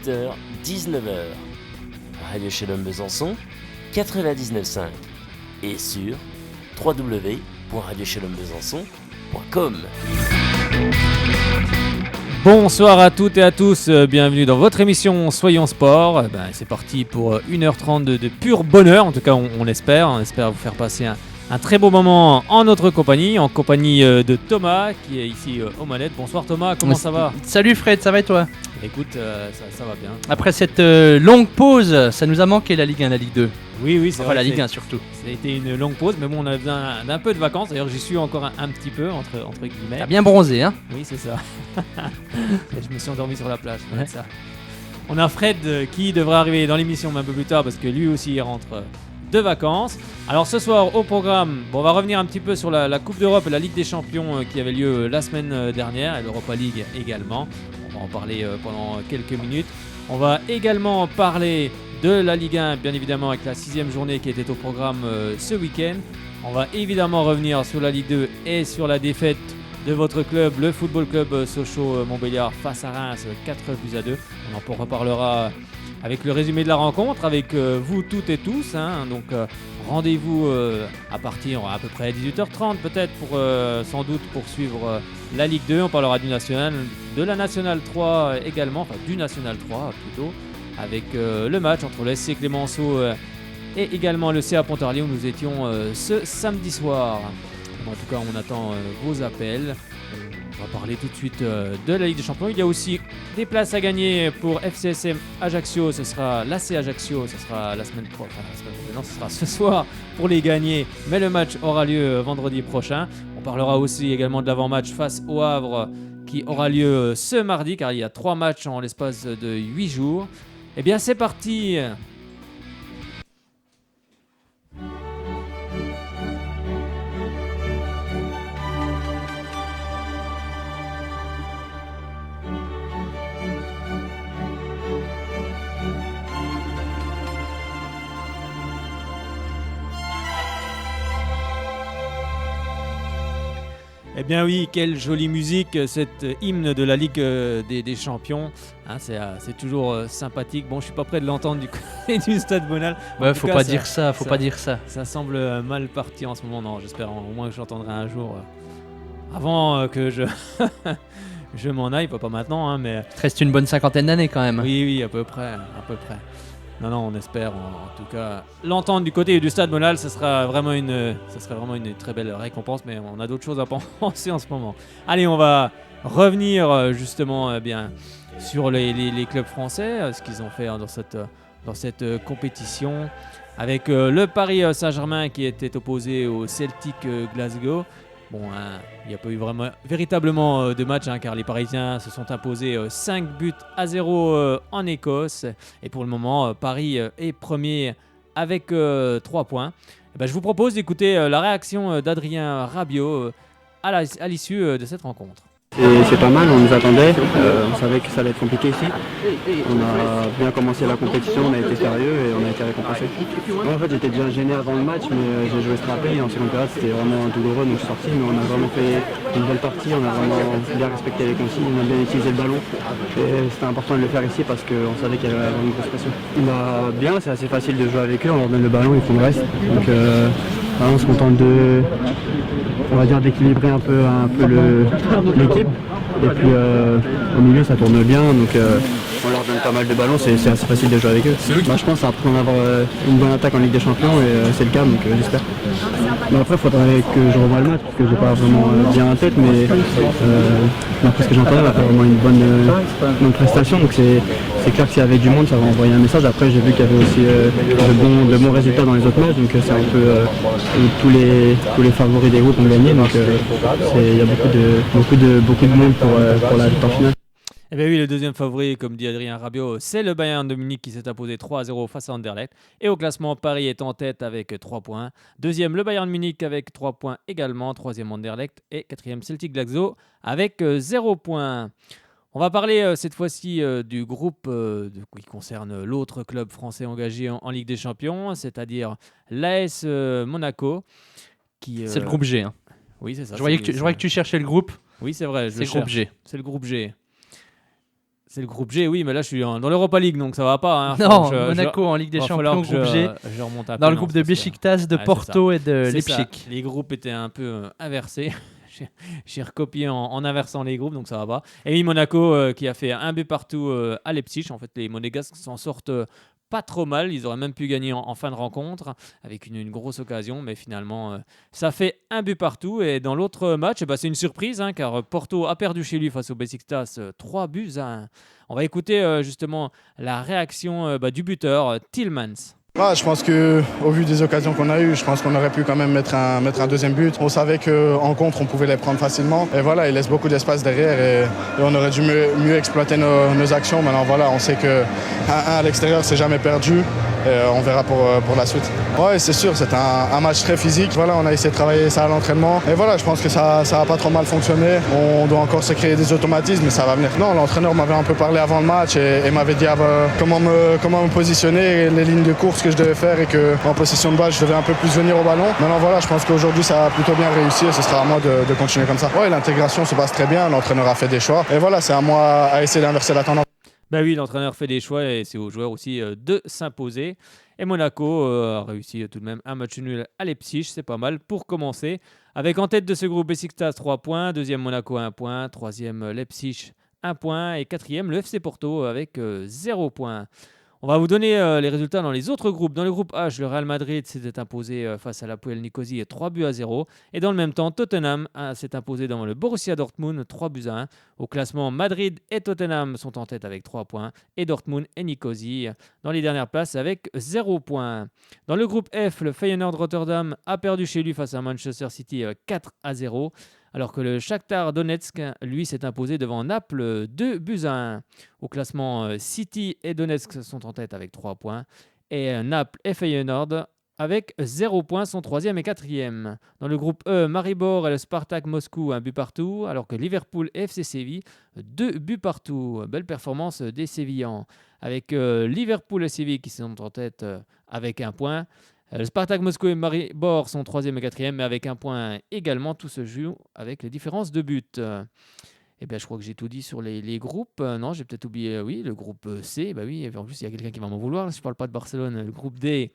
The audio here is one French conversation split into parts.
18h, 19h. Radio Shalom Besançon, 99.5 et sur www.radioshalombesançon.com. Bonsoir à toutes et à tous, bienvenue dans votre émission Soyons Sport. C'est parti pour 1h30 de pur bonheur, en tout cas on espère vous faire passer un très beau moment en notre compagnie, en compagnie de Thomas qui est ici aux manettes. Bonsoir Thomas, comment ça va ? Salut Fred, ça va et toi ? Écoute, ça va bien. Après cette longue pause, ça nous a manqué la Ligue 1, la Ligue 2. Oui, c'est vrai. La Ligue 1 surtout. Ça a été une longue pause, mais bon, on a besoin d'un peu de vacances. D'ailleurs, j'y suis encore un petit peu, entre guillemets. T'as bien bronzé, hein ? Oui, c'est ça. Je me suis endormi sur la plage. Ouais. Ça. On a Fred qui devra arriver dans l'émission un peu plus tard parce que lui aussi il rentre de vacances. Alors ce soir au programme, on va revenir un petit peu sur la Coupe d'Europe et la Ligue des Champions qui avait lieu la semaine dernière et l'Europa League également. On va en parler pendant quelques minutes. On va également parler de la Ligue 1, bien évidemment, avec la 6e journée qui était au programme ce week-end. On va évidemment revenir sur la Ligue 2 et sur la défaite de votre club, le Football Club Sochaux-Montbéliard face à Reims, 4-2. On en reparlera avec le résumé de la rencontre, avec vous toutes et tous. Donc rendez-vous à partir à peu près 18h30 peut-être pour sans doute poursuivre la Ligue 2. On parlera du National, de la National 3 également, enfin du National 3 plutôt, avec le match entre le SC Clémenceau et également le CA Pontarlier où nous étions ce samedi soir. En tout cas, on attend vos appels. On va parler tout de suite de la Ligue des Champions. Il y a aussi des places à gagner pour FCSM Ajaccio. Ce sera l'AC Ajaccio. Ce sera la semaine prochaine. Non, ce sera ce soir pour les gagner. Mais le match aura lieu vendredi prochain. On parlera aussi également de l'avant-match face au Havre qui aura lieu ce mardi car il y a 3 matchs en l'espace de 8 jours. Eh bien, c'est parti. Eh bien oui, quelle jolie musique, cette hymne de la Ligue des Champions. C'est toujours sympathique. Bon, je suis pas prêt de l'entendre du côté du Stade Bonal. Ouais, faut pas dire ça. Ça semble mal parti en ce moment. Non, j'espère au moins que je l'entendrai un jour avant que je je m'en aille, pas maintenant, mais il te reste une bonne 50aine d'années quand même. Oui, à peu près. Non, on espère en tout cas l'entendre du côté du Stade Bonal, ce sera vraiment une très belle récompense, mais on a d'autres choses à penser en ce moment. Allez, on va revenir justement sur les clubs français, ce qu'ils ont fait dans cette compétition, avec le Paris Saint-Germain qui était opposé au Celtic Glasgow. Bon, il n'y a pas eu véritablement de match car les Parisiens se sont imposés 5-0 en Écosse. Et pour le moment, Paris est premier avec 3 points. Je vous propose d'écouter la réaction d'Adrien Rabiot à l'issue de cette rencontre. C'est pas mal, on nous attendait, on savait que ça allait être compliqué ici. On a bien commencé la compétition, on a été sérieux et on a été récompensé. Moi, en fait, j'étais déjà gêné avant le match, mais j'ai joué strappé et en seconde période c'était vraiment douloureux, donc je suis sorti. Mais on a vraiment fait une belle partie, on a vraiment bien respecté les consignes, on a bien utilisé le ballon. Et c'était important de le faire ici parce qu'on savait qu'il y avait vraiment une grosse pression. Bien, c'est assez facile de jouer avec eux, on leur donne le ballon, ils font le reste. Donc on se contente d'équilibrer un peu l'équipe. Et puis au milieu ça tourne bien, donc on leur donne pas mal de ballons, c'est assez facile de jouer avec eux. Je pense après on va avoir une bonne attaque en Ligue des Champions et c'est le cas, donc j'espère. Après il faudrait que je revoie le match parce que j'ai pas vraiment bien en tête, mais d'après ce que j'entends, on va faire vraiment une bonne prestation, donc c'est clair que s'il y avait du monde ça va envoyer un message. Après j'ai vu qu'il y avait aussi de bons résultats dans les autres matchs, donc c'est un peu tous les favoris des groupes ont gagné, donc il y a beaucoup de monde pour la victoire finale. Eh bien oui, le deuxième favori, comme dit Adrien Rabiot, c'est le Bayern de Munich qui s'est imposé 3-0 face à Anderlecht. Et au classement, Paris est en tête avec 3 points. Deuxième, le Bayern de Munich avec 3 points également. Troisième, Anderlecht. Et quatrième, Celtic Glasgow avec 0 points. On va parler cette fois-ci du groupe qui concerne l'autre club français engagé en Ligue des Champions, c'est-à-dire l'AS Monaco. C'est le groupe G. Hein. Oui, c'est ça. Je voyais que tu cherchais le groupe. Oui, c'est vrai. C'est le groupe G. C'est le groupe G. C'est le groupe G, oui, mais là je suis dans l'Europa League, donc ça va pas. Hein. Non, Monaco en Ligue des va Champions, falloir groupe que G. je remonte un peu, Dans le non, groupe de parce que- Beşiktaş, de Ouais, Porto et de c'est ça. Leipzig. Les groupes étaient un peu inversés. J'ai recopié en inversant les groupes, donc ça va pas. Et oui, Monaco qui a fait un but partout à Leipzig. En fait, les Monégasques s'en sortent pas trop mal. Ils auraient même pu gagner en fin de rencontre avec une grosse occasion, mais finalement, ça fait un but partout. Et dans l'autre match, c'est une surprise, hein, car Porto a perdu chez lui face au Beşiktaş 3 buts à 1. On va écouter justement la réaction du buteur, Tielemans. Je pense qu'au vu des occasions qu'on a eues, je pense qu'on aurait pu quand même mettre un deuxième but. On savait qu'en contre, on pouvait les prendre facilement. Et voilà, il laisse beaucoup d'espace derrière et on aurait dû mieux exploiter nos actions. Maintenant, voilà, on sait que 1-1 à l'extérieur, c'est jamais perdu. Et on verra pour la suite. Ouais, c'est sûr, c'est un match très physique. Voilà, on a essayé de travailler ça à l'entraînement. Et voilà, je pense que ça a pas trop mal fonctionné. On doit encore se créer des automatismes, mais ça va venir. Non, l'entraîneur m'avait un peu parlé avant le match et m'avait dit comment me positionner, les lignes de course que je devais faire et qu'en possession de balle, je devais un peu plus venir au ballon. Maintenant, voilà, je pense qu'aujourd'hui, ça a plutôt bien réussi et ce sera à moi de continuer comme ça. Ouais, l'intégration se passe très bien. L'entraîneur a fait des choix. Et voilà, c'est à moi à essayer d'inverser la tendance. Ben oui, l'entraîneur fait des choix et c'est aux joueurs aussi de s'imposer. Et Monaco a réussi tout de même un match nul à Leipzig, c'est pas mal pour commencer. Avec en tête de ce groupe Beşiktaş 3 points, deuxième Monaco 1 point, troisième Leipzig 1 point et quatrième le FC Porto avec 0 point. On va vous donner les résultats dans les autres groupes. Dans le groupe H, le Real Madrid s'était imposé face à l'Apoel Nicosie 3 buts à 0. Et dans le même temps, Tottenham s'est imposé devant le Borussia Dortmund 3 buts à 1. Au classement, Madrid et Tottenham sont en tête avec 3 points. Et Dortmund et Nicosie dans les dernières places avec 0 points. Dans le groupe F, le Feyenoord Rotterdam a perdu chez lui face à Manchester City 4 à 0. Alors que le Shakhtar Donetsk, lui, s'est imposé devant Naples 2 buts à 1. Au classement, City et Donetsk sont en tête avec 3 points. Et Naples et Feyenoord, avec 0 points, sont 3e et 4e. Dans le groupe E, Maribor et le Spartak Moscou, un but partout. Alors que Liverpool et FC Séville, 2 buts partout. Belle performance des Sévillans. Avec Liverpool et Séville qui sont en tête avec 1 point. Le Spartak Moscou et Maribor sont 3e et 4e, mais avec 1 point également. Tout se joue avec les différences de buts. Eh bien, je crois que j'ai tout dit sur les groupes. Non, j'ai peut-être oublié, oui, le groupe C. Bah oui, en plus, il y a quelqu'un qui va m'en vouloir. Si je ne parle pas de Barcelone, le groupe D.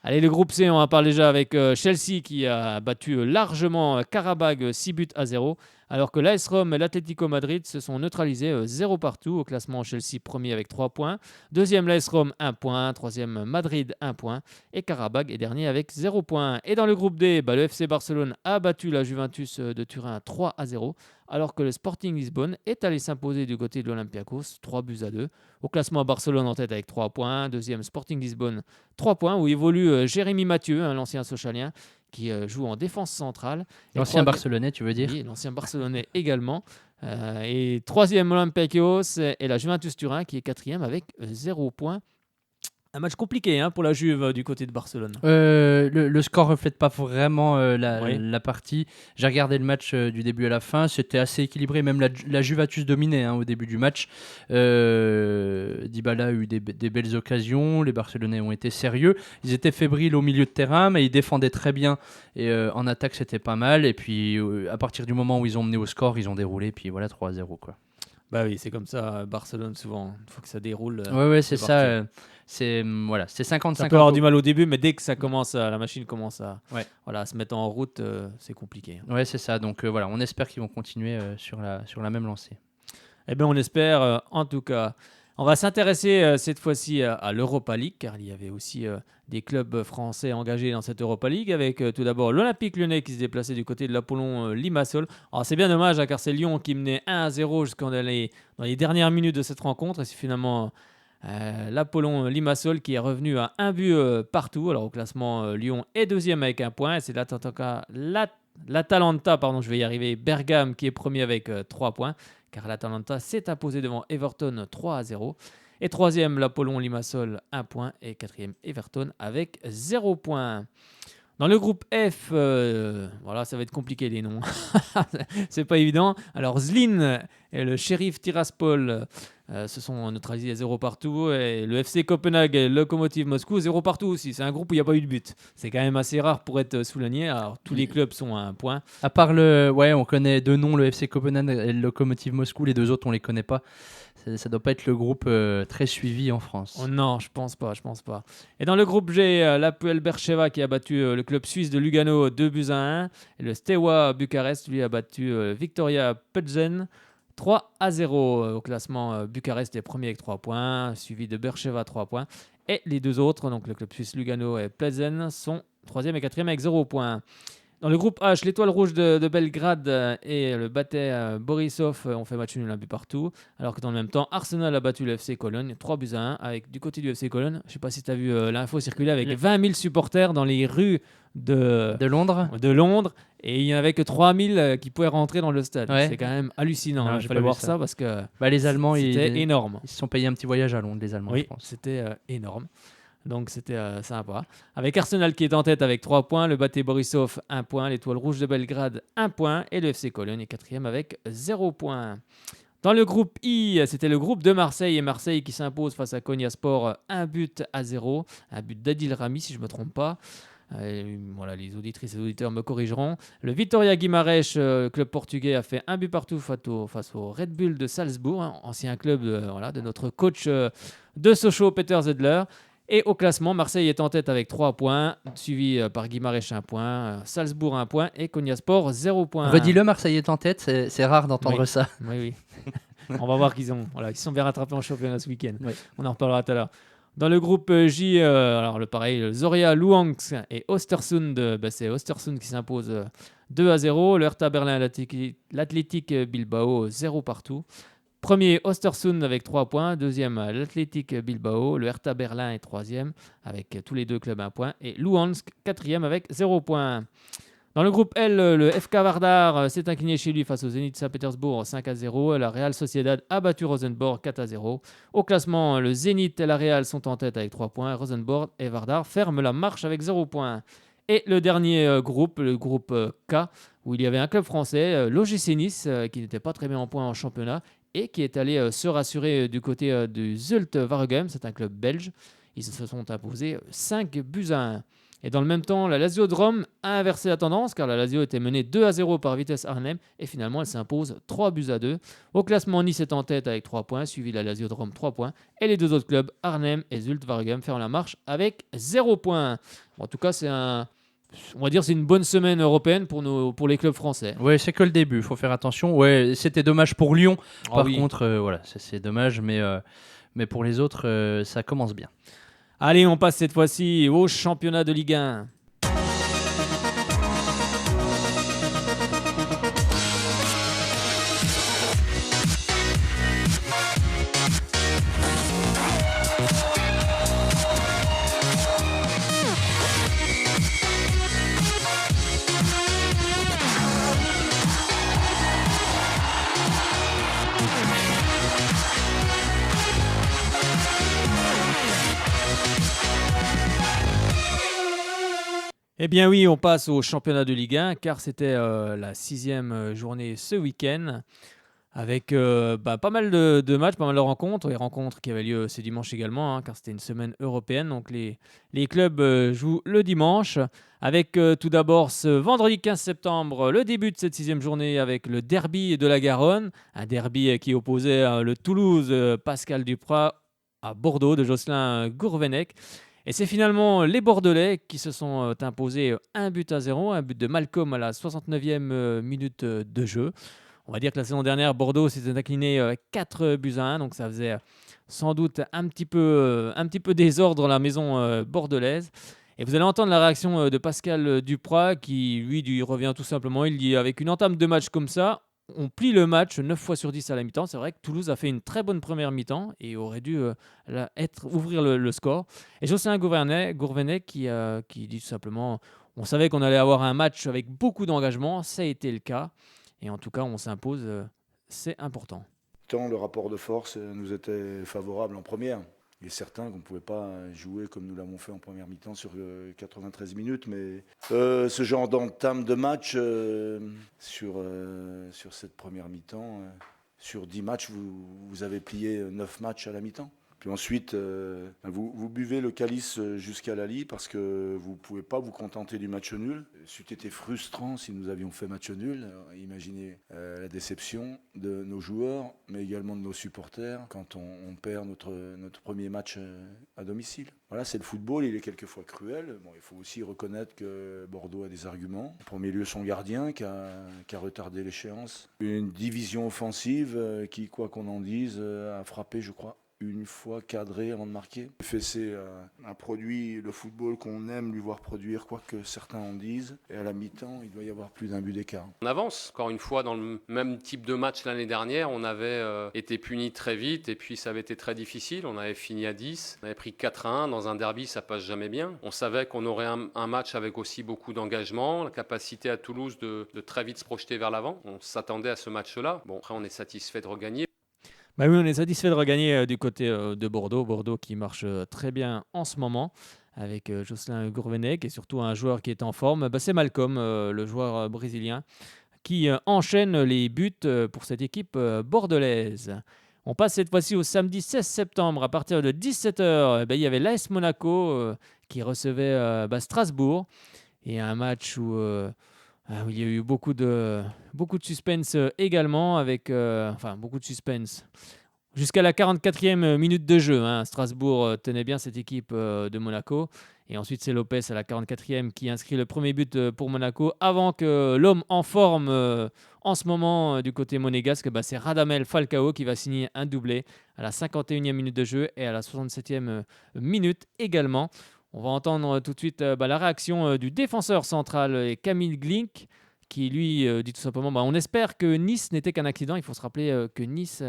Allez, le groupe C, on en parle déjà avec Chelsea qui a battu largement Karabag 6 buts à 0. Alors que l'AS Rome et l'Atlético Madrid se sont neutralisés 0 partout. Au classement, Chelsea premier avec 3 points. Deuxième, l'AS Rome 1 point. Troisième, Madrid 1 point. Et Karabag est dernier avec 0 points. Et dans le groupe D, le FC Barcelone a battu la Juventus de Turin 3 à 0. Alors que le Sporting Lisbonne est allé s'imposer du côté de l'Olympiakos 3 buts à 2. Au classement, Barcelone en tête avec 3 points. Deuxième, Sporting Lisbonne 3 points où évolue Jérémy Mathieu, l'ancien Sochalien, qui joue en défense centrale. L'ancien Barcelonais, tu veux dire? Oui, l'ancien Barcelonais également. Et troisième, Olympiakos et la Juventus Turin qui est quatrième avec 0 points. Un match compliqué pour la Juve du côté de Barcelone. Le score ne reflète pas vraiment Oui. la partie. J'ai regardé le match du début à la fin. C'était assez équilibré. Même la Juventus dominait au début du match. Dybala a eu des belles occasions. Les Barcelonais ont été sérieux. Ils étaient fébriles au milieu de terrain, mais ils défendaient très bien. Et en attaque, c'était pas mal. Et puis, à partir du moment où ils ont mené au score, ils ont déroulé. Puis voilà, 3-0, quoi. Bah oui, c'est comme ça, Barcelone, souvent. Il faut que ça déroule. Ouais, c'est parti. ça. C'est 50-50. Ça peut avoir du mal au début, mais dès que ça commence, la machine commence à Ouais. se mettre en route, c'est compliqué. Ouais, c'est ça. Donc voilà, on espère qu'ils vont continuer sur la même lancée. Eh bien, on espère, en tout cas. On va s'intéresser cette fois-ci à l'Europa League, car il y avait aussi des clubs français engagés dans cette Europa League, avec tout d'abord l'Olympique Lyonnais qui se déplaçait du côté de l'Apollon Limassol. Alors c'est bien dommage, car c'est Lyon qui menait 1-0 jusqu'en dans les dernières minutes de cette rencontre, et c'est finalement l'Apollon Limassol qui est revenu à 1 but partout. Alors au classement, Lyon est deuxième avec 1 point, et c'est l'Atalanta, je vais y arriver, Bergame qui est premier avec 3 points. Car l'Atalanta s'est imposé devant Everton 3 à 0. Et troisième, l'Apollon Limassol 1 point. Et quatrième, Everton avec 0 point. Dans le groupe F, voilà, ça va être compliqué les noms. C'est pas évident. Alors Zlin et le Sheriff Tiraspol se sont neutralisés à 0 partout. Et le FC Copenhague et le Lokomotiv Moscou, 0 partout aussi. C'est un groupe où il n'y a pas eu de but. C'est quand même assez rare pour être souligné. Alors, tous les clubs sont à un point. À part on connaît 2 noms, le FC Copenhague et le Lokomotiv Moscou. Les 2 autres, on les connaît pas. Ça doit pas être le groupe très suivi en France. Oh non, je pense pas. Et dans le groupe G, l'Apoel Beersheva qui a battu le club suisse de Lugano 2-1. Et le Steaua Bucarest, lui, a battu Victoria Plzeň 3-0. Au classement, Bucarest est premier avec 3 points, suivi de Beersheva 3 points. Et les 2 autres, donc le club suisse Lugano et Plzeň, sont 3e et 4e avec 0 points. Dans le groupe H, l'Étoile Rouge de Belgrade et le Bate Borisov ont fait match nul, un but partout. Alors que dans le même temps, Arsenal a battu le FC Cologne 3-1. Avec du côté du FC Cologne, je ne sais pas si tu as vu l'info circuler, avec 20 000 supporters dans les rues de Londres. Et il n'y en avait que 3 000 qui pouvaient rentrer dans le stade. Ouais. C'est quand même hallucinant. Il fallait voir ça parce que les Allemands, c'était énorme. Ils se sont payés un petit voyage à Londres, les Allemands, Oui, je pense. c'était énorme. Donc c'était sympa. Avec Arsenal qui est en tête avec 3 points, le Bate Borisov 1 point, l'Étoile Rouge de Belgrade 1 point et le FC Cologne est 4e avec 0 points. Dans le groupe I, c'était le groupe de Marseille et Marseille qui s'impose face à Konyaspor 1-0, un but d'Adil Rami si je ne me trompe pas. Voilà, les auditrices et auditeurs me corrigeront. Le Vitória Guimarães, club portugais, a fait 1 but partout face au Red Bull de Salzbourg, ancien club de notre coach de Sochaux, Peter Zedler. Et au classement, Marseille est en tête avec 3 points, suivi par Guimarães 1 point, Salzbourg 1 point et Konyaspor 0 point. Redis-le, Marseille est en tête, c'est rare d'entendre ça. Oui. On va voir qu'ils sont bien rattrapés en championnat ce week-end. Oui. On en reparlera tout à l'heure. Dans le groupe J, le Zorya Luhansk et Östersund, c'est Östersund qui s'impose 2-0. Le Hertha Berlin et l'Athletic Bilbao 0 partout. Premier, Östersund avec 3 points. Deuxième, l'Athletic Bilbao. Le Hertha Berlin est 3e avec tous les 2 clubs 1 point. Et Luhansk, 4e avec 0 points. Dans le groupe L, le FK Vardar s'est incliné chez lui face au Zenit Saint-Pétersbourg 5-0. La Real Sociedad a battu Rosenborg 4-0. Au classement, le Zenit et la Real sont en tête avec 3 points. Rosenborg et Vardar ferment la marche avec 0 points. Et le dernier groupe, le groupe K, où il y avait un club français, l'OGC Nice, qui n'était pas très bien en points en championnat, et qui est allé se rassurer du côté du Zulte Waregem, c'est un club belge. Ils se sont imposés 5-1. Et dans le même temps, la Lazio de Rome a inversé la tendance, car la Lazio était menée 2-0 par Vitesse Arnhem, et finalement elle s'impose 3-2. Au classement, Nice est en tête avec 3 points, suivi de la Lazio de Rome 3 points, et les 2 autres clubs, Arnhem et Zulte Waregem, ferment la marche avec 0 points. En tout cas, c'est une bonne semaine européenne pour les clubs français. Ouais, c'est que le début, il faut faire attention. Ouais, c'était dommage pour Lyon. Par contre, c'est dommage, mais pour les autres, ça commence bien. Allez, on passe cette fois-ci au championnat de Ligue 1. Eh bien oui, on passe au championnat de Ligue 1 car c'était la 6e journée ce week-end avec pas mal de matchs, pas mal de rencontres. Les rencontres qui avaient lieu ce dimanche également car c'était une semaine européenne. Donc les clubs jouent le dimanche avec tout d'abord ce vendredi 15 septembre le début de cette 6e journée avec le derby de la Garonne. Un derby qui opposait le Toulouse Pascal Duprat à Bordeaux de Jocelyn Gourvenec. Et c'est finalement les Bordelais qui se sont imposés 1-0, un but de Malcolm à la 69e minute de jeu. On va dire que la saison dernière, Bordeaux s'était incliné 4-1, donc ça faisait sans doute un petit peu désordre à la maison bordelaise. Et vous allez entendre la réaction de Pascal Duprat qui, lui revient tout simplement. Il dit avec une entame de match comme ça, on plie le match 9 fois sur 10 à la mi-temps. C'est vrai que Toulouse a fait une très bonne première mi-temps et aurait dû ouvrir le score. Et Jocelyn Gourvenec qui dit tout simplement on savait qu'on allait avoir un match avec beaucoup d'engagement. Ça a été le cas. Et en tout cas, on s'impose. C'est important. Tant le rapport de force nous était favorable en première. Il est certain qu'on ne pouvait pas jouer comme nous l'avons fait en première mi-temps sur 93 minutes, mais ce genre d'entame de match sur cette première mi-temps sur 10 matchs, vous avez plié 9 matchs à la mi-temps. Puis ensuite, vous buvez le calice jusqu'à la lie parce que vous ne pouvez pas vous contenter du match nul. C'eût été frustrant si nous avions fait match nul. Alors, imaginez la déception de nos joueurs, mais également de nos supporters quand on perd notre premier match à domicile. Voilà, c'est le football, il est quelquefois cruel. Bon, il faut aussi reconnaître que Bordeaux a des arguments. En premier lieu, son gardien qui a retardé l'échéance. Une division offensive qui, quoi qu'on en dise, a frappé, je crois, une fois cadré avant de marquer. FSC a produit le football qu'on aime lui voir produire, quoi que certains en disent. Et à la mi-temps, il doit y avoir plus d'un but d'écart. On avance. Encore une fois, dans le même type de match l'année dernière, on avait été puni très vite et puis ça avait été très difficile. On avait fini à 10, on avait pris 4-1. Dans un derby, ça passe jamais bien. On savait qu'on aurait un match avec aussi beaucoup d'engagement, la capacité à Toulouse de très vite se projeter vers l'avant. On s'attendait à ce match-là. Bon, après, on est satisfait de regagner. Bah oui, on est satisfait de regagner du côté de Bordeaux. Bordeaux qui marche très bien en ce moment avec Jocelyn Gourvenec et surtout un joueur qui est en forme. Bah, c'est Malcolm, le joueur brésilien, qui enchaîne les buts pour cette équipe bordelaise. On passe cette fois-ci au samedi 16 septembre à partir de 17h. Il y avait l'AS Monaco qui recevait Strasbourg et un match où il y a eu beaucoup de suspense également, avec beaucoup de suspense. Jusqu'à la 44e minute de jeu, Strasbourg tenait bien cette équipe de Monaco. Et ensuite, c'est Lopez à la 44e qui inscrit le premier but pour Monaco, avant que l'homme en forme en ce moment du côté monégasque, c'est Radamel Falcao qui va signer un doublé à la 51e minute de jeu et à la 67e minute également. On va entendre tout de suite la réaction du défenseur central Camille Glink qui lui dit tout simplement on espère que Nice n'était qu'un accident. Il faut se rappeler que Nice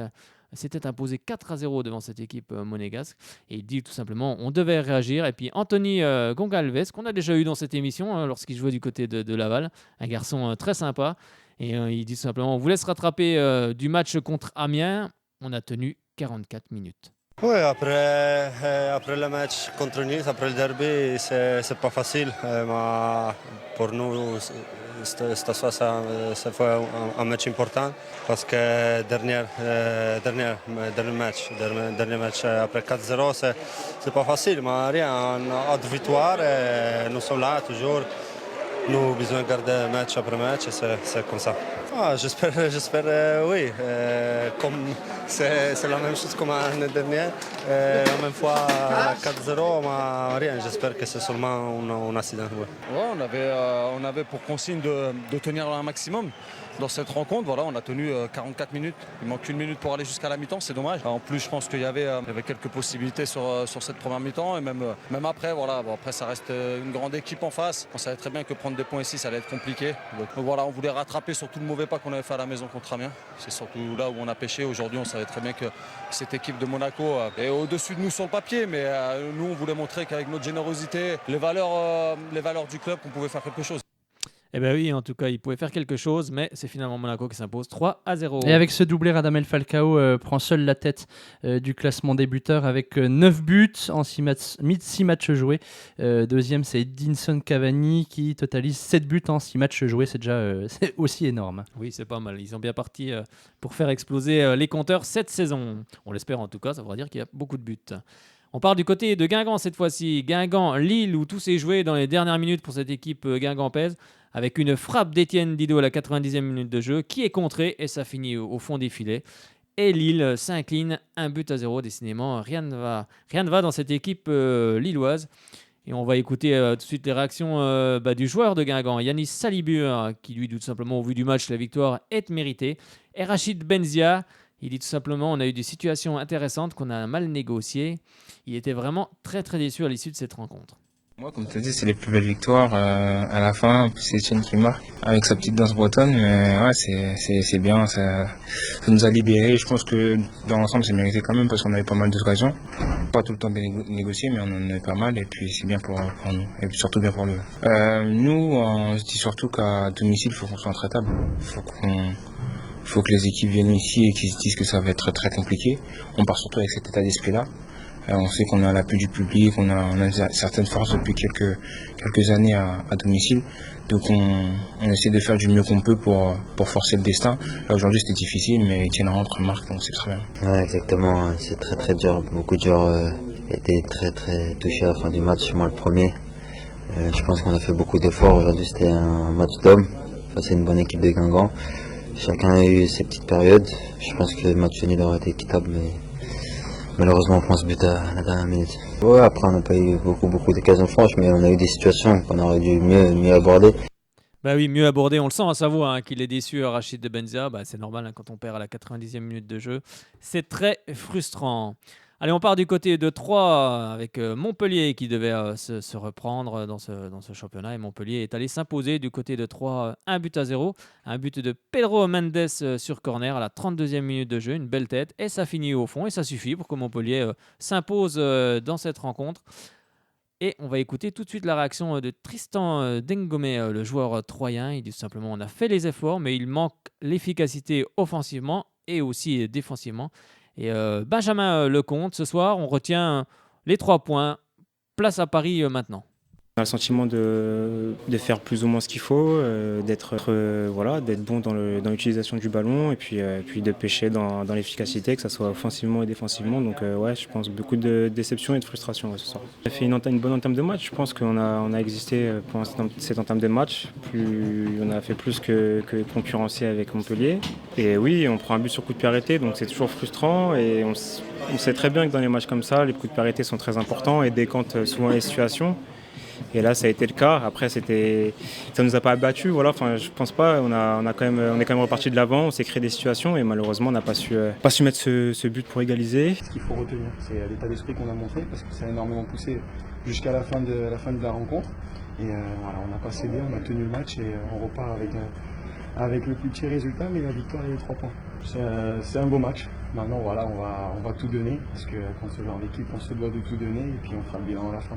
s'était imposé 4-0 devant cette équipe monégasque et il dit tout simplement on devait réagir. Et puis Anthony Gonçalves qu'on a déjà eu dans cette émission lorsqu'il jouait du côté de Laval, un garçon très sympa, et il dit tout simplement on voulait se rattraper du match contre Amiens. On a tenu 44 minutes. Oui, après le match contre Nice, après le derby, c'est pas facile. Mais pour nous, cette fois, ça fait un match important parce que dernier match après 4-0, c'est pas facile. Mais rien, on a hâte de victoire et nous sommes là toujours. Nous avons besoin de garder match après match et c'est comme ça. J'espère oui. Comme c'est la même chose comme l'année dernière. La même fois 4-0, mais rien. J'espère que c'est seulement un accident. Ouais. Ouais, on avait pour consigne de tenir un maximum. Dans cette rencontre, voilà, on a tenu 44 minutes. Il manque une minute pour aller jusqu'à la mi-temps, c'est dommage. En plus, je pense qu'il y avait quelques possibilités sur cette première mi-temps. Et même après, voilà. Bon, après, ça reste une grande équipe en face. On savait très bien que prendre des points ici, ça allait être compliqué. Donc voilà, on voulait rattraper sur tout le mauvais pas qu'on avait fait à la maison contre Amiens. C'est surtout là où on a pêché. Aujourd'hui, on savait très bien que cette équipe de Monaco est au-dessus de nous sur le papier. Mais nous, on voulait montrer qu'avec notre générosité, les valeurs du club, qu'on pouvait faire quelque chose. Eh bien oui, en tout cas, il pouvait faire quelque chose, mais c'est finalement Monaco qui s'impose 3-0. Et avec ce doublé, Radamel Falcao prend seul la tête du classement des buteurs avec 9 buts en 6 matchs joués. Deuxième, c'est Edinson Cavani qui totalise 7 buts en 6 matchs joués. C'est déjà c'est aussi énorme. Oui, c'est pas mal. Ils sont bien partis pour faire exploser les compteurs cette saison. On l'espère en tout cas, ça voudra dire qu'il y a beaucoup de buts. On part du côté de Guingamp cette fois-ci. Guingamp-Lille, où tout s'est joué dans les dernières minutes pour cette équipe guingampaise, avec une frappe d'Étienne Didot à la 90e minute de jeu, qui est contrée, et ça finit au fond des filets. Et Lille s'incline 1-0. Décidément, rien ne va dans cette équipe lilloise. Et on va écouter tout de suite les réactions du joueur de Guingamp, Yanis Salibur, qui lui dit tout simplement, au vu du match, la victoire est méritée. Et Rachid Benzia, il dit tout simplement, on a eu des situations intéressantes qu'on a mal négociées. Il était vraiment très très déçu à l'issue de cette rencontre. Moi, comme tu as dit, c'est les plus belles victoires à la fin. C'est Etienne qui marque avec sa petite danse bretonne. Mais ouais, c'est bien. Ça nous a libérés. Je pense que dans l'ensemble, c'est mérité quand même parce qu'on avait pas mal d'occasions. Pas tout le temps de négocier, mais on en avait pas mal. Et puis, c'est bien pour nous. Et puis, surtout bien pour le. Nous, on se dit surtout qu'à domicile, il faut qu'on soit intraitable. Il faut que les équipes viennent ici et qu'ils se disent que ça va être très compliqué. On part surtout avec cet état d'esprit-là. On sait qu'on a l'appui du public, on a une certaine force depuis quelques années à domicile. Donc on essaie de faire du mieux qu'on peut pour forcer le destin. Là aujourd'hui c'était difficile, mais Etienne rentre, marque, donc c'est très bien. Ouais, exactement, c'est très très dur. Beaucoup de joueurs étaient très très touchés à la fin du match, moi le premier. Je pense qu'on a fait beaucoup d'efforts. Aujourd'hui c'était un match d'hommes face à une bonne équipe de Guingamp. Chacun a eu ses petites périodes. Je pense que le match nul aurait été équitable, mais malheureusement on prend ce but à la dernière minute. Ouais, après on n'a pas eu beaucoup d'occasions franches, mais on a eu des situations qu'on aurait dû mieux aborder. Bah oui, mieux abordé, on le sent à Savoie hein, qu'il est déçu, Rachid de Benzia. Bah, c'est normal hein, quand on perd à la 90e minute de jeu. C'est très frustrant. Allez, on part du côté de Troyes avec Montpellier qui devait se reprendre dans ce championnat. Et Montpellier est allé s'imposer du côté de Troyes 1-0. Un but de Pedro Mendes sur corner à la 32e minute de jeu. Une belle tête. Et ça finit au fond. Et ça suffit pour que Montpellier s'impose dans cette rencontre. Et on va écouter tout de suite la réaction de Tristan Dengomé, le joueur troyen. Il dit tout simplement on a fait les efforts, mais il manque l'efficacité offensivement et aussi défensivement. Et Benjamin Lecomte, ce soir, on retient les 3 points. Place à Paris maintenant. On a le sentiment de faire plus ou moins ce qu'il faut, d'être bon dans l'utilisation du ballon et puis de pêcher dans l'efficacité, que ce soit offensivement et défensivement. Donc je pense beaucoup de déception et de frustration ce soir. On a fait une bonne entame de match. Je pense qu'on a existé pendant cette entame de match. On a fait plus que concurrencer avec Montpellier. Et oui, on prend un but sur coup de pied arrêté, donc c'est toujours frustrant. Et on sait très bien que dans les matchs comme ça, les coups de pied arrêtés sont très importants et décantent souvent les situations. Et là, ça a été le cas. Après, ça nous a pas abattus. Voilà. Enfin, je pense pas. On est quand même reparti de l'avant. On s'est créé des situations et malheureusement, on n'a pas su mettre ce but pour égaliser. Ce qu'il faut retenir, c'est l'état d'esprit qu'on a montré parce que ça a énormément poussé jusqu'à la fin de la rencontre. Et voilà, on n'a pas cédé, on a tenu le match et on repart avec le plus petit résultat, mais la victoire et les 3 points. C'est un beau match. Maintenant, voilà, on va tout donner parce que quand on se joue en équipe, on se doit de tout donner et puis on fera le bilan à la fin.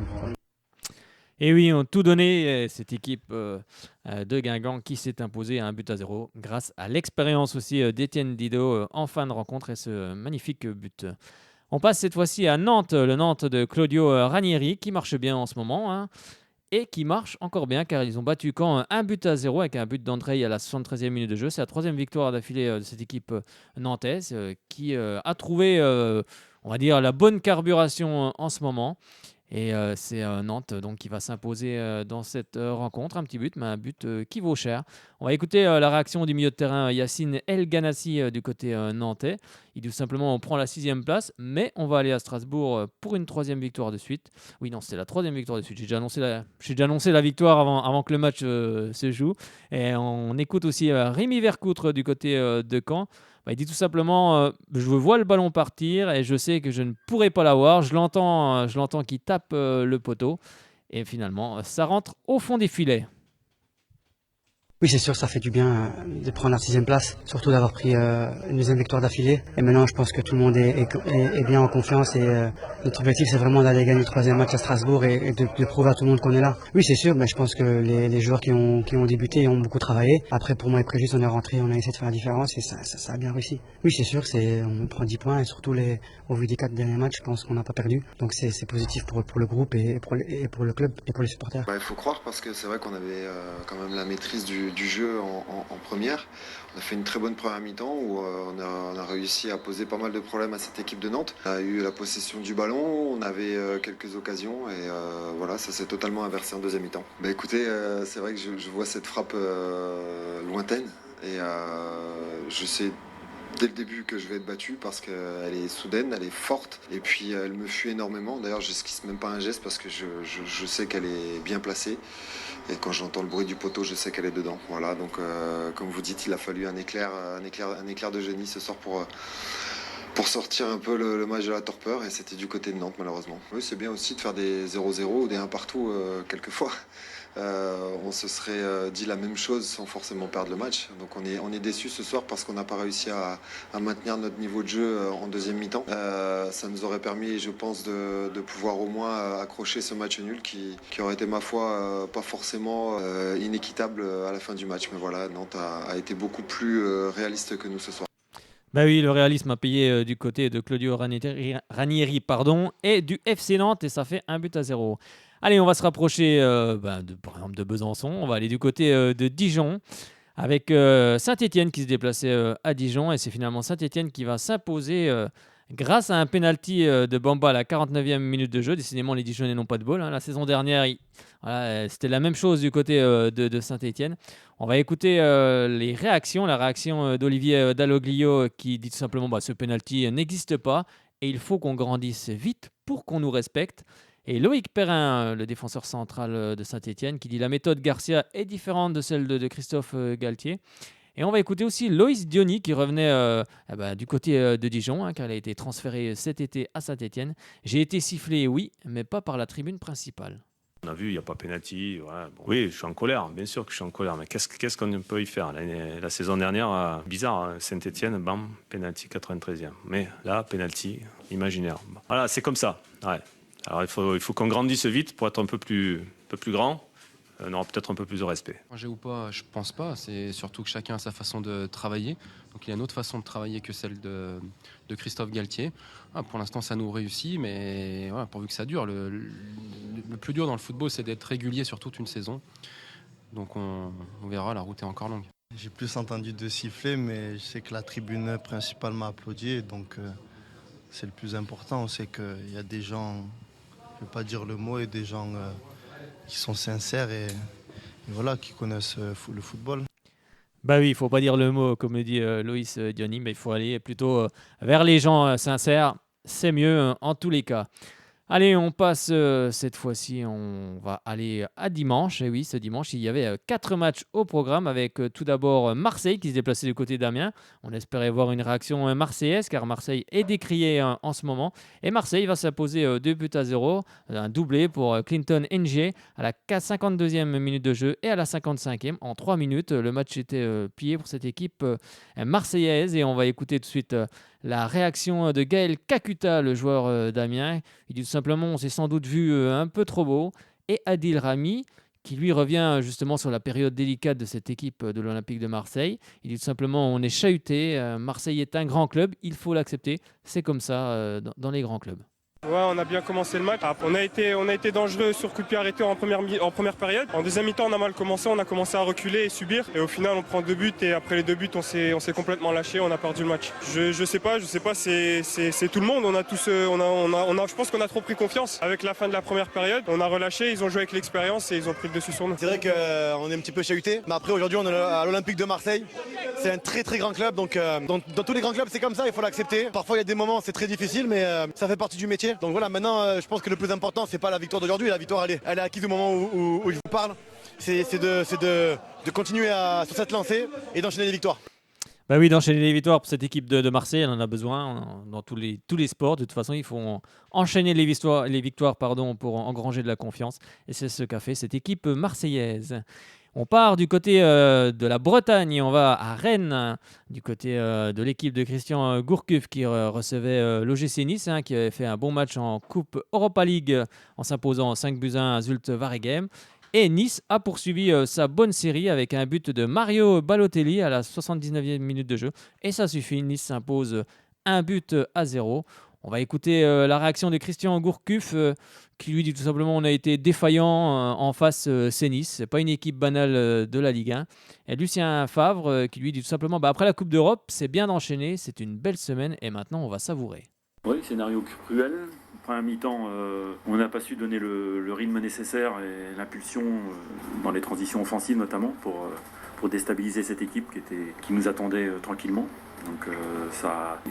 Et oui, ont tout donné, cette équipe de Guingamp qui s'est imposée à 1-0 grâce à l'expérience aussi d'Étienne Didot en fin de rencontre et ce magnifique but. On passe cette fois-ci à Nantes, le Nantes de Claudio Ranieri qui marche bien en ce moment hein, et qui marche encore bien car ils ont battu Caen 1-0 avec un but d'André à la 73e minute de jeu. C'est la 3e victoire d'affilée de cette équipe nantaise qui a trouvé, on va dire, la bonne carburation en ce moment. Et c'est Nantes donc, qui va s'imposer dans cette rencontre. Un petit but, mais un but qui vaut cher. On va écouter la réaction du milieu de terrain Yacine El Ghanassi du côté nantais. Il dit tout simplement on prend la 6e place, mais on va aller à Strasbourg pour une 3e victoire de suite. Oui, non, c'est la 3e victoire de suite. J'ai déjà annoncé la victoire avant que le match se joue. Et on écoute aussi Rémi Vercoutre du côté de Caen. Il dit tout simplement je vois le ballon partir et je sais que je ne pourrai pas l'avoir. Je l'entends qui tape le poteau. Et finalement, ça rentre au fond des filets. Oui, c'est sûr, ça fait du bien de prendre la 6e place, surtout d'avoir pris une 2e victoire d'affilée. Et maintenant, je pense que tout le monde est bien en confiance et notre objectif, c'est vraiment d'aller gagner le 3e match à Strasbourg et de prouver à tout le monde qu'on est là. Oui, c'est sûr, mais je pense que les joueurs qui ont débuté ont beaucoup travaillé. Après, pour moi et Préjus, on est rentré, on a essayé de faire la différence et ça a bien réussi. Oui, c'est sûr, on prend 10 points et surtout au vu des 4 derniers matchs, je pense qu'on n'a pas perdu. Donc c'est positif pour le groupe et pour le club et pour les supporters. Il faut croire parce que c'est vrai qu'on avait quand même la maîtrise du jeu en première. On a fait une très bonne première mi-temps où on a réussi à poser pas mal de problèmes à cette équipe de Nantes. On a eu la possession du ballon, on avait quelques occasions et voilà, ça s'est totalement inversé en 2e mi-temps. Écoutez, c'est vrai que je vois cette frappe lointaine et je sais dès le début que je vais être battu parce qu'elle est soudaine, elle est forte et puis elle me fuit énormément. D'ailleurs, j'esquisse même pas un geste parce que je sais qu'elle est bien placée et quand j'entends le bruit du poteau, je sais qu'elle est dedans. Voilà, donc comme vous dites, il a fallu un éclair de génie ce soir pour sortir un peu le match de la torpeur et c'était du côté de Nantes malheureusement. Oui, c'est bien aussi de faire des 0-0 ou des 1 partout quelquefois. On se serait dit la même chose sans forcément perdre le match. Donc on est déçus ce soir parce qu'on n'a pas réussi à maintenir notre niveau de jeu en 2e mi-temps. Ça nous aurait permis, je pense, de pouvoir au moins accrocher ce match nul qui aurait été, ma foi, pas forcément inéquitable à la fin du match. Mais voilà, Nantes a été beaucoup plus réaliste que nous ce soir. Bah oui, le réalisme a payé du côté de Claudio Ranieri et du FC Nantes et ça fait 1-0. Allez, on va se rapprocher par exemple de Besançon. On va aller du côté de Dijon avec Saint-Étienne qui se déplaçait à Dijon et c'est finalement Saint-Étienne qui va s'imposer grâce à un penalty de Bamba à la 49e minute de jeu. Décidément, les Dijonnais n'ont pas de bol. La saison dernière, c'était la même chose du côté de Saint-Étienne. On va écouter les réactions. La réaction d'Olivier Dalloglio qui dit tout simplement ce penalty n'existe pas et il faut qu'on grandisse vite pour qu'on nous respecte. Et Loïc Perrin, le défenseur central de Saint-Étienne, qui dit la méthode Garcia est différente de celle de Christophe Galtier. Et on va écouter aussi Loïs Diony qui revenait du côté de Dijon, car elle a été transférée cet été à Saint-Étienne. J'ai été sifflé, oui, mais pas par la tribune principale. On a vu, il n'y a pas pénalty. Ouais, bon. Oui, je suis en colère, bien sûr que je suis en colère, mais qu'est-ce qu'on peut y faire la saison dernière, bizarre, Saint-Étienne, bam, pénalty 93e. Mais là, pénalty imaginaire. Voilà, c'est comme ça. Ouais. Alors il faut qu'on grandisse vite pour être un peu plus grand. On aura peut-être un peu plus de respect. Changé ou pas, je pense pas. C'est surtout que chacun a sa façon de travailler. Donc il y a une autre façon de travailler que celle de Christophe Galtier. Pour l'instant, ça nous réussit, mais pourvu que ça dure. Le plus dur dans le football, c'est d'être régulier sur toute une saison. Donc on verra, la route est encore longue. J'ai plus entendu de siffler, mais je sais que la tribune principale m'a applaudi. Donc c'est le plus important. On sait qu'il y a des gens, je ne vais pas dire le mot, et des gens qui sont sincères et voilà, qui connaissent le football. Bah oui, il ne faut pas dire le mot, comme dit Loïs Diony, mais il faut aller plutôt vers les gens sincères. C'est mieux en tous les cas. Allez, on passe cette fois-ci, on va aller à dimanche. Et oui, ce dimanche, il y avait 4 matchs au programme avec tout d'abord Marseille qui se déplaçait du côté d'Amiens. On espérait voir une réaction marseillaise car Marseille est décrié en ce moment. Et Marseille va s'imposer 2-0, un doublé pour Clinton Ng à la 52e minute de jeu et à la 55e en 3 minutes. Le match était plié pour cette équipe marseillaise et on va écouter tout de suite la réaction de Gaël Kakuta, le joueur d'Amiens. Il dit tout simplement on s'est sans doute vu un peu trop beau. Et Adil Rami, qui lui revient justement sur la période délicate de cette équipe de l'Olympique de Marseille. Il dit tout simplement on est chahuté, Marseille est un grand club, il faut l'accepter. C'est comme ça dans les grands clubs. Ouais, on a bien commencé le match. On a été dangereux sur coup de pied arrêté en première période. En deuxième mi-temps, on a mal commencé. On a commencé à reculer et subir. Et au final, on prend 2 buts. Et après les 2 buts, on s'est complètement lâché. On a perdu le match. Je sais pas. C'est tout le monde. On a tous, je pense qu'on a trop pris confiance avec la fin de la première période. On a relâché. Ils ont joué avec l'expérience et ils ont pris le dessus sur nous. C'est vrai qu'on est un petit peu chahuté. Mais après, aujourd'hui, on est à l'Olympique de Marseille. C'est un très très grand club. Donc, dans tous les grands clubs, c'est comme ça. Il faut l'accepter. Parfois, il y a des moments, c'est très difficile, mais ça fait partie du métier. Donc voilà, maintenant je pense que le plus important c'est pas la victoire d'aujourd'hui, la victoire elle est acquise au moment où je vous parle. C'est de continuer sur cette lancée et d'enchaîner les victoires. Bah oui, d'enchaîner les victoires pour cette équipe de Marseille, elle en a besoin dans tous les sports. De toute façon, il faut enchaîner les victoires pour engranger de la confiance. Et c'est ce qu'a fait cette équipe marseillaise. On part du côté de la Bretagne et on va à Rennes, du côté de l'équipe de Christian Gourcuff qui recevait l'OGC Nice, qui avait fait un bon match en Coupe Europa League en s'imposant 5-1 à Zulte Waregem. Et Nice a poursuivi sa bonne série avec un but de Mario Balotelli à la 79e minute de jeu. Et ça suffit, Nice s'impose 1-0. On va écouter la réaction de Christian Gourcuff qui lui dit tout simplement on a été défaillant en face c'est Nice. C'est pas une équipe banale de la Ligue 1. Et Lucien Favre qui lui dit tout simplement après la Coupe d'Europe, c'est bien d'enchaîner, c'est une belle semaine et maintenant on va savourer. Oui, scénario cruel. Première mi-temps, on n'a pas su donner le rythme nécessaire et l'impulsion dans les transitions offensives notamment pour déstabiliser cette équipe qui nous attendait tranquillement. Donc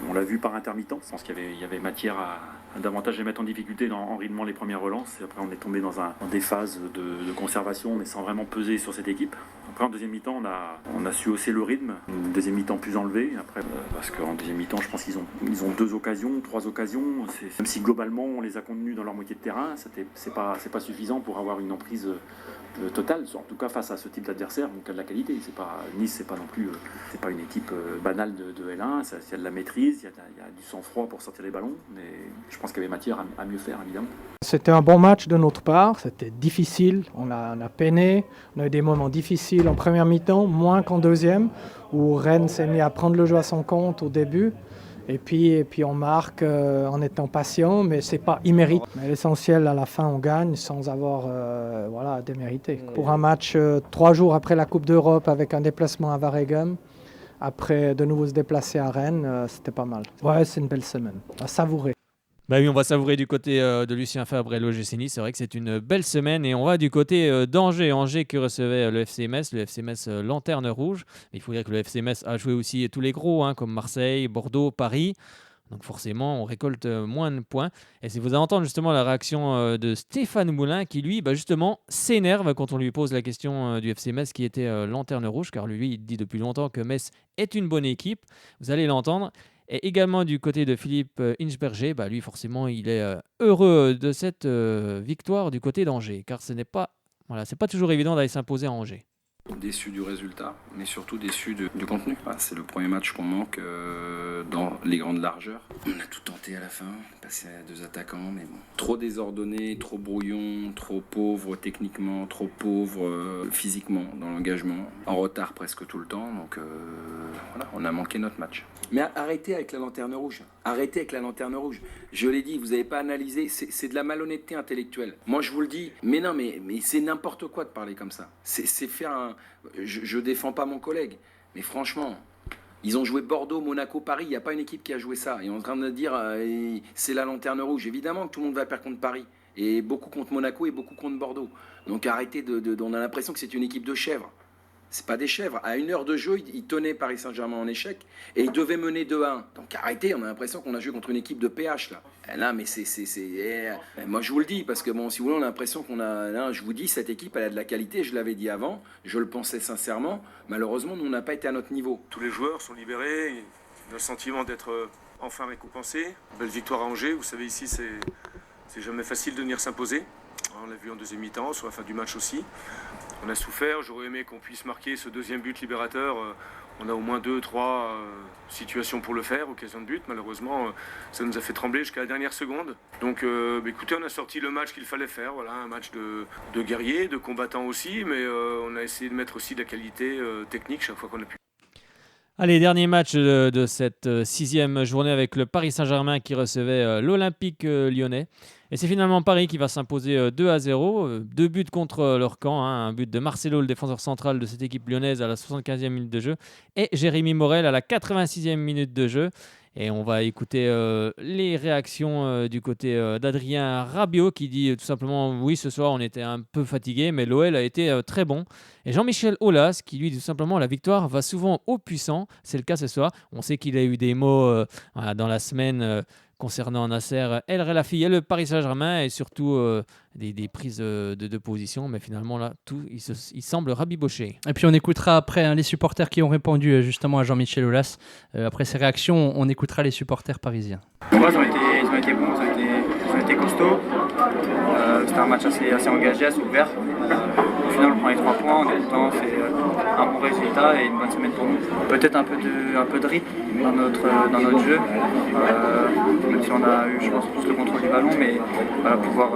on l'a vu par intermittence. Je pense qu'il y avait matière à davantage les mettre en difficulté en rythmant les premières relances. Et après, on est tombé dans des phases de conservation, mais sans vraiment peser sur cette équipe. Après, en deuxième mi-temps, on a su hausser le rythme. Une deuxième mi-temps plus enlevée. Après, parce qu'en deuxième mi-temps, je pense qu'ils ont 3 occasions. Même si globalement, on les a contenus dans leur moitié de terrain, c'est pas suffisant pour avoir une emprise totale, en tout cas face à ce type d'adversaire, donc à de la qualité. Nice, c'est pas non plus, c'est pas une équipe banale de L1. Il y a de la maîtrise, il y a du sang-froid pour sortir les ballons, mais je pense qu'il y avait matière à mieux faire, évidemment. C'était un bon match de notre part, c'était difficile, on a peiné, on a eu des moments difficiles en première mi-temps, moins qu'en deuxième, où Rennes s'est mis à prendre le jeu à son compte au début. Et puis on marque en étant patient, mais c'est pas immérité. Mais l'essentiel, à la fin, on gagne sans avoir à démériter. Pour un match 3 jours après la Coupe d'Europe avec un déplacement à Waregem, après de nouveau se déplacer à Rennes, c'était pas mal. Ouais, c'est une belle semaine, à savourer. Bah oui, on va savourer du côté de Lucien Fabre et l'OGC Nice. C'est vrai que c'est une belle semaine et on va du côté d'Angers. Angers qui recevait le FC Metz, lanterne rouge. Il faut dire que le FC Metz a joué aussi tous les gros, comme Marseille, Bordeaux, Paris. Donc forcément, on récolte moins de points. Et si vous allez entendre justement la réaction de Stéphane Moulin qui, lui, justement, s'énerve quand on lui pose la question du FC Metz qui était lanterne rouge, car lui, il dit depuis longtemps que Metz est une bonne équipe. Vous allez l'entendre. Et également du côté de Philippe Inchberger, lui forcément il est heureux de cette victoire du côté d'Angers, car c'est pas toujours évident d'aller s'imposer à Angers. Déçu du résultat, mais surtout déçu du contenu. C'est le premier match qu'on manque dans les grandes largeurs. On a tout tenté à la fin, passé à 2 attaquants, mais bon. Trop désordonné, trop brouillon, trop pauvre techniquement, trop pauvre physiquement dans l'engagement, en retard presque tout le temps, donc on a manqué notre match. Mais arrêtez avec la lanterne rouge. Arrêtez avec la lanterne rouge. Je l'ai dit, vous n'avez pas analysé, c'est de la malhonnêteté intellectuelle. Moi je vous le dis, mais non, mais c'est n'importe quoi de parler comme ça. C'est faire un... Je défends pas mon collègue, mais franchement, ils ont joué Bordeaux, Monaco, Paris, il n'y a pas une équipe qui a joué ça. Et on est en train de dire, c'est la lanterne rouge. Évidemment que tout le monde va perdre contre Paris. Et beaucoup contre Monaco et beaucoup contre Bordeaux. Donc arrêtez on a l'impression que c'est une équipe de chèvres. C'est pas des chèvres. À 1 heure de jeu, ils tenaient Paris Saint-Germain en échec et ils devaient mener 2-1. Donc arrêtez, on a l'impression qu'on a joué contre une équipe de PH là. Et là, mais moi je vous le dis parce que si vous voulez, on a l'impression qu'on a. Là, je vous dis, cette équipe, elle a de la qualité. Je l'avais dit avant, je le pensais sincèrement. Malheureusement, nous on n'a pas été à notre niveau. Tous les joueurs sont libérés. On a le sentiment d'être enfin récompensés. Belle victoire à Angers. Vous savez, ici, c'est jamais facile de venir s'imposer. On l'a vu en deuxième mi-temps, sur la fin du match aussi. On a souffert, j'aurais aimé qu'on puisse marquer ce deuxième but libérateur. On a au moins 2-3 situations pour le faire, occasion de but. Malheureusement, ça nous a fait trembler jusqu'à la dernière seconde. Donc écoutez, on a sorti le match qu'il fallait faire. Voilà, un match de guerriers, de combattants aussi, mais on a essayé de mettre aussi de la qualité technique chaque fois qu'on a pu. Allez, dernier match de cette 6e journée avec le Paris Saint-Germain qui recevait l'Olympique lyonnais. Et c'est finalement Paris qui va s'imposer 2-0. 2 buts contre leur camp. Un but de Marcelo, le défenseur central de cette équipe lyonnaise à la 75e minute de jeu. Et Jérémy Morel à la 86e minute de jeu. Et on va écouter les réactions du côté d'Adrien Rabiot qui dit tout simplement « Oui, ce soir, on était un peu fatigué, mais l'OL a été très bon. » Et Jean-Michel Aulas qui lui dit tout simplement « La victoire va souvent au puissant. » C'est le cas ce soir. On sait qu'il a eu des mots dans la semaine concernant Nasser El Khelaifi et le Paris Saint-Germain et surtout des prises de position. Mais finalement, là, tout il semble rabiboché. Et puis on écoutera après les supporters qui ont répondu justement à Jean-Michel Aulas. Après ces réactions, on écoutera les supporters parisiens. Moi, ils ont été bons, ils ont été costauds. C'était un match assez engagé, assez ouvert. Au final, on prend les 3 points, on est content, c'est un bon résultat et une bonne semaine pour nous. Peut-être un peu de rythme dans notre jeu, même si on a eu, je pense, plus le contrôle du ballon, mais voilà, pouvoir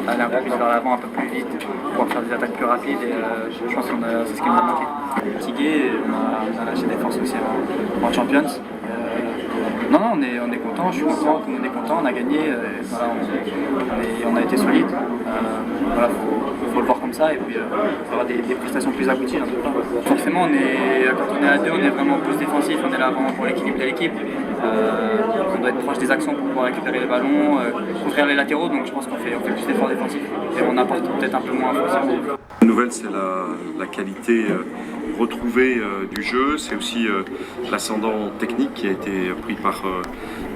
aller un peu plus vers l'avant, un peu plus vite, pouvoir faire des attaques plus rapides et je pense que c'est ce qui nous a manqué. Fatigué, on a lâché des forces aussi en Champions. Non, on est content, je suis content, tout le monde est content, on a gagné, voilà, on a été solide. Voilà, faut le voir comme ça et puis il y aura des prestations plus abouties. Forcément, quand on est à 2, on est vraiment plus défensif, on est là vraiment pour l'équilibre de l'équipe. On doit être proche des actions pour pouvoir récupérer les ballons, couvrir les latéraux, donc je pense qu'on fait plus d'efforts défensifs et on apporte peut-être un peu moins offensivement. La nouvelle, c'est la qualité retrouvée du jeu, c'est aussi l'ascendant technique qui a été pris par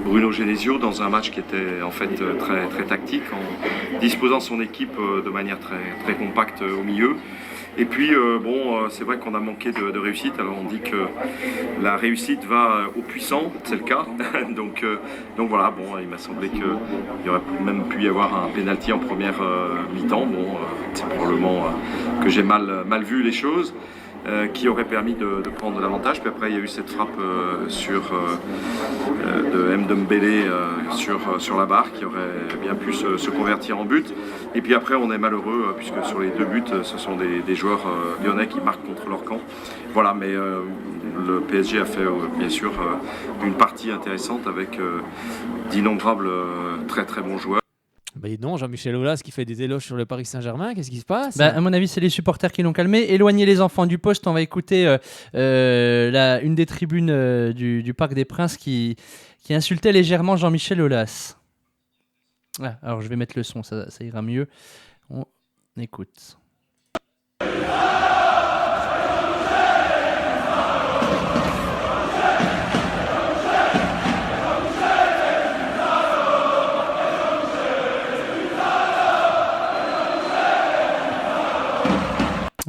Bruno Genesio dans un match qui était en fait très, très tactique, en disposant son équipe de manière très, très compacte au milieu. Et puis, c'est vrai qu'on a manqué de réussite. Alors, on dit que la réussite va au puissant, c'est le cas. donc voilà, il m'a semblé qu'il y aurait même pu y avoir un pénalty en première mi-temps. C'est probablement que j'ai mal vu les choses. qui aurait permis de prendre l'avantage. Puis après, il y a eu cette frappe de Mdembélé sur la barre qui aurait bien pu se convertir en but. Et puis après, on est malheureux puisque sur les 2 buts, ce sont des joueurs lyonnais qui marquent contre leur camp. Voilà, mais le PSG a fait bien sûr une partie intéressante avec d'innombrables très très bons joueurs. Bah dis donc, Jean-Michel Aulas qui fait des éloges sur le Paris Saint-Germain, qu'est-ce qui se passe? À mon avis, c'est les supporters qui l'ont calmé. Éloignez les enfants du poste, on va écouter une des tribunes du Parc des Princes qui insultait légèrement Jean-Michel Aulas. Alors je vais mettre le son, ça ira mieux. On écoute.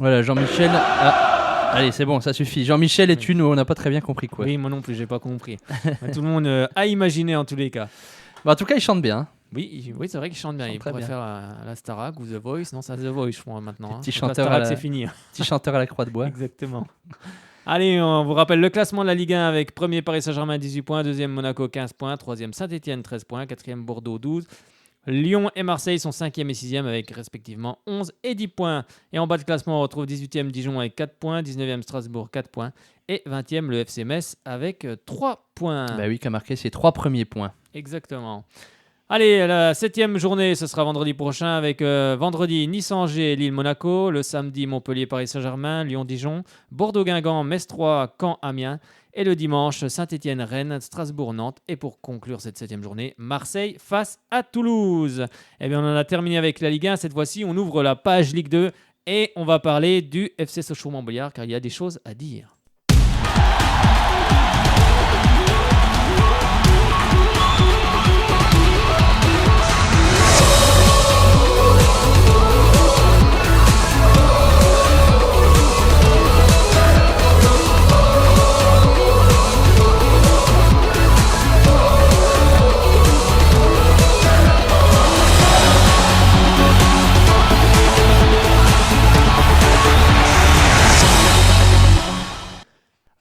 Voilà, Jean-Michel. Allez, c'est bon, ça suffit. Jean-Michel est on n'a pas très bien compris quoi. Oui, moi non plus, j'ai pas compris. Tout le monde a imaginé en tous les cas. En tout cas, il chante bien. Oui, c'est vrai qu'il chante bien. Il pourrait faire la Starac ou The Voice. Non, c'est The Voice, je crois, maintenant. Petit chanteur, c'est fini. Petit chanteur à la Croix de Bois. Exactement. Allez, on vous rappelle le classement de la Ligue 1 avec premier Paris Saint-Germain 18 points, deuxième Monaco 15 points, troisième Saint-Etienne 13 points, quatrième Bordeaux 12. Lyon et Marseille sont 5e et 6e avec respectivement 11 et 10 points. Et en bas de classement, on retrouve 18e Dijon avec 4 points, 19e Strasbourg 4 points et 20e le FC Metz avec 3 points. Bah oui, qui a marqué ses 3 premiers points. Exactement. Allez, la 7e journée, ce sera vendredi prochain avec vendredi Nice-Angers, Lille-Monaco, le samedi Montpellier-Paris Saint-Germain, Lyon-Dijon, Bordeaux-Guingamp, Metz-3, Caen-Amiens et le dimanche Saint-Etienne-Rennes, Strasbourg-Nantes et pour conclure cette 7e journée, Marseille face à Toulouse. Eh bien, on en a terminé avec la Ligue 1. Cette fois-ci, on ouvre la page Ligue 2 et on va parler du FC Sochaux-Montbéliard car il y a des choses à dire.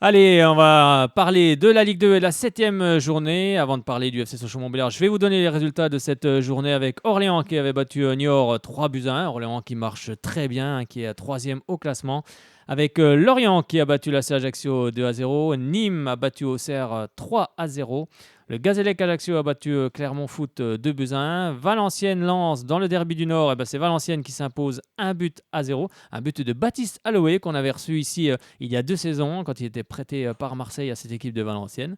Allez, on va parler de la Ligue 2 et la 7e journée. Avant de parler du FC Sochaux-Montbéliard, je vais vous donner les résultats de cette journée avec Orléans qui avait battu Niort 3-1. Orléans qui marche très bien, qui est à 3e au classement. Avec Lorient qui a battu l'AC Ajaccio 2-0. Nîmes a battu Auxerre 3-0. Le Gazélec Ajaccio a battu Clermont Foot 2-1. Valenciennes-Lens dans le derby du Nord, c'est Valenciennes qui s'impose 1-0. Un but de Baptiste Alloué qu'on avait reçu ici il y a 2 saisons quand il était prêté par Marseille à cette équipe de Valenciennes.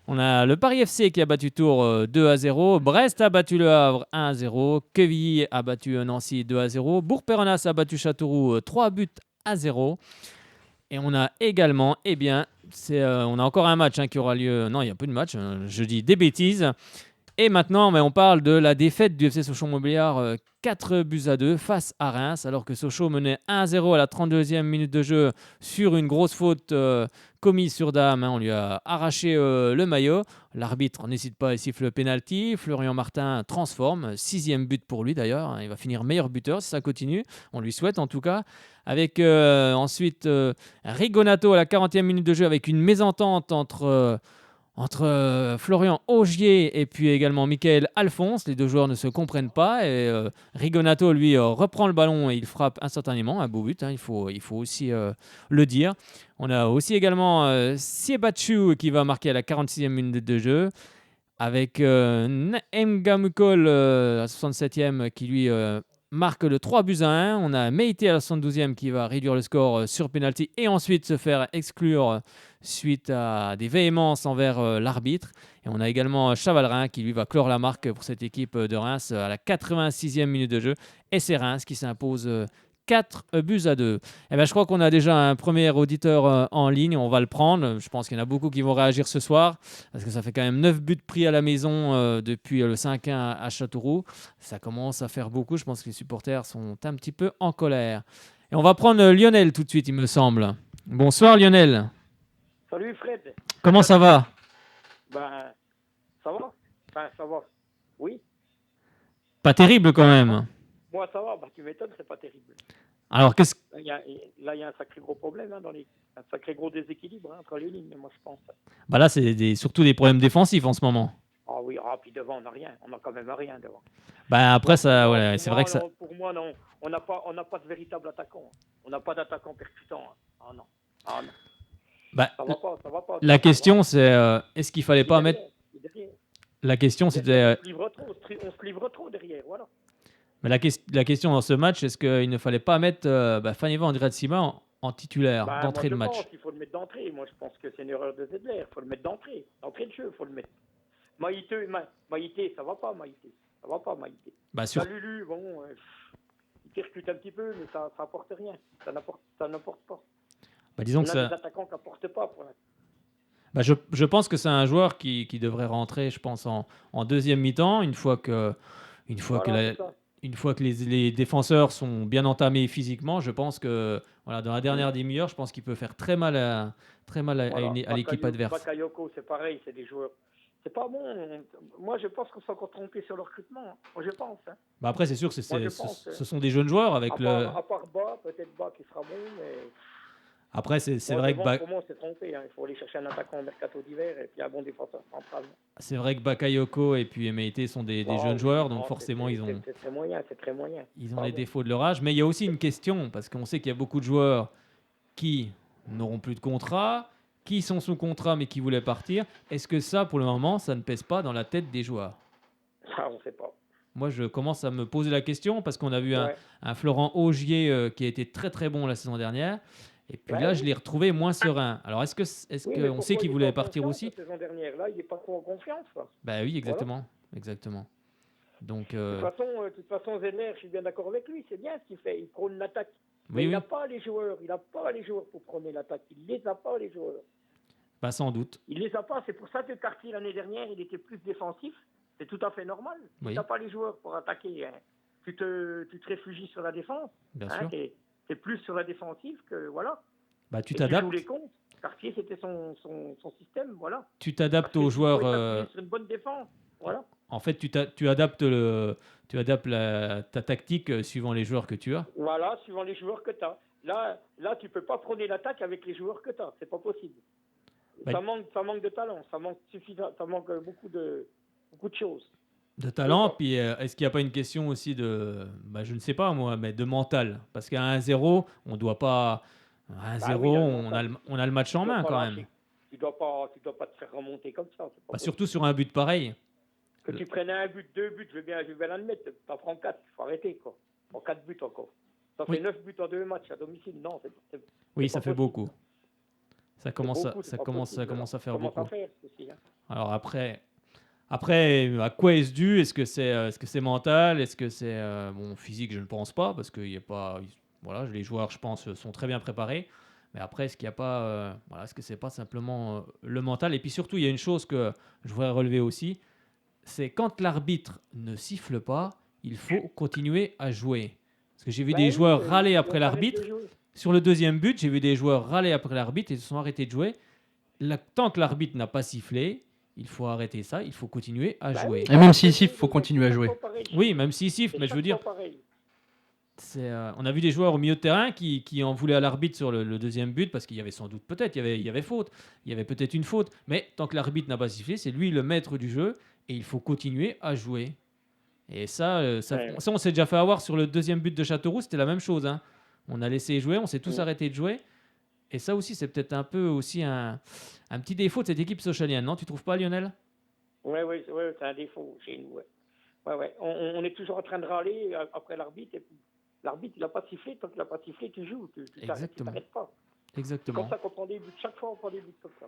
On a le Paris FC qui a battu Tours 2-0. Brest a battu Le Havre 1-0. Quevilly a battu Nancy 2-0. Bourg-Péronas a battu Châteauroux 3-0. Et on a également, on a encore un match qui aura lieu. Non, il n'y a plus de match. Je dis des bêtises. Et maintenant, on parle de la défaite du FC Sochaux-Montbéliard 4-2 face à Reims, alors que Sochaux menait 1-0 à la 32e minute de jeu sur une grosse faute commise sur Dame. On lui a arraché le maillot. L'arbitre n'hésite pas à siffler le penalty. Florian Martin transforme. 6e but pour lui d'ailleurs. Il va finir meilleur buteur si ça continue. On lui souhaite en tout cas. Avec ensuite Rigonato à la 40e minute de jeu avec une mésentente entre Florian Augier et puis également Michael Alphonse. Les 2 joueurs ne se comprennent pas et Rigonato lui reprend le ballon et il frappe instantanément. Un beau but, il faut aussi le dire. On a aussi également Siebatchou qui va marquer à la 46e minute de jeu avec Mgamukol à la 67e qui lui marque le 3-1. On a Meïté à la 72e qui va réduire le score sur penalty et ensuite se faire exclure suite à des véhémences envers l'arbitre. Et on a également Chavalrin qui lui va clore la marque pour cette équipe de Reims à la 86e minute de jeu. Et c'est Reims qui s'impose 4-2. Je crois qu'on a déjà un premier auditeur en ligne. On va le prendre. Je pense qu'il y en a beaucoup qui vont réagir ce soir parce que ça fait quand même 9 buts pris à la maison depuis le 5-1 à Châteauroux. Ça commence à faire beaucoup. Je pense que les supporters sont un petit peu en colère. Et on va prendre Lionel tout de suite, il me semble. Bonsoir Lionel. Salut Fred. Comment ça va? Ça va. Ça va. Oui. Pas terrible quand même. Moi ça va, tu m'étonnes, c'est pas terrible. Alors qu'est-ce... là, il y a un sacré gros problème un sacré gros déséquilibre entre les lignes, moi, je pense. Bah là, c'est surtout des problèmes défensifs en ce moment. Ah oui, puis devant, on n'a rien. On n'a quand même rien devant. Bah après, ça, ouais, c'est vrai que ça. Pour moi, non. On n'a pas de véritable attaquant. On n'a pas d'attaquant percutant. Ah non. Bah, ça va pas. La question, c'est est-ce qu'il fallait pas mettre. La question, c'était. On se livre trop derrière, voilà. Mais la question dans ce match, est-ce qu'il ne fallait pas mettre Faneva André-Sima en titulaire d'entrée de match? Je pense qu'il faut le mettre d'entrée. Moi, je pense que c'est une erreur de Zedler. Il faut le mettre d'entrée. D'entrée de jeu, il faut le mettre. Maïté, ça va pas, Maïté. Ça va pas, Maïté. Lulu, bon, il percute un petit peu, mais ça apporte rien. Ça n'apporte pas. Disons on a des attaquants qui n'apportent pas pour l'instant. Je pense que c'est un joueur qui devrait rentrer, je pense, en deuxième mi-temps, une fois que les défenseurs sont bien entamés physiquement. Je pense que dans la dernière demi-heure, je pense qu'il peut faire très mal à l'équipe adverse. Bakayoko, c'est pareil, c'est des joueurs. C'est pas bon. Moi, je pense qu'on s'est encore trompé sur le recrutement. Moi, je pense. Après, c'est sûr que ce sont des jeunes joueurs avec à part peut-être Bas qui sera bon, mais. Après, c'est vrai que pour moi, on s'est trompé. Il faut aller chercher un attaquant au mercato d'hiver et puis un bon défenseur central. C'est vrai que Bakayoko et puis Emeite sont des jeunes joueurs, donc forcément, ils ont. C'est très moyen, c'est très moyen. Ils ont les défauts de leur âge. Mais il y a aussi une question, parce qu'on sait qu'il y a beaucoup de joueurs qui n'auront plus de contrat, qui sont sous contrat mais qui voulaient partir. Est-ce que ça, pour le moment, ça ne pèse pas dans la tête des joueurs? Ça, on ne sait pas. Moi, je commence à me poser la question parce qu'on a vu un Florent Augier qui a été très très bon la saison dernière. Et puis là, je l'ai retrouvé moins serein. Alors, est-ce qu'on sait qu'il voulait partir aussi? La saison dernière, là, il n'est pas trop en confiance. Bah oui, exactement. Exactement. Donc, de toute façon, Zedler, je suis bien d'accord avec lui. C'est bien ce qu'il fait. Il prône l'attaque. Mais il n'a pas les joueurs. Il n'a pas les joueurs pour prôner l'attaque. Il ne les a pas, les joueurs. Bah, sans doute. Il les a pas. C'est pour ça que Cartier, l'année dernière, il était plus défensif. C'est tout à fait normal. Oui. Tu n'as pas les joueurs pour attaquer. Tu te réfugies sur la défense. Bien sûr. C'est plus sur la défensive que voilà. Bah, tu t'adaptes. Tu joues les comptes. Cartier, c'était son système, voilà. Tu t'adaptes aux joueurs. Sur une bonne défense, voilà. En fait, tu adaptes ta tactique suivant les joueurs que tu as. Voilà, suivant les joueurs que tu as. Là, tu peux pas prôner l'attaque avec les joueurs que tu as. C'est pas possible. Bah, ça manque de talent. Ça manque beaucoup de choses. De talent, puis est-ce qu'il n'y a pas une question aussi je ne sais pas moi, mais de mental? Parce qu'à 1-0, on ne doit pas. À 1-0, on a le match en main quand même. Tu dois pas te faire remonter comme ça. Surtout sur un but pareil. Que tu prennes un but, 2 buts, je vais bien l'admettre. Tu en prends 4, il faut arrêter. Quoi. En 4 buts encore. Ça fait 9 buts en 2 matchs à domicile. Non, oui, ça fait beaucoup. Ça commence à faire beaucoup. Alors après, à quoi est-ce dû? Est-ce que c'est mental? Est-ce que c'est physique? Je ne pense pas, parce qu'il n'y a pas. Les joueurs, je pense, sont très bien préparés. Mais après, est-ce qu'il n'y a pas, est-ce que c'est pas simplement le mental? Et puis surtout, il y a une chose que je voudrais relever aussi, c'est quand l'arbitre ne siffle pas, il faut continuer à jouer. Parce que j'ai vu des joueurs râler après l'arbitre. Sur le deuxième but, j'ai vu des joueurs râler après l'arbitre et se sont arrêtés de jouer. Tant que l'arbitre n'a pas sifflé, il faut arrêter ça, il faut continuer à jouer. Et même s'il siffle, il faut continuer à jouer. Oui, même s'il siffle, mais je veux dire... on a vu des joueurs au milieu de terrain qui en voulaient à l'arbitre sur le deuxième but parce qu'il y avait sans doute il y avait faute, il y avait peut-être une faute, mais tant que l'arbitre n'a pas sifflé, c'est lui le maître du jeu et il faut continuer à jouer. Et ça on s'est déjà fait avoir sur le deuxième but de Châteauroux, c'était la même chose. Hein. On a laissé jouer, on s'est tous arrêtés de jouer. Et ça aussi, c'est peut-être un peu aussi un petit défaut de cette équipe sochalienne, non? Tu trouves pas, Lionel? Oui, c'est un défaut chez nous. Ouais. On est toujours en train de râler après l'arbitre. Et puis, l'arbitre, il n'a pas sifflé. Tant qu'il n'a pas sifflé, tu joues. Tu t'arrêtes pas. Exactement. C'est comme ça qu'on prend des buts. Chaque fois, on prend des buts comme ça.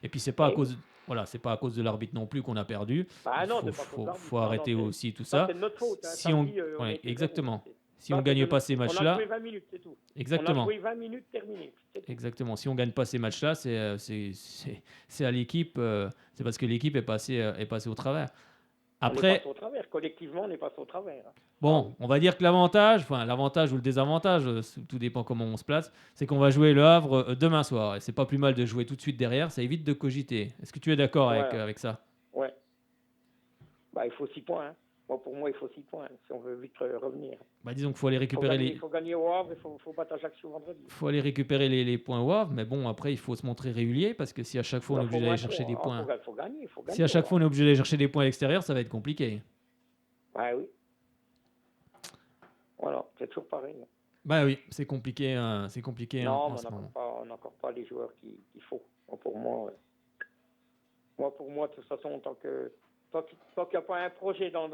Et puis, c'est pas à cause de l'arbitre non plus qu'on a perdu. Faut arrêter aussi tout ça. C'est de notre faute. Exactement. Si on ne gagne pas ces matchs-là... On a joué 20 minutes, c'est tout. Exactement. On a joué 20 minutes, terminé. Exactement. Si on ne gagne pas ces matchs-là, c'est à l'équipe... c'est parce que l'équipe est passée au travers. Après, on est passé au travers. Collectivement, on est passé au travers. Bon, on va dire que l'avantage ou le désavantage, tout dépend comment on se place, c'est qu'on va jouer Le Havre demain soir. Et c'est pas plus mal de jouer tout de suite derrière, ça évite de cogiter. Est-ce que tu es d'accord avec ça? Ouais. Il faut 6 points. Hein. Pour moi, il faut 6 points si on veut vite revenir. Bah, disons qu'il faut aller récupérer Il faut gagner au Havre, il faut battre Ajaccio vendredi. Il faut aller récupérer les points au Havre, mais bon, après, il faut se montrer régulier parce que si à chaque fois on est obligé d'aller chercher des points. Il faut gagner. Si à chaque fois on est obligé d'aller chercher des points à l'extérieur, ça va être compliqué. Ouais, oui. Voilà, c'est toujours pareil. Bah oui, c'est compliqué. C'est compliqué non, en ce moment. On n'a encore pas les joueurs qu'il faut. Pour moi, de toute façon, tant qu'il n'y a pas un projet dans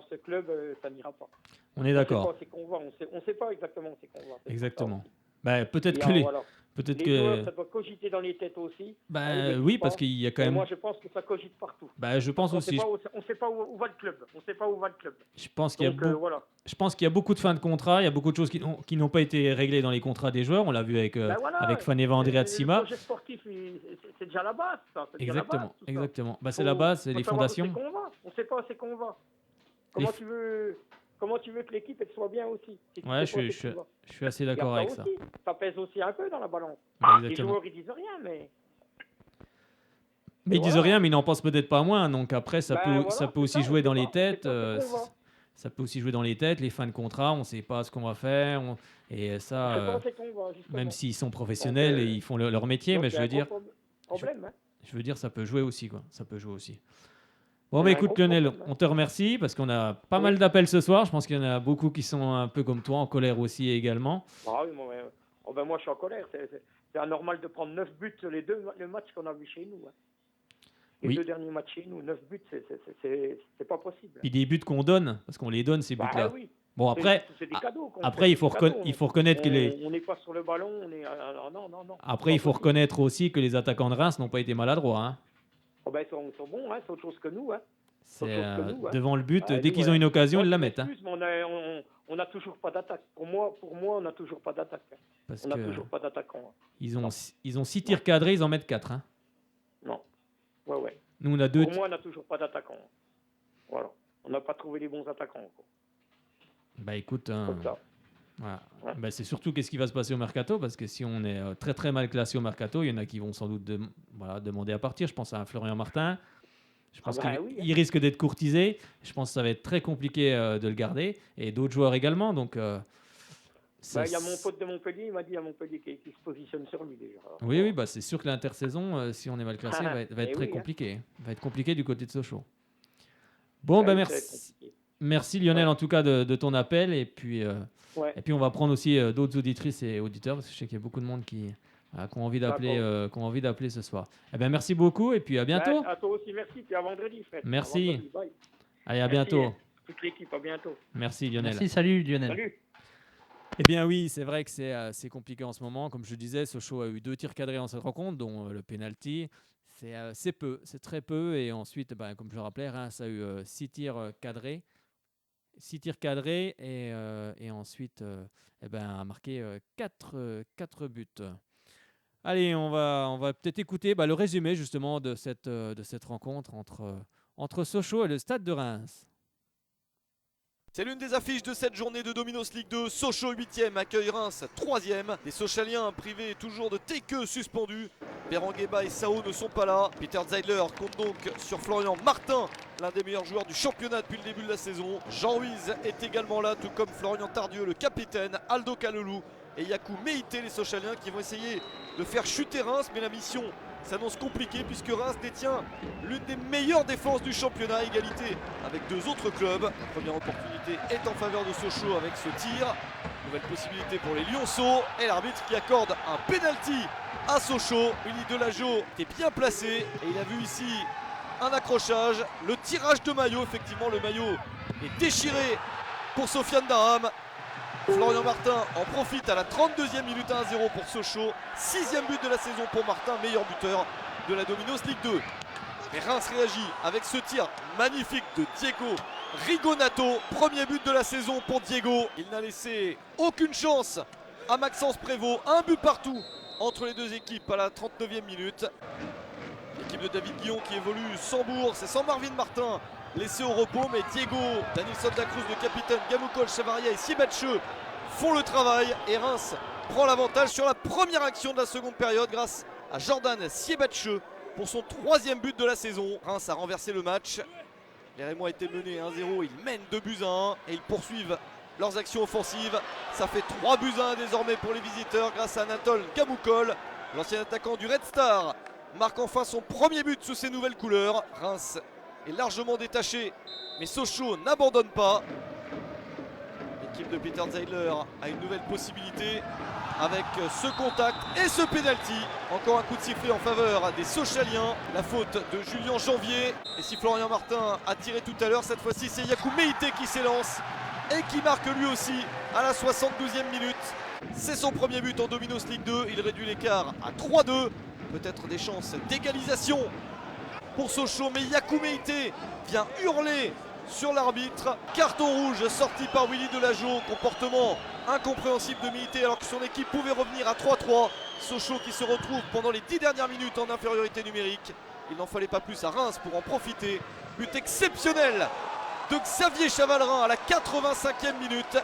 ce club, ça n'ira pas. On est d'accord. On ne sait pas exactement c'est qu'on va. Exactement. Bah, peut-être que les joueurs, ça doit cogiter dans les têtes aussi. Bah oui, parce qu'il y a quand même. Moi, je pense que ça cogite partout. Bah, je pense aussi. On ne sait pas où va le club. Je pense qu'il y a beaucoup de fins de contrat. Il y a beaucoup de choses qui n'ont pas été réglées dans les contrats des joueurs. On l'a vu avec Faneva Andrea de Sima. Le projet sportif, c'est déjà la base. Exactement. Bah, c'est la base, c'est les fondations. On ne sait pas où c'est qu'on va. Comment tu veux que l'équipe soit bien aussi? Ouais, je suis assez d'accord avec ça. Ça pèse aussi un peu dans la balance. Les joueurs, ils disent rien, mais ils disent rien, mais ils n'en pensent peut-être pas moins. Donc après, ça peut aussi jouer dans les têtes. Ça peut aussi jouer dans les têtes, les fins de contrat, on ne sait pas ce qu'on va faire. Et ça, même s'ils sont professionnels et ils font leur métier, mais je veux dire, ça peut jouer aussi, quoi. Ça peut jouer aussi. Bon, bah écoute Lionel, on te remercie parce qu'on a pas mal d'appels ce soir. Je pense qu'il y en a beaucoup qui sont un peu comme toi, en colère aussi également. Ah oui, moi je suis en colère. C'est anormal de prendre 9 buts le match qu'on a vu chez nous. Les 2 derniers matchs chez nous, 9 buts, c'est pas possible. Puis des buts qu'on donne, parce qu'on les donne ces buts-là. Oui. Bon, après, c'est des cadeaux il faut reconnaître que les. On n'est pas sur le ballon, non. Après, il faut reconnaître aussi que les attaquants de Reims n'ont pas été maladroits. Hein. Ils sont bons, c'est autre chose que nous. Devant le but, dès qu'ils ont une occasion, ils la mettent. On n'a toujours pas d'attaque. Pour moi, on n'a toujours pas d'attaque. Parce on n'a toujours pas d'attaquant. Ils ont 6 tirs cadrés, ils en mettent 4. Hein. Non. Ouais. Nous, on a 2. Pour moi, on n'a toujours pas d'attaquant. Voilà. On n'a pas trouvé les bons attaquants encore. Bah écoute, voilà. Bah, c'est surtout qu'est-ce qui va se passer au mercato, parce que si on est très très mal classé au mercato, il y en a qui vont sans doute demander à partir. Je pense à un Florian Martin. Je pense qu'il risque d'être courtisé. Je pense que ça va être très compliqué de le garder, et d'autres joueurs également. Donc, il y a mon pote de Montpellier, il m'a dit à Montpellier qu'il se positionne sur lui déjà. Oui, bah, c'est sûr que l'intersaison, si on est mal classé, va être très compliqué. Va être compliqué du côté de Sochaux. Bon, merci Lionel en tout cas de ton appel, et puis on va prendre aussi d'autres auditrices et auditeurs, parce que je sais qu'il y a beaucoup de monde qui ont envie d'appeler ce soir. Merci beaucoup, et puis à bientôt. À toi aussi, merci, puis à vendredi, Fred. Merci. Vendredi, bye. Allez, à bientôt. Toute l'équipe, à bientôt. Merci Lionel. Merci, salut Lionel. Salut. Eh bien oui, c'est vrai que c'est compliqué en ce moment. Comme je disais, Sochaux a eu 2 tirs cadrés dans cette rencontre, dont le penalty. C'est peu, c'est très peu. Et ensuite, comme je le rappelais, Reims a eu 6 tirs cadrés. 6 tirs cadrés et ensuite a marqué 4 buts. Allez, on va peut-être écouter le résumé justement de cette rencontre entre Sochaux et le Stade de Reims. C'est l'une des affiches de cette journée de Dominos Ligue 2. Sochaux 8e accueille Reims 3e. Les Sochaliens privés toujours de Teke suspendu. Berengueba et Sao ne sont pas là. Peter Zeidler compte donc sur Florian Martin, l'un des meilleurs joueurs du championnat depuis le début de la saison. Jean Huiz est également là, tout comme Florian Tardieu, le capitaine, Aldo Kalolou et Yakou Meïté, les Sochaliens qui vont essayer de faire chuter Reims. Mais la mission s'annonce compliquée puisque Reims détient l'une des meilleures défenses du championnat, égalité avec 2 autres clubs. La première opportunité est en faveur de Sochaux avec ce tir. Nouvelle possibilité pour les Lyonceaux et l'arbitre qui accorde un penalty à Sochaux. Willy Delageau était bien placé et il a vu ici un accrochage, le tirage de maillot. Effectivement, le maillot est déchiré pour Sofiane Darham. Florian Martin en profite à la 32e minute, 1-0 pour Sochaux. 6e but de la saison pour Martin, meilleur buteur de la Dominos Ligue 2. Et Reims réagit avec ce tir magnifique de Diego Rigonato. Premier but de la saison pour Diego. Il n'a laissé aucune chance à Maxence Prévost. Un but partout entre les 2 équipes à la 39e minute. L'équipe de David Guillon qui évolue sans bourse et sans Marvin Martin laissé au repos, mais Diego, Danilson Dacruz, le capitaine, Gamoukol, Chavaria et Siebatcheux font le travail et Reims prend l'avantage sur la première action de la seconde période grâce à Jordan Siebatcheux pour son 3e but de la saison. Reims a renversé le match. Les Rémois étaient menés 1-0, ils mènent 2-1 et ils poursuivent leurs actions offensives. Ça fait 3-1 désormais pour les visiteurs grâce à Anatole Kamoukol. L'ancien attaquant du Red Star marque enfin son premier but sous ses nouvelles couleurs. Reims est largement détaché, mais Sochaux n'abandonne pas. L'équipe de Peter Zeidler a une nouvelle possibilité avec ce contact et ce penalty. Encore un coup de sifflet en faveur des Sochaliens. La faute de Julien Janvier. Et si Florian Martin a tiré tout à l'heure, cette fois-ci c'est Yakou Meïté qui s'élance et qui marque lui aussi à la 72e minute. C'est son premier but en Dominos League 2. Il réduit l'écart à 3-2. Peut-être des chances d'égalisation pour Sochaux, mais Yakou Meïté vient hurler sur l'arbitre. Carton rouge sorti par Willy Delageau. Comportement incompréhensible de Meïté alors que son équipe pouvait revenir à 3-3. Sochaux qui se retrouve pendant les 10 dernières minutes en infériorité numérique. Il n'en fallait pas plus à Reims pour en profiter. But exceptionnel de Xavier Chavalrin à la 85e minute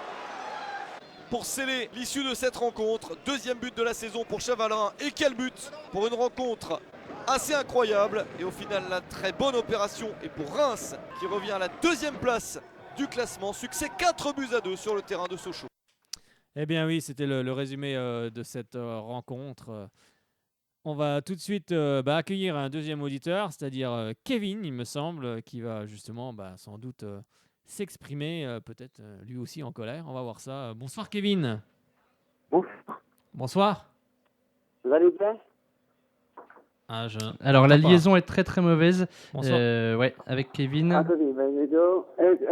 pour sceller l'issue de cette rencontre. Deuxième but de la saison pour Chavalrin. Et quel but pour une rencontre assez incroyable. Et au final, la très bonne opération est pour Reims qui revient à la 2e place du classement. Succès 4-2 sur le terrain de Sochaux. Eh bien oui, c'était le résumé de cette rencontre. On va tout de suite accueillir un deuxième auditeur, c'est-à-dire Kevin, il me semble, qui va justement sans doute s'exprimer, peut-être lui aussi en colère. On va voir ça. Bonsoir Kevin. Bonsoir. Vous allez bien? Alors la liaison est très très mauvaise. Bonsoir. Ouais, avec Kevin. Attendez,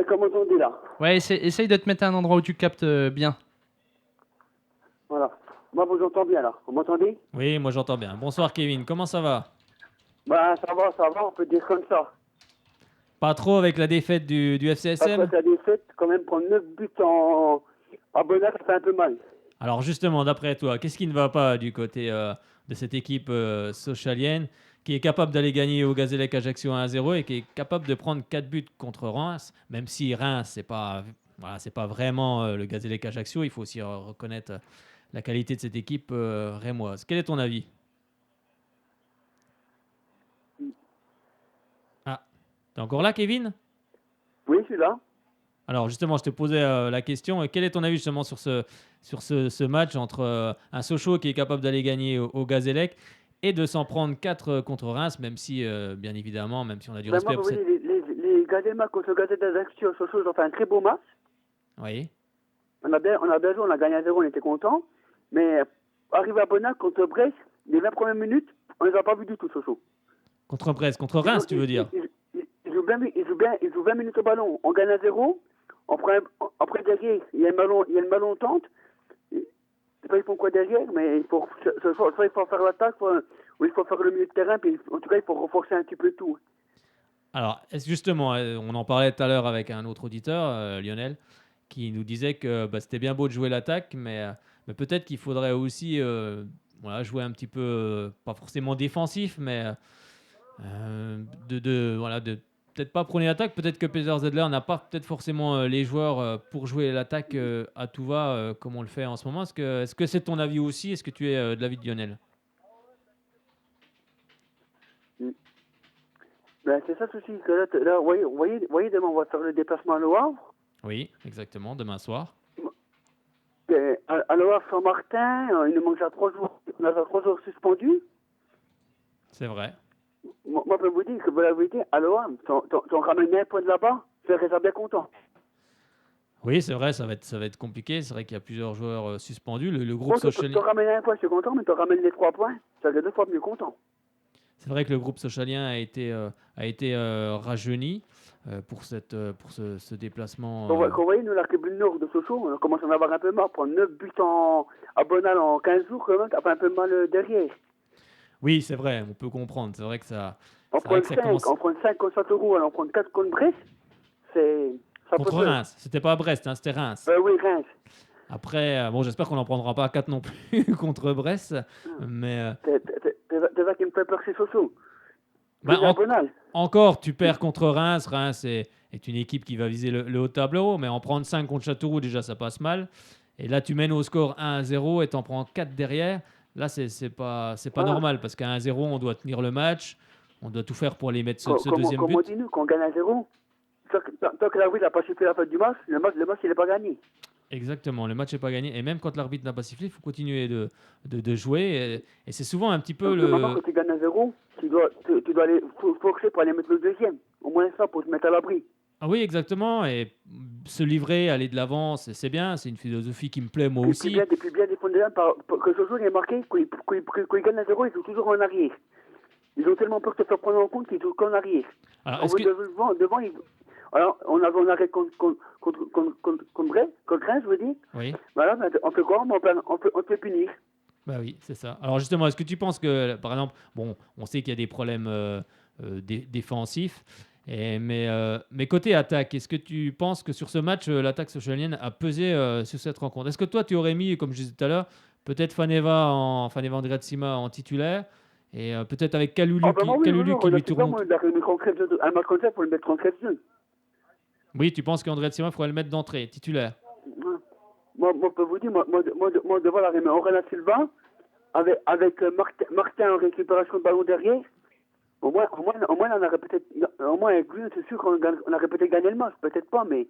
comment on dit là? Ouais, essaye de te mettre à un endroit où tu captes bien. Voilà. Moi, vous entendez bien là. Vous m'entendez? Oui, moi j'entends bien. Bonsoir Kevin, comment ça va? Ça va, on peut dire comme ça. Pas trop avec la défaite du FCSM? Après la défaite, quand même prendre 9 buts en Bonac, ça fait un peu mal. Alors justement, d'après toi, qu'est-ce qui ne va pas du côté de cette équipe sochalienne qui est capable d'aller gagner au Gazélec Ajaccio 1-0 et qui est capable de prendre 4 buts contre Reims, même si Reims, c'est pas vraiment le Gazélec Ajaccio, il faut aussi reconnaître la qualité de cette équipe rémoise. Quel est ton avis? T'es encore là, Kevin? Oui, je suis là. Alors justement, je te posais la question. Quel est ton avis justement sur ce match entre un Sochaux qui est capable d'aller gagner au Gazélec et de s'en prendre 4 contre Reims, même si, bien évidemment, même si on a du respect pour cette... Les Gazémac contre le Gazélec d'Ajaccio, Sochaux, ils ont fait un très beau match. Oui. On a bien joué, on a gagné 1-0, on était content. Mais arrivé à Bonac contre Brest, les 20 premières minutes, on les a pas vus du tout, Sochaux. Contre Brest, contre Reims, tu veux dire? Ils jouent 20 minutes au ballon. On gagne 1-0. Après, derrière, il y a une ballon tente. Je sais pas ils font quoi derrière, mais il faut faire l'attaque, ou il faut faire le milieu de terrain, puis en tout cas, il faut renforcer un petit peu tout. Alors, justement, on en parlait tout à l'heure avec un autre auditeur, Lionel, qui nous disait que c'était bien beau de jouer l'attaque, mais peut-être qu'il faudrait aussi jouer un petit peu, pas forcément défensif, mais de peut-être pas prôner l'attaque. Peut-être que Peter Zeidler n'a pas peut-être forcément les joueurs pour jouer l'attaque à tout va comme on le fait en ce moment. Est-ce que c'est ton avis aussi? Est-ce que tu es de l'avis de Lionel? C'est ça le souci. Que là, vous voyez, demain, on va faire le déplacement à Le Havre. Oui, exactement, demain soir. À Le Havre, Saint-Martin, il nous manque déjà 3 jours. On a déjà 3 jours suspendus. C'est vrai. Moi, je peux vous dire que vous l'avez dit, à Le Havre, t'en ramènes un point de là-bas, je serais bien content. Oui, c'est vrai, ça va être compliqué. C'est vrai qu'il y a plusieurs joueurs suspendus. Le groupe Sochalien... T'en ramènes un point, je suis content, mais t'en ramènes les 3 points, ça serait 2 fois mieux content. C'est vrai que le groupe Sochalien a été rajeuni pour ce déplacement. Quand vous voyez, nous, la tribune nord de Sochaux, on commence à en avoir un peu marre. Prendre 9 buts à Bonal en 15 jours, quand même, ça fait un peu mal derrière. Oui, c'est vrai, on peut comprendre. C'est vrai que ça... On prend 5 contre Châteauroux, on prend 4 contre Brest, c'est... Contre Reims, c'était pas Brest, c'était Reims. Oui, Reims. Après, j'espère qu'on n'en prendra pas 4 non plus contre Brest, mais... C'est ça qui me fait peur, c'est Sochaux. Encore, tu perds contre Reims. Reims est une équipe qui va viser le haut tableau, mais en prendre 5 contre Châteauroux, déjà, ça passe mal. Et là, tu mènes au score 1-0 et t'en prends 4 derrière. Là, c'est pas normal, parce qu'à 1-0, on doit tenir le match. On doit tout faire pour les mettre ce deuxième but. Comme on dit, nous, quand on gagne 1-0, tant que l'arbitre n'a pas sifflé la fin du match, le match il n'est pas gagné. Exactement, le match n'est pas gagné. Et même quand l'arbitre n'a pas sifflé, il faut continuer de jouer. Et c'est souvent un petit peu Maintenant, quand tu gagnes 1-0, tu dois aller forcer pour aller mettre le deuxième. Au moins ça, pour te mettre à l'abri. Ah oui, exactement. Et se livrer, aller de l'avant, c'est bien. C'est une philosophie qui me plaît moi aussi. Et puis bien défendre que ce jour il est marqué, quand ils gagnent 1-0, ils jouent toujours en arrière. Ils ont tellement peur de se faire prendre en compte qu'ils jouent qu'en arrière. Alors, devant, alors, on avait un arrêt contre Reims, je veux dire. Oui. Voilà, on peut quoi? On peut punir. Bah oui, c'est ça. Alors justement, est-ce que tu penses que, par exemple, bon, on sait qu'il y a des problèmes défensifs, mais côté attaque, est-ce que tu penses que sur ce match, l'attaque sochalienne a pesé sur cette rencontre? Est-ce que toi, tu aurais mis, comme je disais tout à l'heure, peut-être Faneva Andreatsima en titulaire et peut-être avec Kalulu qui lui tourne. Un match comme ça, il faut le mettre en 4-2. Oui, tu penses qu'Andreatsima, il faudrait le mettre d'entrée, titulaire? Moi, je peux vous dire, moi devant la remet Aurélien Sylvain, avec Martin en récupération de ballon derrière. Au moins, on aurait peut-être, au moins avec lui, c'est sûr qu'on aurait peut-être gagné le match, peut-être pas, mais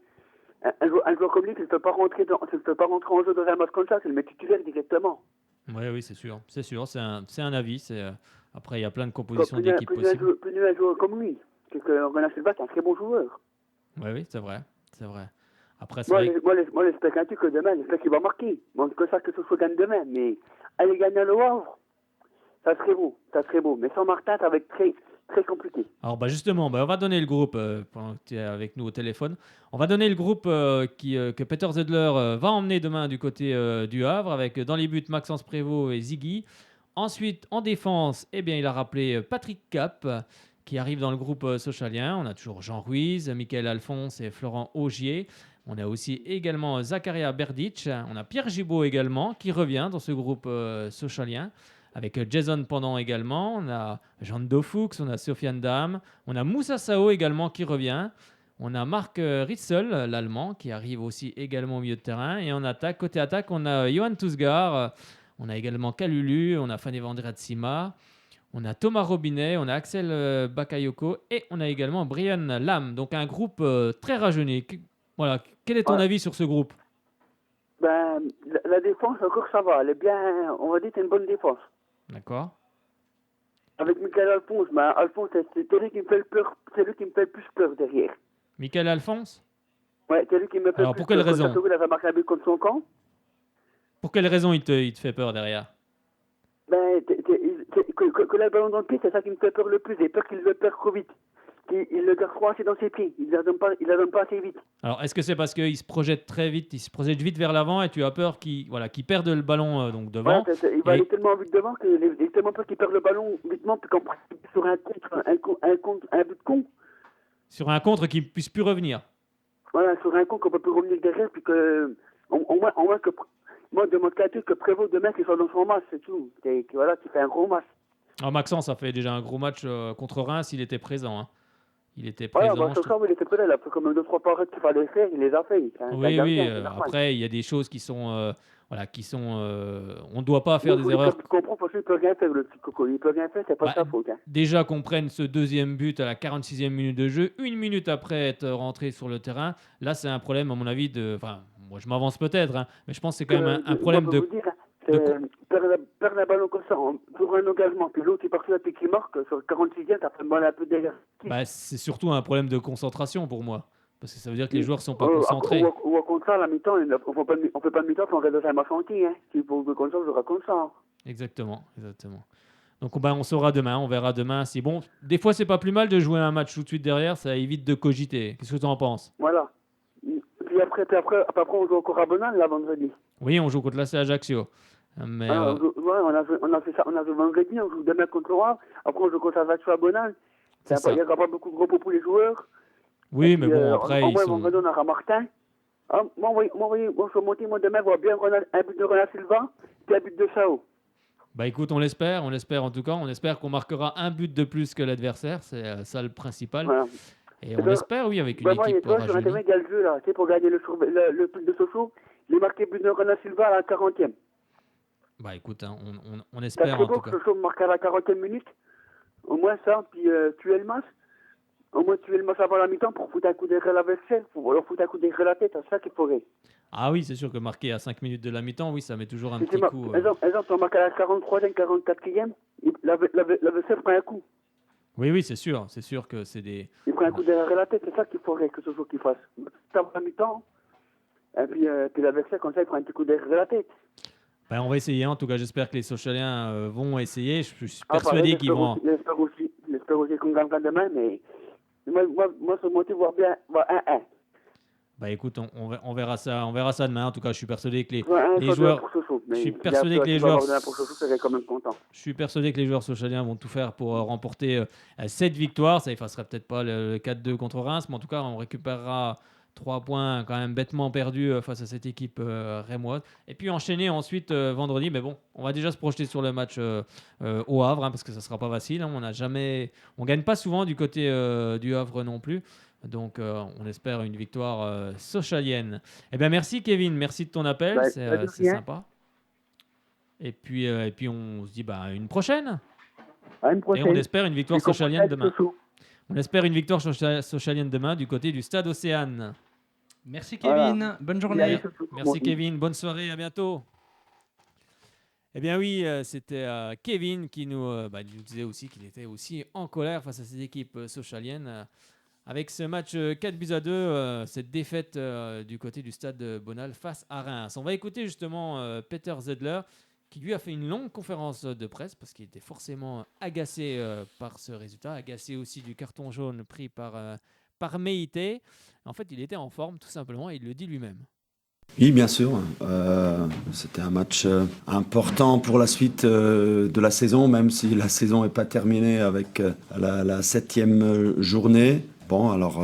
un joueur comme lui, qui ne peut pas rentrer en jeu dans un match comme ça, c'est le mettre titulaire directement. Oui, c'est sûr, c'est un avis. Après, il y a plein de compositions d'équipe possibles. Plus un joueur comme lui, Aurélien Sylvain, c'est un très bon joueur. Oui, c'est vrai. Après, moi, j'espère que demain, j'espère qu'il va marquer. Bon, que ça, que ce soit gagne demain. Mais aller gagner à Le Havre, ça serait beau. Mais sans Martin, ça va être très, très compliqué. Alors, justement, on va donner le groupe, pendant que tu es avec nous au téléphone. On va donner le groupe que Peter Zedler va emmener demain du côté du Havre, avec dans les buts Maxence Prévost et Ziggy. Ensuite, en défense, il a rappelé Patrick Cap, qui arrive dans le groupe socialien. On a toujours Jean Ruiz, Michael Alphonse et Florent Augier. On a aussi également Zakaria Berdic. On a Pierre Gibaud également qui revient dans ce groupe socialien avec Jason Pendant également. On a Jean Dofoux, on a Sofiane Dam. On a Moussa Sao également qui revient. On a Marc Ritzel, l'Allemand, qui arrive aussi également au milieu de terrain. Et en attaque, côté attaque, on a Johan Tousgar. On a également Kalulu. On a Faneva Andreatsima. On a Thomas Robinet, on a Axel Bakayoko et on a également Brian Lam. Donc un groupe très rajeuni. Voilà. Quel est ton avis sur ce groupe? La défense, encore ça va. Elle est bien, on va dire que c'est une bonne défense. D'accord. Avec Michael Alphonse, Alphonse, c'est lui qui me fait peur, c'est lui qui me fait le plus peur derrière. Michael Alphonse? Ouais, c'est lui qui me fait Alors, plus pour quelle peur. raison? Il a marqué un but contre son camp. Pour quelle raison il te fait peur derrière? Que le ballon dans le pied, c'est ça qui me fait peur le plus. J'ai peur qu'il le perd trop vite. Il le garde trop assez dans ses pieds. Il ne la donne pas assez vite. Alors, est-ce que c'est parce qu'il se projette très vite, il se projette vite vers l'avant et tu as peur qu'il perde le ballon donc devant? Ouais, il va aller tellement vite devant qu'il a tellement peur qu'il perd le ballon vitement puis qu'on prend sur un but con. Sur un contre qui ne puisse plus revenir. Voilà, sur un contre qu'on ne peut plus revenir derrière puis que au moins que moi de mon côté que Prévost demain qu'il soit dans son match, c'est tout. Qu'il fait un gros match. Alors Maxence a fait déjà un gros match contre Reims, il était présent. Hein. Il était présent. Ce soir, il était présent. Il a fait comme 2-3 parettes qu'il fallait faire. Il les a fait. Oui. Après, il y a des choses qui sont... on ne doit pas faire des erreurs. Je comprends parce qu'il ne peut rien faire, le petit coco. Il ne peut rien faire, c'est pas sa faute. Hein. Déjà qu'on prenne ce deuxième but à la 46e minute de jeu, 1 minute après être rentré sur le terrain, là, c'est un problème, à mon avis, de... Enfin, moi, je m'avance peut-être, hein, mais je pense que c'est quand même un problème de... Perdre un ballon comme ça pour un engagement, puis l'autre il part sur la pique qui marque, sur le 46e, ça fait mal un peu derrière. C'est surtout un problème de concentration pour moi. Parce que ça veut dire que les joueurs ne sont pas concentrés. Ou au contraire, à la mi-temps, on ne fait pas de mi-temps, on reste dans un match entier. Hein. Si vous voulez comme ça, on jouera comme ça. Exactement. Donc on saura demain, on verra demain. Si bon, des fois c'est pas plus mal de jouer un match tout de suite derrière, ça évite de cogiter. Qu'est-ce que tu en penses? Voilà. Puis après, on joue encore à Bonal, là, vendredi. Oui, on joue contre l'AC Ajaccio. Mais on a fait ça, on a joué vendredi, on joue demain contre Rouen, après on joue contre Ajaccio à Bonal. Il n'y aura pas beaucoup de gros pour les joueurs. Oui, mais bon, après ils sont... vendredi, on aura Martin. Moi, je suis monté, moi demain, voir bien un but de Ronald Silva, puis un but de Sao. Écoute, on l'espère en tout cas, on espère qu'on marquera un but de plus que l'adversaire, c'est ça le principal. Voilà. Et on espère, oui, avec une équipe rajeunie. Sur Internet, il y a le jeu là, pour gagner le truc de Sochaux, il est marqué but de Ronald Silva à la 40e. Écoute, hein, on espère en tout cas. Sochaux marque à la 40e minute, au moins ça, puis tuer le match. Au moins tuer le match avant la mi-temps pour foutre un coup derrière la vaisselle, ou alors foutre un coup derrière la tête, c'est ça qu'il faudrait. Ah oui, c'est sûr que marquer à 5 minutes de la mi-temps, oui, ça met toujours un petit coup. Exemple, on marque à la 43e, 44e, la vaisselle prend un coup. Oui, c'est sûr que c'est des... Il prend un coup derrière la tête, c'est ça qu'il faudrait que ce jour qu'il fasse. Avant la mi-temps, et puis la vaisselle, comme ça, il prend un petit coup derrière la tête. Ben, on va essayer, en tout cas, j'espère que les Sochaliens vont essayer. Je suis persuadé qu'ils vont... J'espère aussi qu'on gagne demain, mais moi, ce motif, voir bien 1-1. Bah écoute, on verra ça demain. En tout cas, je suis persuadé que les joueurs, je suis persuadé que les joueurs sochaliens vont tout faire pour remporter cette victoire. Ça effacerait peut-être pas le 4-2 contre Reims, mais en tout cas, on récupérera 3 points quand même bêtement perdus face à cette équipe rémoise. Et puis enchaîner ensuite vendredi. Mais bon, on va déjà se projeter sur le match au Havre, parce que ça sera pas facile. On gagne pas souvent du côté du Havre non plus. Donc, on espère une victoire sochalienne. Eh bien, merci Kevin, merci de ton appel, c'est sympa. Et puis, on se dit une prochaine. À une prochaine. Et on espère une victoire sochalienne demain. On espère une victoire sochalienne demain du côté du Stade Océane. Merci Kevin, bonne journée. Merci Kevin, bonne soirée, à bientôt. Eh bien oui, c'était Kevin qui nous disait aussi qu'il était aussi en colère face à cette équipe sochalienne. Avec ce match 4-2, cette défaite du côté du stade Bonal face à Reims. On va écouter justement Peter Zedler qui lui a fait une longue conférence de presse parce qu'il était forcément agacé par ce résultat, agacé aussi du carton jaune pris par Meïté. En fait, il était en forme tout simplement et il le dit lui-même. Oui, bien sûr. C'était un match important pour la suite de la saison, même si la saison n'est pas terminée avec la 7e journée. Bon, alors,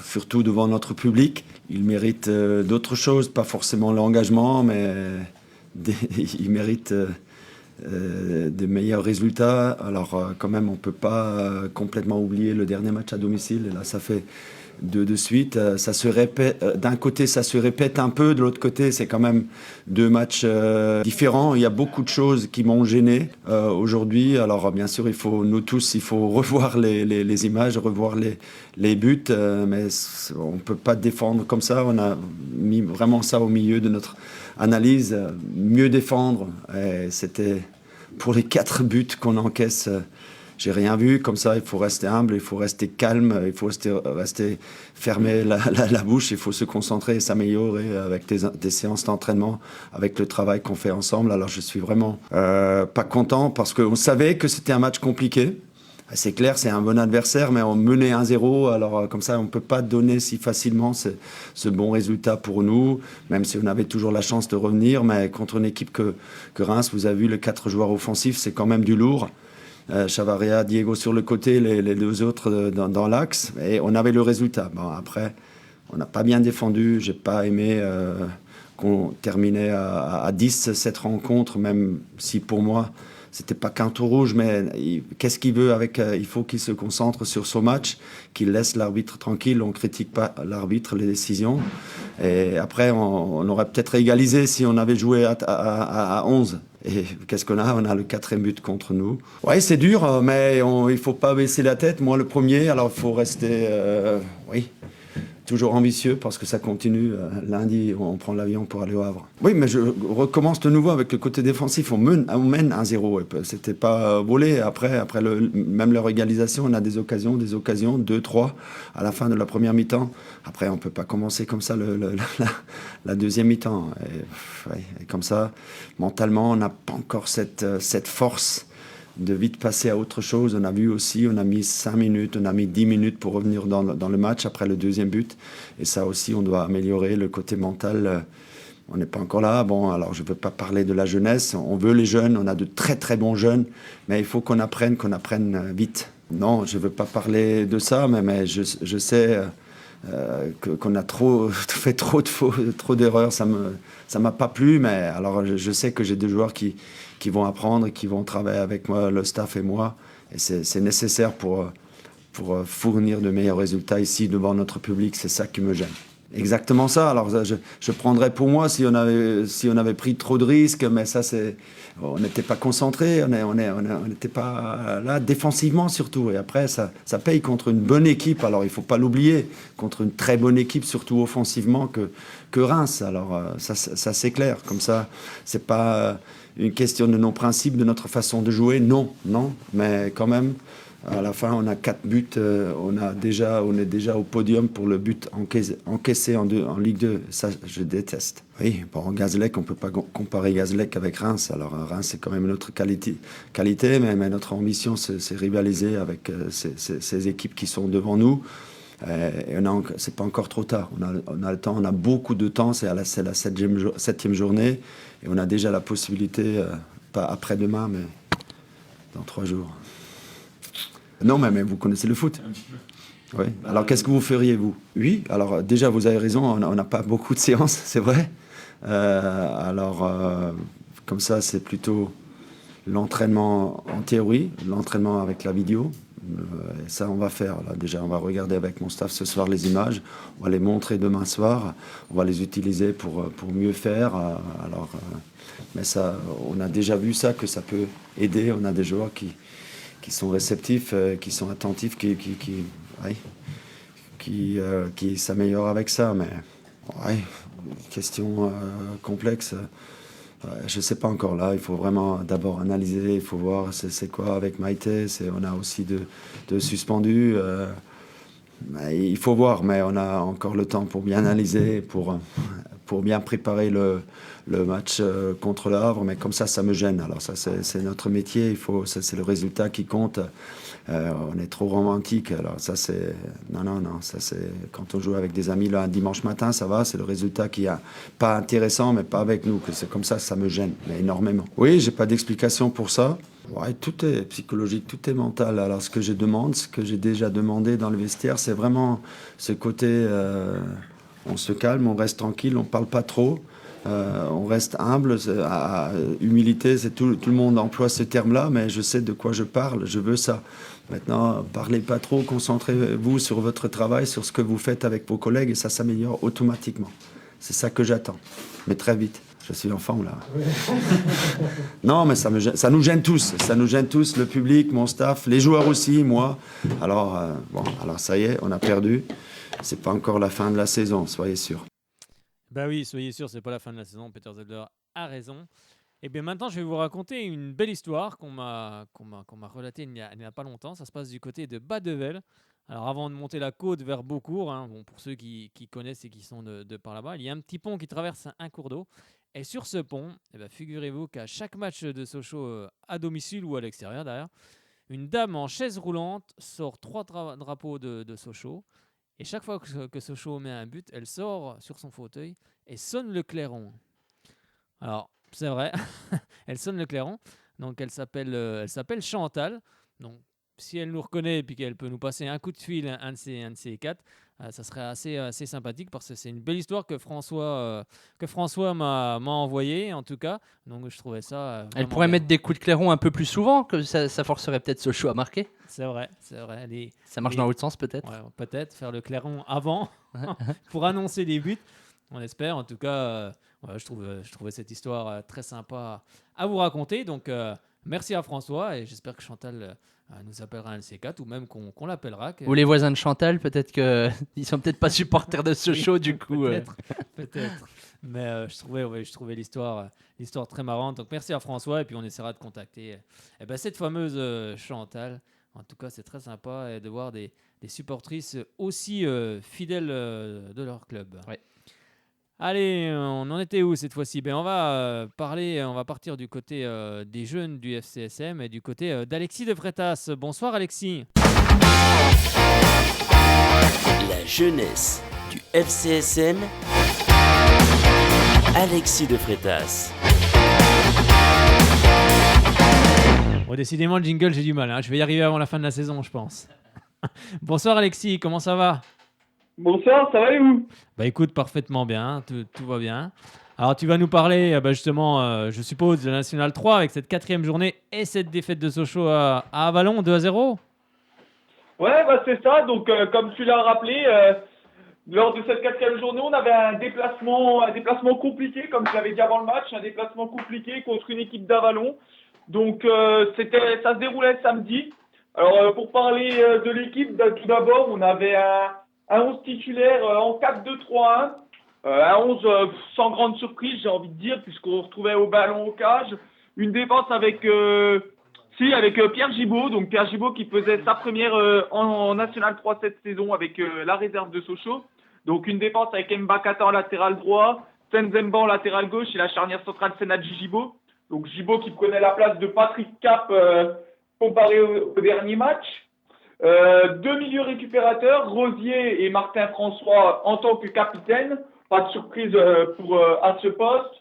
surtout devant notre public, il mérite d'autres choses, pas forcément l'engagement, mais il mérite des meilleurs résultats. Alors, quand même, on ne peut pas complètement oublier le dernier match à domicile. Et là, ça fait de suite. Ça se répète. D'un côté, ça se répète un peu. De l'autre côté, c'est quand même 2 matchs différents. Il y a beaucoup de choses qui m'ont gêné aujourd'hui. Alors, bien sûr, il faut revoir les images, revoir les buts. Mais on ne peut pas défendre comme ça. On a mis vraiment ça au milieu de notre analyse. Mieux défendre. Et c'était pour les 4 buts qu'on encaisse. J'ai rien vu, comme ça il faut rester humble, il faut rester calme, il faut rester fermer la bouche, il faut se concentrer et s'améliorer avec des séances d'entraînement, avec le travail qu'on fait ensemble. Alors je suis vraiment pas content parce qu'on savait que c'était un match compliqué. C'est clair, c'est un bon adversaire, mais on menait 1-0, alors comme ça on ne peut pas donner si facilement ce bon résultat pour nous, même si on avait toujours la chance de revenir, mais contre une équipe que Reims, vous avez vu les 4 joueurs offensifs, c'est quand même du lourd. Chavarria, Diego sur le côté, les 2 autres dans l'axe, et on avait le résultat. Bon, après, on n'a pas bien défendu, j'ai pas aimé qu'on terminait à 10 cette rencontre, même si pour moi, c'était pas qu'un tour rouge, mais qu'est-ce qu'il veut avec il faut qu'il se concentre sur son match, qu'il laisse l'arbitre tranquille, on critique pas l'arbitre, les décisions, et après, on aurait peut-être égalisé si on avait joué à 11. Et qu'est-ce qu'on a ? On a le 4e but contre nous. Oui, c'est dur, mais il ne faut pas baisser la tête. Moi, le premier, alors il faut rester toujours ambitieux parce que ça continue. Lundi, on prend l'avion pour aller au Havre. Oui, mais je recommence de nouveau avec le côté défensif. On mène 1-0. C'était pas volé. Après même leur égalisation, on a des occasions, 2-3 à la fin de la première mi-temps. Après, on ne peut pas commencer comme ça la deuxième mi-temps. Et comme ça, mentalement, on n'a pas encore cette force de vite passer à autre chose. On a vu aussi, on a mis 5 minutes, on a mis 10 minutes pour revenir dans le match après le 2e but. Et ça aussi, on doit améliorer le côté mental. On n'est pas encore là. Bon, alors je ne veux pas parler de la jeunesse. On veut les jeunes, on a de très très bons jeunes, mais il faut qu'on apprenne vite. Non, je ne veux pas parler de ça, mais je sais qu'on a fait trop d'erreurs. Ça m'a pas plu, mais alors je sais que j'ai des joueurs qui vont apprendre et qui vont travailler avec moi, le staff et moi. Et c'est nécessaire pour fournir de meilleurs résultats ici devant notre public. C'est ça qui me gêne. exactement ça. Alors je prendrais pour moi si on avait pris trop de risques, mais ça on n'était pas concentré, on n'était pas là défensivement surtout. Et après ça paye contre une bonne équipe. Alors il faut pas l'oublier, contre une très bonne équipe, surtout offensivement que Reims. Alors ça c'est clair. Comme ça, c'est pas une question de nos principes, de notre façon de jouer. Non, mais quand même. À la fin, on a 4 buts. On est déjà au podium pour le but encaissé en Ligue 2. Ça, je déteste. Oui, bon, Gazlec, on ne peut pas comparer Gazlec avec Reims. Alors, Reims, c'est quand même notre qualité mais notre ambition, c'est rivaliser avec ces équipes qui sont devant nous. Et c'est pas encore trop tard. On a le temps, on a beaucoup de temps. C'est la 7e journée. Et on a déjà la possibilité, pas après-demain, mais dans 3 jours. Non, mais vous connaissez le foot. Oui. Alors, qu'est-ce que vous feriez, vous? Oui, alors déjà, vous avez raison, on n'a pas beaucoup de séances, c'est vrai. Comme ça, c'est plutôt l'entraînement en théorie, l'entraînement avec la vidéo. Et ça, on va faire. Là, déjà, on va regarder avec mon staff ce soir les images. On va les montrer demain soir. On va les utiliser pour mieux faire. Mais ça, on a déjà vu ça, que ça peut aider. On a des joueurs qui sont réceptifs, qui sont attentifs, qui s'améliorent avec ça. Mais question complexe, je ne sais pas encore là. Il faut vraiment d'abord analyser, il faut voir c'est quoi avec Maïté. On a aussi de suspendus. Il faut voir, mais on a encore le temps pour bien analyser, pour bien préparer le match contre le Havre. Mais comme ça me gêne. Alors ça, c'est notre métier. C'est le résultat qui compte. On est trop romantique. Alors ça, c'est non. Ça, c'est quand on joue avec des amis là un dimanche matin, ça va. C'est le résultat qui est pas intéressant, mais pas avec nous. Que c'est comme ça me gêne, mais énormément. Oui, j'ai pas d'explication pour ça. Ouais, tout est psychologique, tout est mental. Alors ce que je demande, ce que j'ai déjà demandé dans le vestiaire, c'est vraiment ce côté on se calme, on reste tranquille, on parle pas trop, on reste humble. Humilité, c'est tout le monde emploie ce terme-là, mais je sais de quoi je parle, je veux ça. Maintenant, parlez pas trop, concentrez-vous sur votre travail, sur ce que vous faites avec vos collègues, et ça s'améliore automatiquement. C'est ça que j'attends, mais très vite. Je suis l'enfant, là. Non, mais ça nous gêne tous. Ça nous gêne tous, le public, mon staff, les joueurs aussi, moi. Alors, alors ça y est, on a perdu. C'est pas encore la fin de la saison, soyez sûrs. Bah oui, soyez sûrs, c'est pas la fin de la saison. Peter Zedler a raison. Et bien maintenant, je vais vous raconter une belle histoire qu'on m'a relatée il n'y a pas longtemps. Ça se passe du côté de Badevel. Alors avant de monter la côte vers Beaucourt, pour ceux qui connaissent et qui sont de par là-bas, il y a un petit pont qui traverse un cours d'eau. Et sur ce pont, figurez-vous qu'à chaque match de Sochaux, à domicile ou à l'extérieur d'ailleurs, une dame en chaise roulante sort 3 drapeaux de Sochaux. Et chaque fois que Sochaux met un but, elle sort sur son fauteuil et sonne le clairon. Alors, c'est vrai, elle sonne le clairon. Donc, elle s'appelle Chantal. Donc, si elle nous reconnaît et qu'elle peut nous passer un coup de fil, un de ces 4, ça serait assez sympathique parce que c'est une belle histoire que François m'a envoyée, en tout cas. Donc, je trouvais ça elle pourrait mettre des coups de clairon un peu plus souvent, que ça forcerait peut-être Sochaux à marquer. C'est vrai. Ça marche dans l'autre sens, peut-être. Ouais, peut-être faire le clairon avant pour annoncer les buts. On espère. En tout cas, je trouvais cette histoire très sympa à vous raconter. Donc, merci à François et j'espère que Chantal nous appellera un de ces 4 ou même qu'on l'appellera. Ou les voisins de Chantal, peut-être qu'ils sont peut-être pas supporters de Sochaux, du coup. Peut-être. Mais je trouvais l'histoire très marrante. Donc merci à François et puis on essaiera de contacter cette fameuse Chantal. En tout cas, c'est très sympa de voir des supportrices aussi fidèles de leur club. Ouais. Allez, on en était où cette fois-ci? On va partir du côté des jeunes du FCSM et du côté d'Alexis de Freitas. Bonsoir Alexis. La jeunesse du FCSM. Alexis de Freitas. Bon, décidément, le jingle, j'ai du mal. Je vais y arriver avant la fin de la saison, je pense. Bonsoir Alexis, comment ça va? Bonsoir, ça va et vous? Écoute, parfaitement bien, tout va bien. Alors tu vas nous parler justement, je suppose, de la National 3 avec cette 4e journée et cette défaite de Sochaux à Avallon, 2-0. Ouais, c'est ça. Donc comme tu l'as rappelé, lors de cette 4e journée, on avait un déplacement compliqué, comme je l'avais dit avant le match, un déplacement compliqué contre une équipe d'Avalon. Donc ça se déroulait samedi. Alors pour parler de l'équipe, tout d'abord, on avait un 11 titulaire en 4-2-3-1. Un 11 sans grande surprise, j'ai envie de dire, puisqu'on retrouvait au ballon au cage. Une défense avec Pierre Gibaud. Donc Pierre Gibaud qui faisait sa première en National 3 cette saison avec la réserve de Sochaux. Donc une défense avec Mbakata en latéral droit, Senzemba en latéral gauche et la charnière centrale Senadji Gibaud. Donc Gibaud qui prenait la place de Patrick Cap comparé au dernier match. 2 milieux récupérateurs, Rosier et Martin François en tant que capitaine. Pas de surprise à ce poste.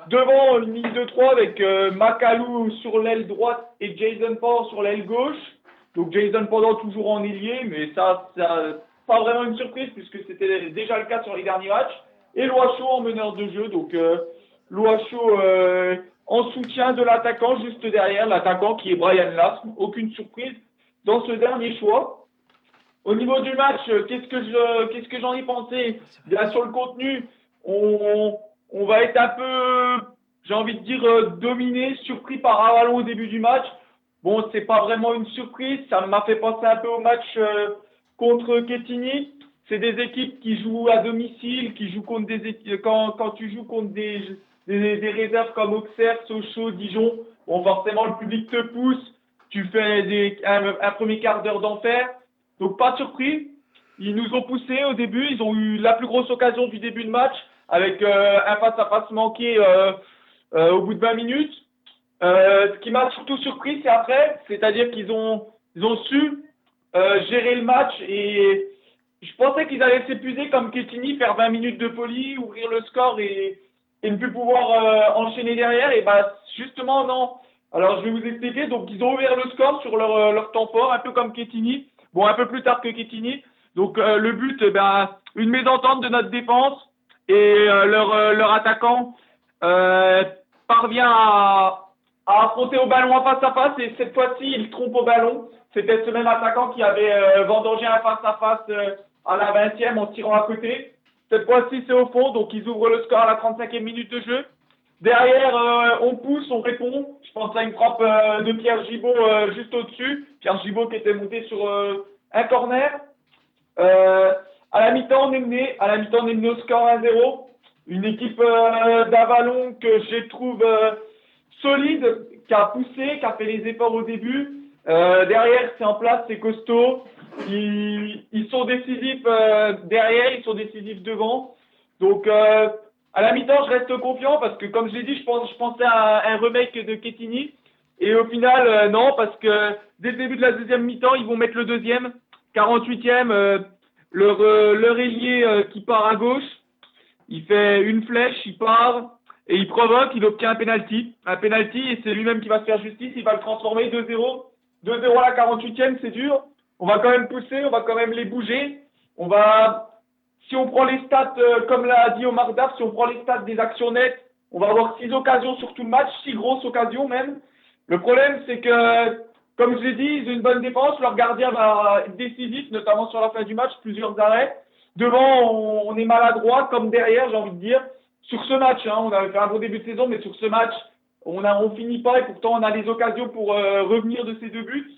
Devant, une ligne de 3 avec Macalou sur l'aile droite et Jason Port sur l'aile gauche. Donc Jason Port toujours en ailier, mais ça pas vraiment une surprise puisque c'était déjà le cas sur les derniers matchs. Et Loachaud en meneur de jeu. Donc Loachaud en soutien de l'attaquant juste derrière, l'attaquant qui est Brian Lasme. Aucune surprise dans ce dernier choix. Au niveau du match, qu'est-ce que j'en ai pensé? Bien, sur le contenu, on va être un peu, j'ai envie de dire, dominé, surpris par Avalon au début du match. Bon, c'est pas vraiment une surprise, ça m'a fait penser un peu au match contre Quetigny. C'est des équipes qui jouent à domicile, qui jouent contre des équipes, quand tu joues contre des réserves comme Auxerre, Sochaux, Dijon, bon, forcément le public te pousse, tu fais un premier quart d'heure d'enfer. Donc pas de surprise, ils nous ont poussé au début, ils ont eu la plus grosse occasion du début de match avec un face-à-face manqué au bout de 20 minutes. Ce qui m'a surtout surpris, c'est après, c'est-à-dire qu'ils ont su gérer le match et je pensais qu'ils allaient s'épuiser comme Quetigny, faire 20 minutes de folie, ouvrir le score et ne plus pouvoir enchaîner derrière. Et bah justement non. Alors je vais vous expliquer. Donc ils ont ouvert le score sur leur temps fort, un peu comme Quetigny. Bon, un peu plus tard que Quetigny. Donc le but, une mésentente de notre défense et leur attaquant parvient à affronter au ballon en face à face et cette fois-ci il trompe au ballon. C'était ce même attaquant qui avait vendangé un face à face à la 20e en tirant à côté. Cette fois-ci c'est au fond, donc ils ouvrent le score à la 35e minute de jeu. Derrière, on pousse, on répond. Je pense à une frappe de Pierre Gibaud juste au-dessus. Pierre Gibaud qui était monté sur un corner. À la mi-temps, on est mené au score 1-0. Une équipe d'Avalon que je trouve solide, qui a poussé, qui a fait les efforts au début. Derrière, c'est en place, c'est costaud. Ils sont décisifs derrière, ils sont décisifs devant. Donc, à la mi-temps, je reste confiant parce que, comme je l'ai dit, je pensais à un remake de Quetigny. Et au final, non, parce que dès le début de la deuxième mi-temps, ils vont mettre le deuxième. 48e, leur ailier qui part à gauche. Il fait une flèche, il part et il provoque, il obtient un penalty. Un penalty et c'est lui-même qui va se faire justice. Il va le transformer 2-0. 2-0 à la 48e, c'est dur. On va quand même pousser, on va quand même les bouger. Si on prend les stats, comme l'a dit Omar Daf, si on prend les stats des actions nettes, on va avoir 6 occasions sur tout le match, 6 grosses occasions même. Le problème, c'est que, comme je l'ai dit, ils ont une bonne défense. Leur gardien va être décisif, notamment sur la fin du match, plusieurs arrêts. Devant, on est maladroit, comme derrière, j'ai envie de dire. Sur ce match, on avait fait un bon début de saison, mais sur ce match, on finit pas et pourtant on a les occasions pour revenir de ces 2 buts.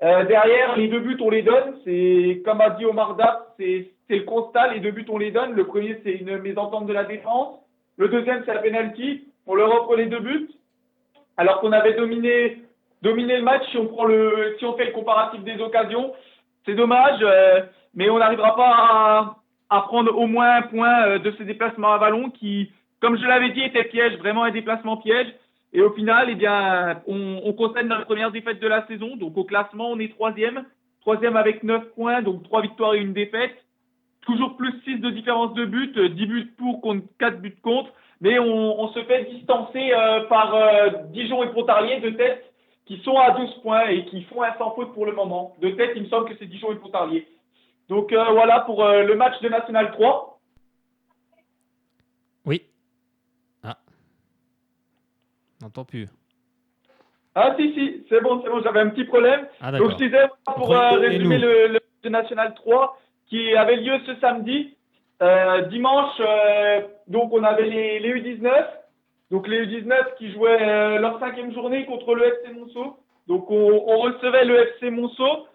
Derrière, les 2 buts, on les donne. C'est, comme a dit Omar Daf, c'est le constat, les 2 buts, on les donne. Le premier, c'est une mésentente de la défense. Le deuxième, c'est la penalty. On leur offre les 2 buts. Alors qu'on avait dominé le match, si on fait le comparatif des occasions, c'est dommage, mais on n'arrivera pas à prendre au moins un point de ce déplacement à Avalon qui, comme je l'avais dit, était piège, vraiment un déplacement piège. Et au final, on concède notre première défaite de la saison. Donc au classement, on est 3e avec 9 points, donc 3 victoires et 1 défaite. Toujours plus 6 de différence de but, 10 buts pour contre 4 buts contre. Mais on se fait distancer par Dijon et Pontarlier de tête qui sont à 12 points et qui font un sans faute pour le moment. De tête, il me semble que c'est Dijon et Pontarlier. Donc voilà pour le match de National 3. Oui. Ah. On n'entend plus. Ah si, c'est bon, j'avais un petit problème. Donc je disais, pour résumer le match de National 3 qui avait lieu ce samedi, Dimanche, donc on avait les U19. Donc les U19 qui jouaient leur 5e journée contre le FC Monceau. Donc on recevait le FC Monceau.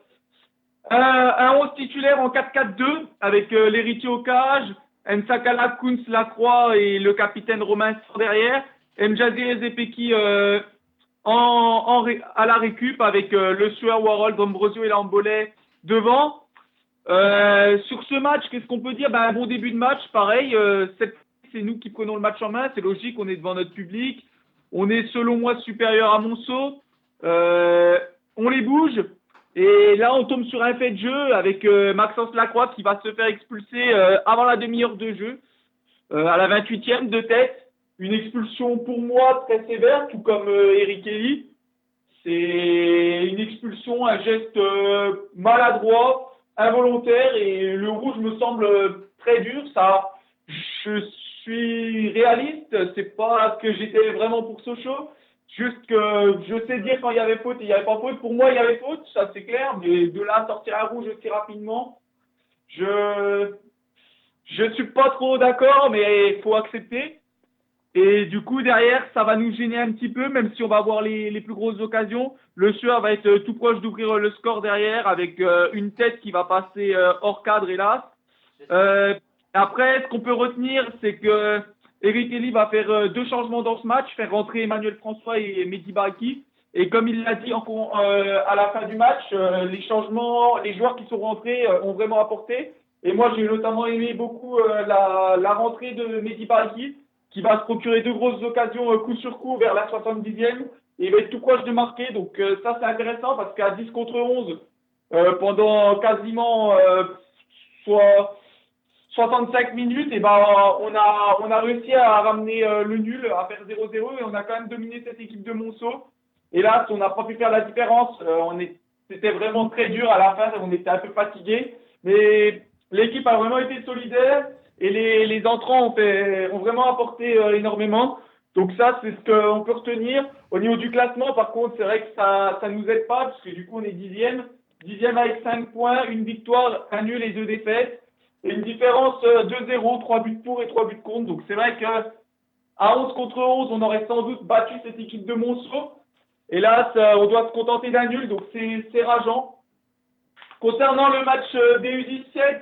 Un 11 titulaire en 4-4-2 avec l'héritier au cage, Nsakala, Kunz, Lacroix et le capitaine Romain derrière. Mjazi Ezepeki à la récup avec le Sueur, Warhol, D'Ambrosio et Lambolet devant. Sur ce match, qu'est-ce qu'on peut dire? Un bon début de match, pareil. C'est nous qui prenons le match en main. C'est logique, on est devant notre public. On est, selon moi, supérieur à Monceau. On les bouge. Et là, on tombe sur un fait de jeu avec Maxence Lacroix qui va se faire expulser avant la demi-heure de jeu, à la 28e de tête. Une expulsion pour moi très sévère, tout comme Eric Kelly. C'est une expulsion, un geste maladroit, involontaire, et le rouge me semble très dur. Ça, je suis réaliste, c'est pas que j'étais vraiment pour Sochaux. Juste que je sais dire quand il y avait faute et il n'y avait pas faute. Pour moi, il y avait faute, ça c'est clair, mais de là à sortir un rouge aussi rapidement, je suis pas trop d'accord, mais il faut accepter. Et du coup, derrière, ça va nous gêner un petit peu, même si on va avoir les plus grosses occasions. Le Sueur va être tout proche d'ouvrir le score derrière, avec une tête qui va passer hors cadre, hélas. Après, ce qu'on peut retenir, c'est que Eric Kelly va faire 2 changements dans ce match, faire rentrer Emmanuel François et Mehdi Baraki. Et comme il l'a dit à la fin du match, les changements, les joueurs qui sont rentrés ont vraiment apporté. Et moi, j'ai notamment aimé beaucoup la rentrée de Mehdi Baraki, qui va se procurer 2 grosses occasions coup sur coup vers la 70e. Et il va être tout proche de marquer. Donc ça, c'est intéressant parce qu'à 10 contre 11, pendant quasiment 65 minutes, et on a réussi à ramener le nul, à faire 0-0, et on a quand même dominé cette équipe de Monceau. Hélas, on n'a pas pu faire la différence. C'était vraiment très dur à la fin, on était un peu fatigués. Mais l'équipe a vraiment été solidaire et les entrants ont vraiment apporté énormément. Donc ça, c'est ce qu'on peut retenir. Au niveau du classement, par contre, c'est vrai que ça nous aide pas, parce que du coup, on est 10e. 10e avec 5 points, une victoire, un nul et 2 défaites. Et une différence 2-0, 3 buts pour et 3 buts contre. Donc c'est vrai que à 11 contre 11, on aurait sans doute battu cette équipe de Monceau. Et là, on doit se contenter d'un nul, donc c'est rageant. Concernant le match des U17,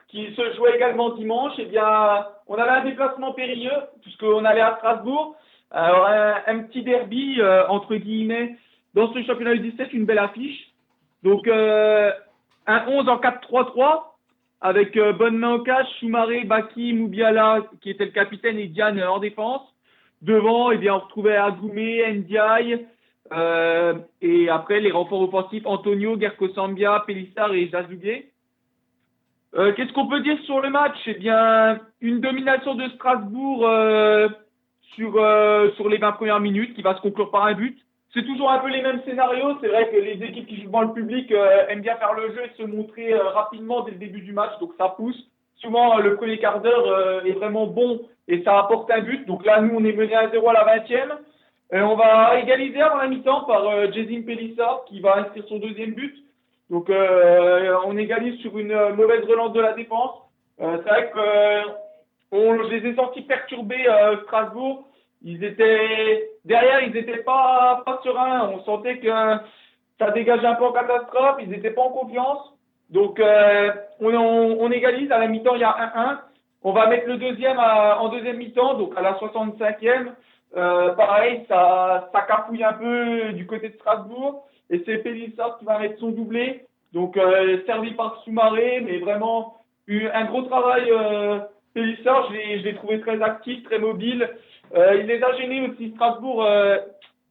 qui se jouait également dimanche, eh bien, on avait un déplacement périlleux, puisqu'on allait à Strasbourg. Alors, un petit derby, entre guillemets, dans ce championnat U17, une belle affiche. Donc, un 11 en 4-3-3, avec Bonnemain au cash, Soumaré, Baki, Moubiala, qui était le capitaine, et Diane en défense. Devant, eh bien, on retrouvait Agoumé, Ndiaye, et après, les renforts offensifs, Antonio, Gerko Sambia, Pélissard et Jazougué. Qu'est-ce qu'on peut dire sur le match? Eh bien, une domination de Strasbourg sur les 20 premières minutes, qui va se conclure par un but. C'est toujours un peu les mêmes scénarios. C'est vrai que les équipes qui jouent devant le public aiment bien faire le jeu et se montrer rapidement dès le début du match, donc ça pousse. Souvent, le premier quart d'heure est vraiment bon et ça apporte un but. Donc là, nous, on est mené à 0 à la 20e. On va égaliser avant la mi-temps par Jezim Pélissard, qui va inscrire son 2e but. Donc, on égalise sur une mauvaise relance de la défense. C'est vrai que je les ai sentis perturbés, Strasbourg. Ils étaient pas sereins. On sentait que ça dégageait un peu en catastrophe. Ils n'étaient pas en confiance. Donc, on égalise. À la mi-temps, il y a 1-1. On va mettre le deuxième en deuxième mi-temps, donc à la 65e. Pareil, ça cafouille un peu du côté de Strasbourg. Et c'est Pélissard qui va mettre son doublé. Donc, servi par Soumaré, mais vraiment un gros travail. Pélissard, je l'ai trouvé très actif, très mobile. Il les a gênés aussi. Strasbourg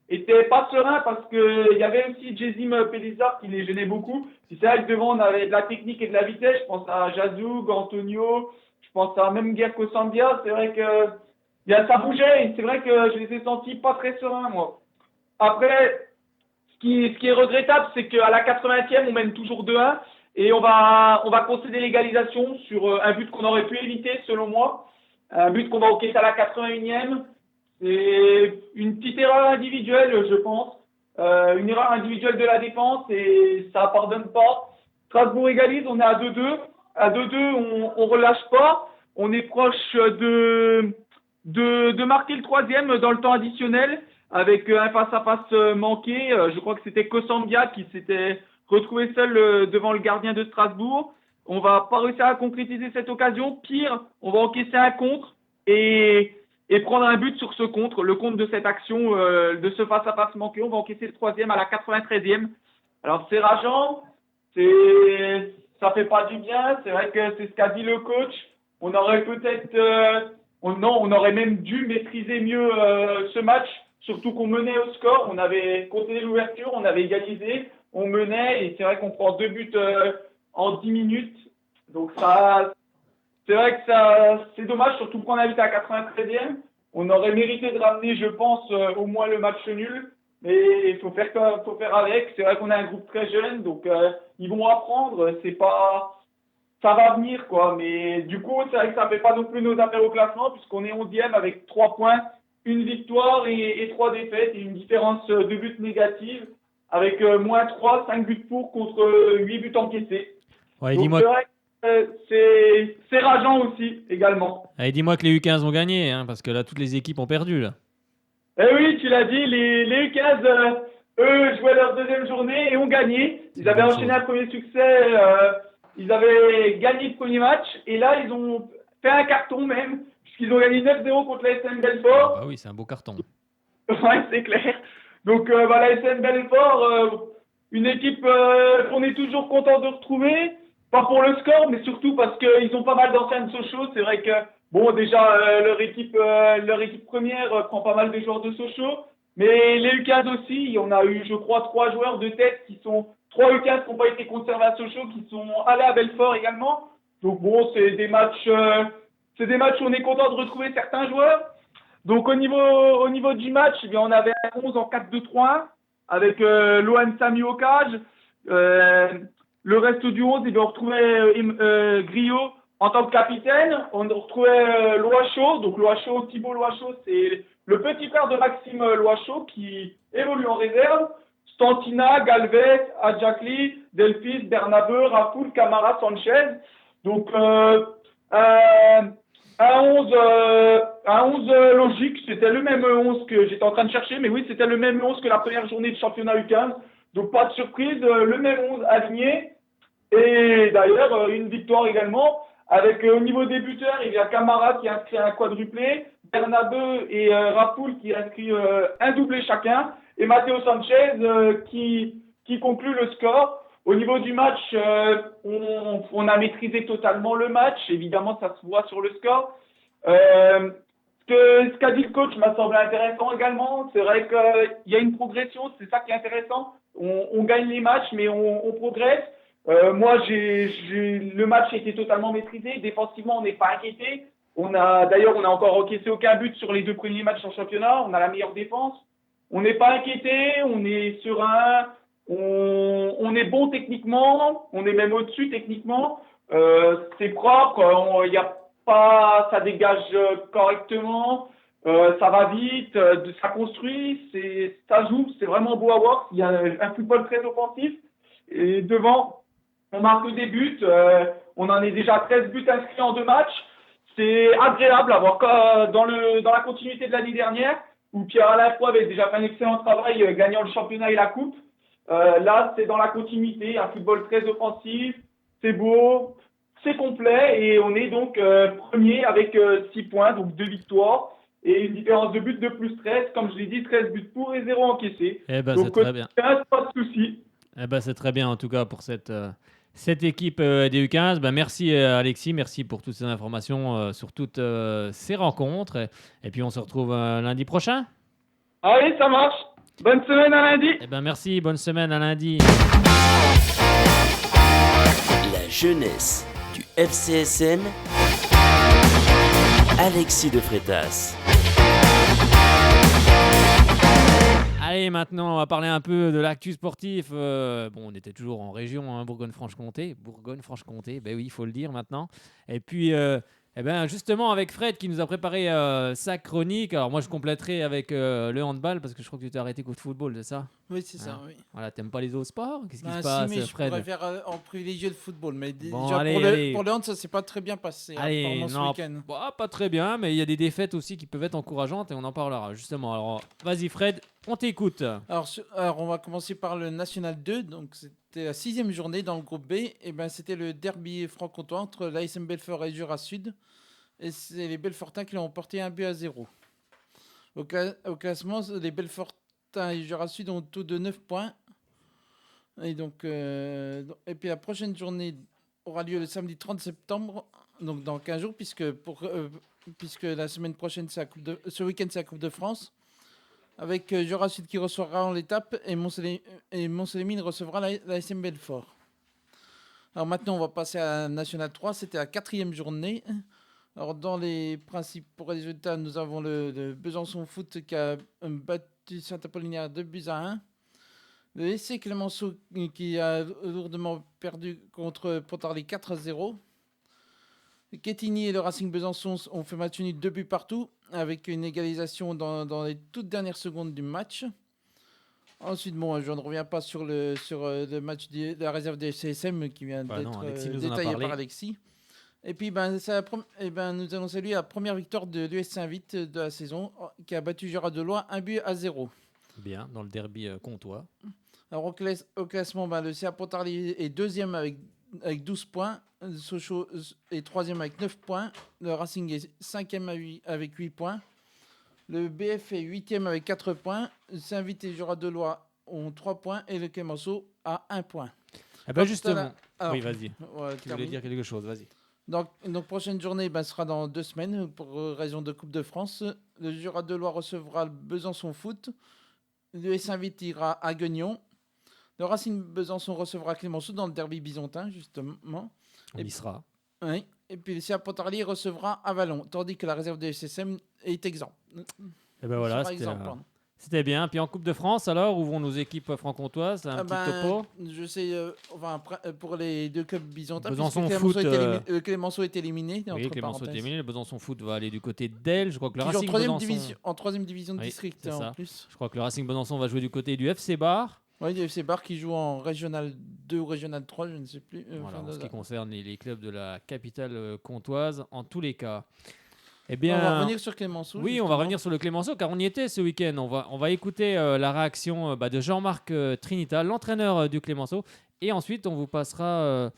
était pas serein parce que il y avait aussi Jezim Pélissard qui les gênait beaucoup. C'est vrai que devant, on avait de la technique et de la vitesse. Je pense à Jazoug, Antonio. Je pense à même Gerko Sambia. C'est vrai que ça bougeait. Et c'est vrai que je les ai sentis pas très sereins, moi. Après, ce qui est regrettable, c'est qu'à la 80e, on mène toujours 2-1 et on va concéder l'égalisation sur un but qu'on aurait pu éviter, selon moi. Un but qu'on va encaisser à la 81e. C'est une petite erreur individuelle, je pense. Une erreur individuelle de la défense et ça pardonne pas. Strasbourg égalise, on est à 2-2. À 2-2, on relâche pas. on est proche de marquer le 3e dans le temps additionnel avec un face-à-face manqué. Je crois que c'était Kosambia qui s'était retrouvé seul devant le gardien de Strasbourg. On va pas réussir à concrétiser cette occasion. Pire, on va encaisser un contre et prendre un but sur ce contre, le contre de cette action, de ce face-à-face manqué. On va encaisser le 3e à la 93e. Alors c'est rageant, ça fait pas du bien. C'est vrai que c'est ce qu'a dit le coach. On aurait peut-être, on aurait même dû maîtriser mieux ce match. Surtout qu'on menait au score, on avait compté l'ouverture, on avait égalisé, on menait et c'est vrai qu'on prend 2 buts en 10 minutes. Donc ça, c'est vrai que ça, c'est dommage, surtout qu'on habite à 93e. On aurait mérité de ramener, je pense, au moins le match nul. Mais il faut faire avec. C'est vrai qu'on a un groupe très jeune, donc ils vont apprendre. C'est pas, ça va venir quoi. Mais du coup, c'est vrai que ça fait pas non plus nos affaires au classement puisqu'on est 11e avec 3 points. Une victoire et 3 défaites et une différence de buts négative avec moins 3, 5 buts pour contre 8 buts encaissés. Ouais, donc dis-moi... c'est vrai que c'est rageant aussi également. Allez, dis-moi que les U15 ont gagné, hein, parce que là toutes les équipes ont perdu là. Eh oui, tu l'as dit, les U15, eux jouaient leur 2e journée et ont gagné. Ils avaient enchaîné un premier succès, ils avaient gagné le premier match et là ils ont fait un carton même. Ils ont gagné 9-0 contre la SM Belfort. Ah oui, c'est un beau carton. Ouais, c'est clair. Donc, la SM Belfort, une équipe qu'on est toujours content de retrouver. Pas pour le score, mais surtout parce qu'ils ont pas mal d'anciens de Sochaux. C'est vrai que, bon, déjà, leur équipe première prend pas mal de joueurs de Sochaux. Mais les U15 aussi, on a eu, je crois, 3 joueurs de tête 3 U15 qui n'ont pas été conservés à Sochaux, qui sont allés à Belfort également. Donc, bon, c'est des matchs où on est content de retrouver certains joueurs. Donc au niveau du match, eh bien, on avait un 11 en 4-2-3-1 avec Lohan Samy au cage. Le reste du 11, eh bien, on retrouvait Griot en tant que capitaine. On retrouvait Loachaud. Donc Thibaut Loachaud, c'est le petit frère de Maxime Loachaud qui évolue en réserve. Stantina, Galvez, Adjakli, Delphis, Bernabeu, Rafoul, Camara, Sanchez. Donc un 11 logique, c'était le même 11 que j'étais en train de chercher, mais oui, c'était le même 11 que la première journée de championnat U15. Donc pas de surprise, le même 11 aligné. Et d'ailleurs, une victoire également, avec au niveau des buteurs, il y a Camara qui a inscrit un quadruplé, Bernabeu et Rafoul qui a inscrit un doublé chacun, et Matteo Sanchez qui conclut le score. Au niveau du match, on a maîtrisé totalement le match. Évidemment, ça se voit sur le score. Ce qu'a dit le coach m'a semblé intéressant également. C'est vrai qu'il y a une progression, c'est ça qui est intéressant. On gagne les matchs, mais on progresse. Moi, le match a été totalement maîtrisé. Défensivement, on n'est pas inquiété. D'ailleurs, on a encore encaissé aucun but sur les 2 premiers matchs en championnat. On a la meilleure défense. On n'est pas inquiété. On est serein. On est bon techniquement, on est même au-dessus techniquement. C'est propre, ça dégage correctement, ça va vite, ça construit, ça joue, c'est vraiment beau à voir. Il y a un football très offensif. Et devant, on marque des buts. On en est déjà à 13 buts inscrits en 2 matchs. C'est agréable à voir dans la continuité de l'année dernière, où Pierre-Alain Froid avait déjà fait un excellent travail gagnant le championnat et la coupe. Là, c'est dans la continuité, un football très offensif, c'est beau, c'est complet et on est donc premier avec 6 points, donc 2 victoires et une différence de but de plus 13, comme je l'ai dit, 13 buts pour et 0 encaissés. Eh ben, donc, c'est très bien. Pas de souci. Eh ben, c'est très bien en tout cas pour cette équipe des U15. Ben, merci Alexis, merci pour toutes ces informations sur toutes ces rencontres. Et puis on se retrouve lundi prochain. Allez, ça marche. Bonne semaine à lundi. Eh ben merci, bonne semaine à lundi. La jeunesse du FCSM. Alexis de Freitas. Allez, maintenant, on va parler un peu de l'actu sportif. On était toujours en région, hein, Bourgogne-Franche-Comté. Bourgogne-Franche-Comté, ben oui, il faut le dire maintenant. Et puis, justement, avec Fred qui nous a préparé sa chronique. Alors, moi, je compléterai avec le handball parce que je crois que tu t'es arrêté qu'au football, c'est ça ? Oui, c'est ça, oui. Voilà, t'aimes pas les autres sports? Qu'est-ce qui se Si, passe, mais je Fred? préfère en privilégier le football. Mais Bon, déjà, allez. pour le hand, ça s'est pas très bien passé Allez, apparemment, ce non, week-end. pas très bien, mais il y a des défaites aussi qui peuvent être encourageantes et on en parlera justement. Alors, vas-y Fred, on t'écoute. Alors, on va commencer par le National 2. Donc, c'était la 6e journée dans le groupe B. Et ben, c'était le derby franc-comtois entre l'ASM Belfort et Jura Sud. Et c'est les Belfortins qui l'ont emporté 1-0. Au classement, les Belfortins et Jura Sud ont tous de 9 points. Et donc, et puis la prochaine journée aura lieu le samedi 30 septembre, donc dans 15 jours, puisque la semaine prochaine, ce week-end, c'est la Coupe de France, avec Jura Sud qui recevra en l'étape et Mont-Sélémine recevra la SM Belfort. Alors maintenant, on va passer à la National 3, c'était la 4e journée. Alors dans les principaux résultats, nous avons le Besançon Foot qui a battu Saint-Apollinaire 2-1. Le SC Clémenceau qui a lourdement perdu contre Pontarlier 4-0. Quetigny et le Racing Besançon ont fait match nul 2 buts partout, avec une égalisation dans les toutes dernières secondes du match. Ensuite, bon, je ne reviens pas sur le match de la réserve des CSM qui vient d'être détaillé par Alexis. Et puis, nous allons saluer la première victoire de l'US Saint-Vite de la saison, qui a battu Jura de Loire 1-0. Bien, dans le derby comtois. Alors au classement, le CA Pontarlier est 2e avec 12 points. Sochaux est 3e avec 9 points. Le Racing est 5e avec 8 points. Le BF est 8e avec 4 points. Saint-Vite et Jura de Loire ont 3 points. Et le Clémenceau a 1 point. Eh ben justement. Oui, vas-y. Tu voulais dire quelque chose, vas-y. Donc prochaine journée sera dans 2 semaines pour raison de Coupe de France. Le Jura de Loire recevra le Besançon Foot. Le Saint-Vite ira à Guignon. Le Racing Besançon recevra Clémenceau dans le derby bisontin, justement. On y sera. Oui. Et puis le CA Pontarlier recevra Avalon, tandis que la réserve de SSM est exempte. Et ben voilà, c'était bien. Puis en Coupe de France, alors, où vont nos équipes franc-comtoises? Un petit topo? Je sais, pour les deux clubs bisontins, Besançon Foot, Clémenceau est éliminé. Oui, Clémenceau est éliminé. Le Besançon Foot va aller du côté d'Elle. Je crois que le Racing en 3e division de district, en plus. Je crois que le Racing Besançon va jouer du côté du FC Bar. Oui, le FC Bar qui joue en Régional 2 ou Régional 3, je ne sais plus. Voilà, en ce qui concerne les clubs de la capitale comtoise, en tous les cas. Eh bien, on va revenir sur Clémenceau. Oui, on va revenir sur le Clémenceau, car on y était ce week-end. On va écouter la réaction de Jean-Marc Trinita, l'entraîneur du Clémenceau. Et ensuite, on vous passera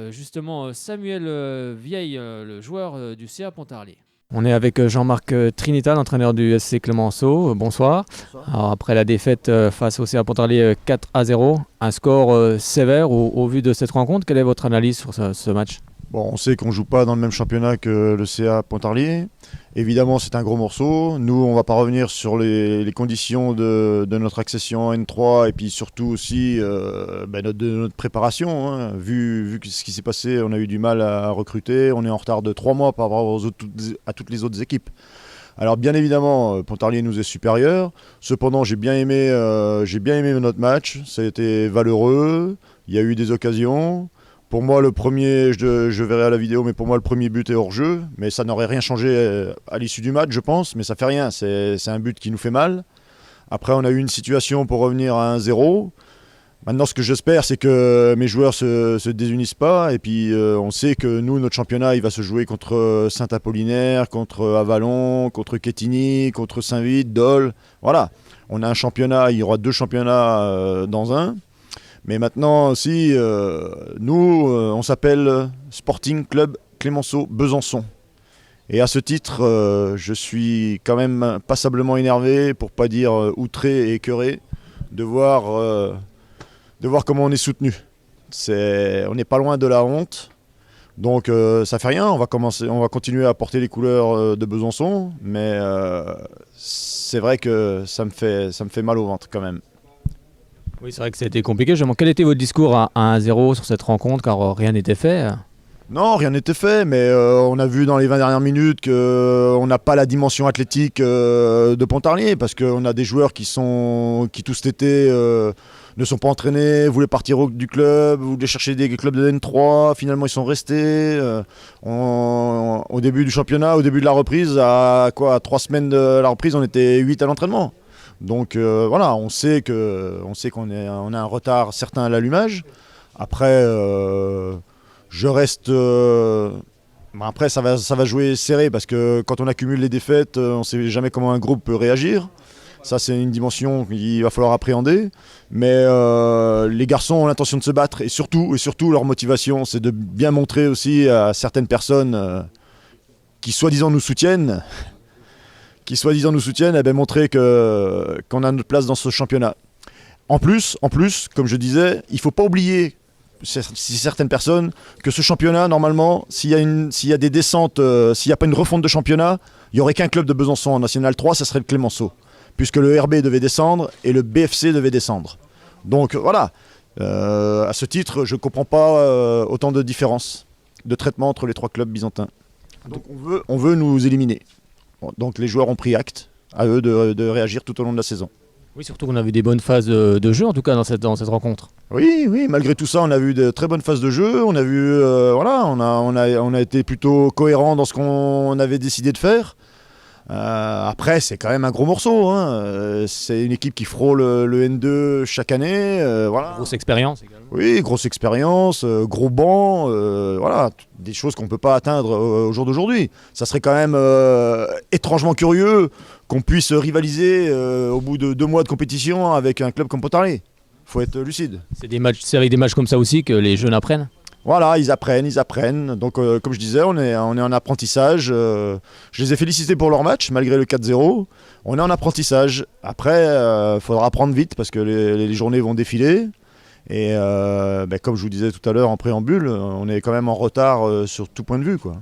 justement Samuel Vieille, le joueur du CA Pontarlier. On est avec Jean-Marc Trinita, l'entraîneur du SC Clémenceau. Bonsoir. Alors, après la défaite face au CA Pontarlier 4-0, un score sévère au vu de cette rencontre. Quelle est votre analyse sur ce match ? Bon, on sait qu'on ne joue pas dans le même championnat que le CA Pontarlier. Évidemment, c'est un gros morceau. Nous, on ne va pas revenir sur les conditions de notre accession en N3 et puis surtout aussi notre préparation. Hein. Vu ce qui s'est passé, on a eu du mal à recruter. On est en retard de 3 mois par rapport à toutes les autres équipes. Alors bien évidemment, Pontarlier nous est supérieur. Cependant, j'ai bien aimé notre match. Ça a été valeureux. Il y a eu des occasions. Pour moi, le premier, je verrai à la vidéo, mais pour moi, le premier but est hors jeu. Mais ça n'aurait rien changé à l'issue du match, je pense. Mais ça fait rien. C'est un but qui nous fait mal. Après, on a eu une situation pour revenir à 1-0. Maintenant, ce que j'espère, c'est que mes joueurs se désunissent pas. Et puis, on sait que nous, notre championnat, il va se jouer contre Saint-Apollinaire, contre Avalon, contre Quetigny, contre Saint-Vite, Dole. Voilà. On a un championnat. Il y aura 2 championnats dans un. Mais maintenant aussi, nous, on s'appelle Sporting Club Clémenceau Besançon. Et à ce titre, je suis quand même passablement énervé, pour ne pas dire outré et écœuré, de voir comment on est soutenu. On n'est pas loin de la honte. Donc ça fait rien, on va continuer à porter les couleurs de Besançon. Mais c'est vrai que ça me fait mal au ventre quand même. Oui, c'est vrai que ça a été compliqué. Quel était votre discours à 1-0 sur cette rencontre, car rien n'était fait? Non, rien n'était fait, mais on a vu dans les 20 dernières minutes qu'on n'a pas la dimension athlétique de Pontarlier, parce qu'on a des joueurs qui tout cet été ne sont pas entraînés, voulaient partir du club, voulaient chercher des clubs de N3, finalement ils sont restés. Au début du championnat, au début de la reprise, à 3 semaines de la reprise, on était 8 à l'entraînement. Donc voilà, on sait qu'on on a un retard certain à l'allumage. Après, je reste... après, ça va jouer serré parce que quand on accumule les défaites, on ne sait jamais comment un groupe peut réagir. Ça, c'est une dimension qu'il va falloir appréhender. Mais les garçons ont l'intention de se battre et surtout leur motivation, c'est de bien montrer aussi à certaines personnes qui soi-disant nous soutiennent, eh bien, montrer qu'on a notre place dans ce championnat. En plus, comme je disais, il ne faut pas oublier, certaines personnes, que ce championnat, normalement, s'il y a des descentes, s'il n'y a pas une refonte de championnat, il n'y aurait qu'un club de Besançon en National 3, ça serait le Clémenceau, puisque le RB devait descendre et le BFC devait descendre. Donc voilà, à ce titre, je ne comprends pas autant de différences de traitement entre les trois clubs byzantins. Donc on veut nous éliminer. Donc les joueurs ont pris acte, à eux de réagir tout au long de la saison. Oui, surtout qu'on a vu des bonnes phases de jeu en tout cas dans cette rencontre. Oui, malgré tout ça, on a vu de très bonnes phases de jeu. On a vu, on a été plutôt cohérent dans ce qu'on avait décidé de faire. Après, c'est quand même un gros morceau. Hein. C'est une équipe qui frôle le N2 chaque année. Voilà. Grosse expérience également. Oui, grosse expérience, gros banc, voilà, des choses qu'on ne peut pas atteindre au jour d'aujourd'hui. Ça serait quand même étrangement curieux qu'on puisse rivaliser au bout de 2 mois de compétition avec un club comme Pontarlier. Il faut être lucide. C'est avec des matchs comme ça aussi que les jeunes apprennent. Voilà, ils apprennent. Donc, comme je disais, on est en apprentissage. Je les ai félicités pour leur match, malgré le 4-0. On est en apprentissage. Après, il faudra apprendre vite parce que les journées vont défiler. Et comme je vous disais tout à l'heure en préambule, on est quand même en retard sur tout point de vue, quoi.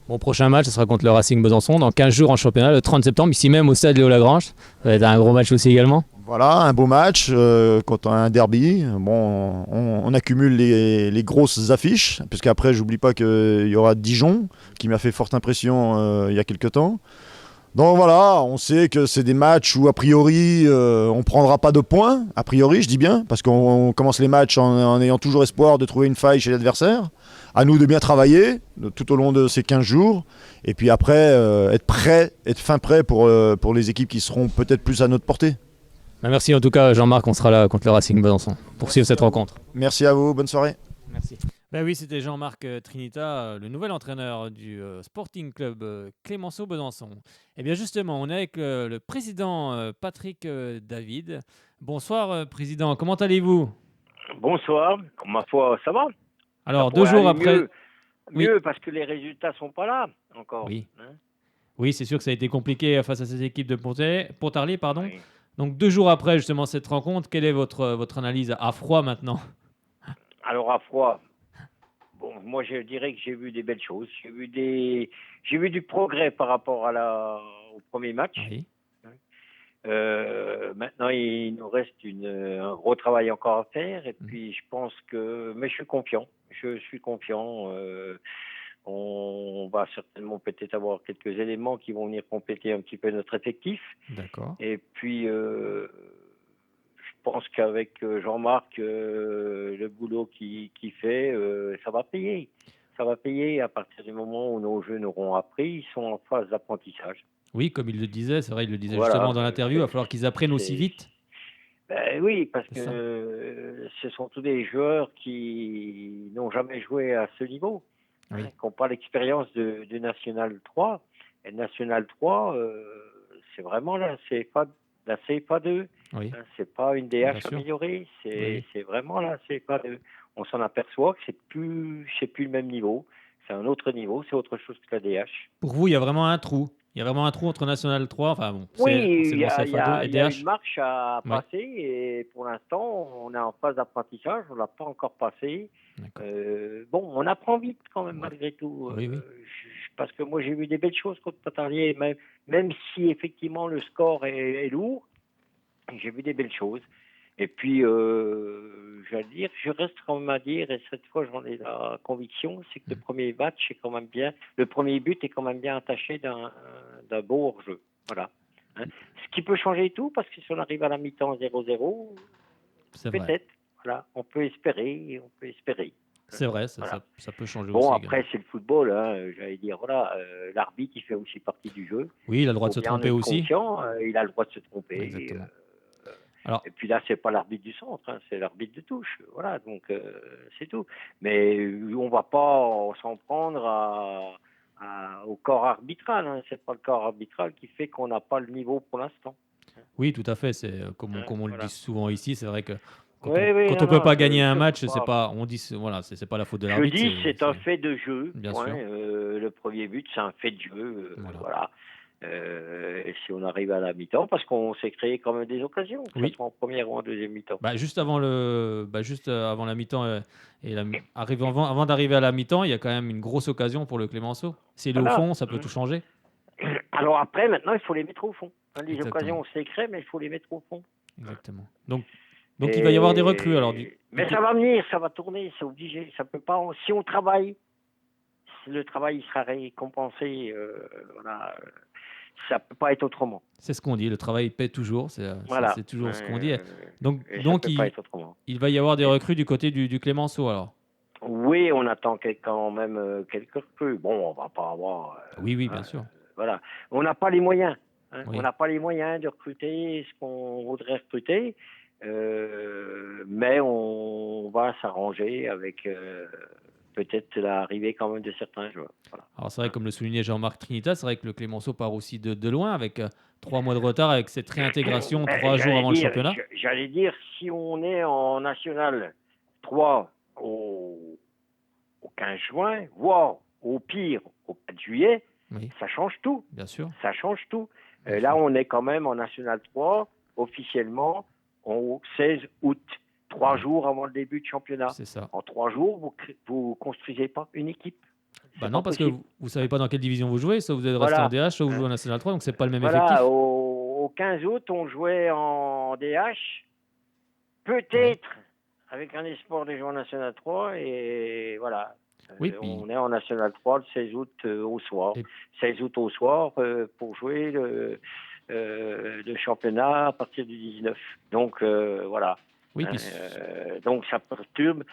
Mon prochain match, ce sera contre le Racing Besançon dans 15 jours en championnat, le 30 septembre, ici même au stade Léo Lagrange. Ça va être un gros match aussi également. Voilà, un beau match contre un derby. Bon, on accumule les grosses affiches, puisqu'après, j'oublie pas qu'il y aura Dijon, qui m'a fait forte impression il y a quelques temps. Donc voilà, on sait que c'est des matchs où a priori on ne prendra pas de points, a priori je dis bien, parce qu'on commence les matchs en ayant toujours espoir de trouver une faille chez l'adversaire. À nous de bien travailler tout au long de ces 15 jours, et puis après être fin prêt pour les équipes qui seront peut-être plus à notre portée. Merci en tout cas Jean-Marc, on sera là contre le Racing Besançon pour suivre cette rencontre. Merci à vous, bonne soirée. Merci. Ben oui, c'était Jean-Marc Trinita, le nouvel entraîneur du Sporting Club Clémenceau Besançon. Et bien justement, on est avec le président Patrick David. Bonsoir président, comment allez-vous? Bonsoir, ma foi, ça va. Alors 2 jours après... Mieux parce que les résultats sont pas là encore. Oui, hein. Oui, c'est sûr que ça a été compliqué face à cette équipe de Pontarlier. Oui. Donc 2 jours après justement cette rencontre, quelle est votre analyse à froid maintenant? Alors à froid, bon, moi je dirais que j'ai vu des belles choses. J'ai vu du progrès par rapport au premier match. Oui. Maintenant, il nous reste un gros travail encore à faire. Et puis, je pense mais je suis confiant. On va certainement peut-être avoir quelques éléments qui vont venir compléter un petit peu notre effectif. D'accord. Et puis, je pense qu'avec Jean-Marc, le boulot qu'il fait, ça va payer. Ça va payer à partir du moment où nos jeunes auront appris. Ils sont en phase d'apprentissage. Oui, comme il le disait, c'est vrai, il le disait Voilà. justement dans l'interview, il va falloir qu'ils apprennent aussi vite. Ben oui, parce C'est que ce sont tous des joueurs qui n'ont jamais joué à ce niveau, Oui. qui n'ont pas l'expérience de National 3. Et National 3, c'est vraiment la CFA 2. Oui. C'est pas une Bien DH sûr. améliorée, Oui. c'est vraiment la CFA 2. On s'en aperçoit que c'est plus le même niveau. C'est un autre niveau, c'est autre chose que la DH. Pour vous, il y a vraiment un trou. Il y a vraiment un trou entre National 3, enfin bon, Oui, c'est il y bon, a CFA2 et DH. une marche à Ouais. passer et pour l'instant, on est en phase d'apprentissage, on ne l'a pas encore passé. Bon, on apprend vite quand même malgré tout. Oui, oui. Parce que moi, j'ai vu des belles choses contre Pontarlier, même si effectivement le score est lourd, j'ai vu des belles choses. Et puis, je reste quand même à dire, et cette fois j'en ai la conviction, c'est que le premier match est quand même bien, le premier but est quand même bien attaché d'un beau hors-jeu. Voilà. Hein. Ce qui peut changer tout, parce que si on arrive à la mi-temps 0-0, C'est vrai. peut-être, voilà, on peut espérer. C'est vrai, Voilà. ça peut changer Bon, aussi. après, c'est le football, hein, j'allais dire, voilà, l'arbitre, il fait aussi partie du jeu. Oui, il a le droit de Faut se bien en tromper être aussi. conscient, il a le droit de se tromper. Exactement. Alors, Et puis là, c'est pas l'arbitre du centre, hein, c'est l'arbitre de touche. Voilà, donc c'est tout. Mais on va pas s'en prendre au corps arbitral. Hein. C'est pas le corps arbitral qui fait qu'on n'a pas le niveau pour l'instant. oui, tout à fait. C'est comme on le voilà. dit souvent ici, c'est vrai que quand Oui, on non, peut non, pas gagner un je match, peux c'est pas. pas, on dit, voilà, c'est pas la faute de Je l'arbitre. dis, c'est un fait de jeu. Bien point. sûr. Le premier but, c'est un fait de jeu. Voilà. Et si on arrive à la mi-temps, parce qu'on s'est créé quand même des occasions, que Oui. ce soit en première ou en deuxième mi-temps. Juste avant avant la mi-temps avant d'arriver à la mi-temps, il y a quand même une grosse occasion pour le Clémenceau. S'il est au Voilà. fond, ça peut tout changer. Alors après, maintenant, il faut les mettre au fond. Hein, les Exactement. occasions, on s'est créé, mais il faut les mettre au fond. Exactement. Donc il va y avoir des recrues. Alors, Mais ça va venir, ça va tourner, c'est obligé. Ça peut pas. Si on travaille, le travail sera récompensé. Voilà. Ça peut pas être autrement. C'est ce qu'on dit. Le travail paie toujours. Voilà. C'est toujours ce qu'on dit. Donc ça peut pas être autrement. il va y avoir des recrues du côté du Clémenceau alors. Oui, on attend quand même quelques recrues. Bon, on va pas avoir. Oui, bien sûr. Voilà. On n'a pas les moyens. Hein. Oui. On n'a pas les moyens de recruter ce qu'on voudrait recruter. Mais on va s'arranger avec peut-être l'arrivée quand même de certains joueurs. Voilà. Alors c'est vrai, comme le soulignait Jean-Marc Trinita, c'est vrai que le Clémenceau part aussi de loin avec 3 mois de retard avec cette réintégration 3 jours avant le championnat. J'allais dire, si on est en National 3 au 15 juin, voire au pire au 4 juillet, ça change tout. Bien sûr. Ça change tout. Là, on est quand même en National 3 officiellement au 16 août. 3 jours avant le début du championnat. C'est ça. En 3 jours, vous construisez pas une équipe. Non, parce que vous savez pas dans quelle division vous jouez, soit vous êtes resté en DH, soit vous jouez en National 3, donc c'est pas le même effectif. Au 15 août, on jouait en DH, peut-être avec un espoir de jouer en National 3, et voilà. On est en National 3 le 16 août au soir. 16 août au soir pour jouer le championnat à partir du 19. Donc voilà. Oui, donc ça perturbe,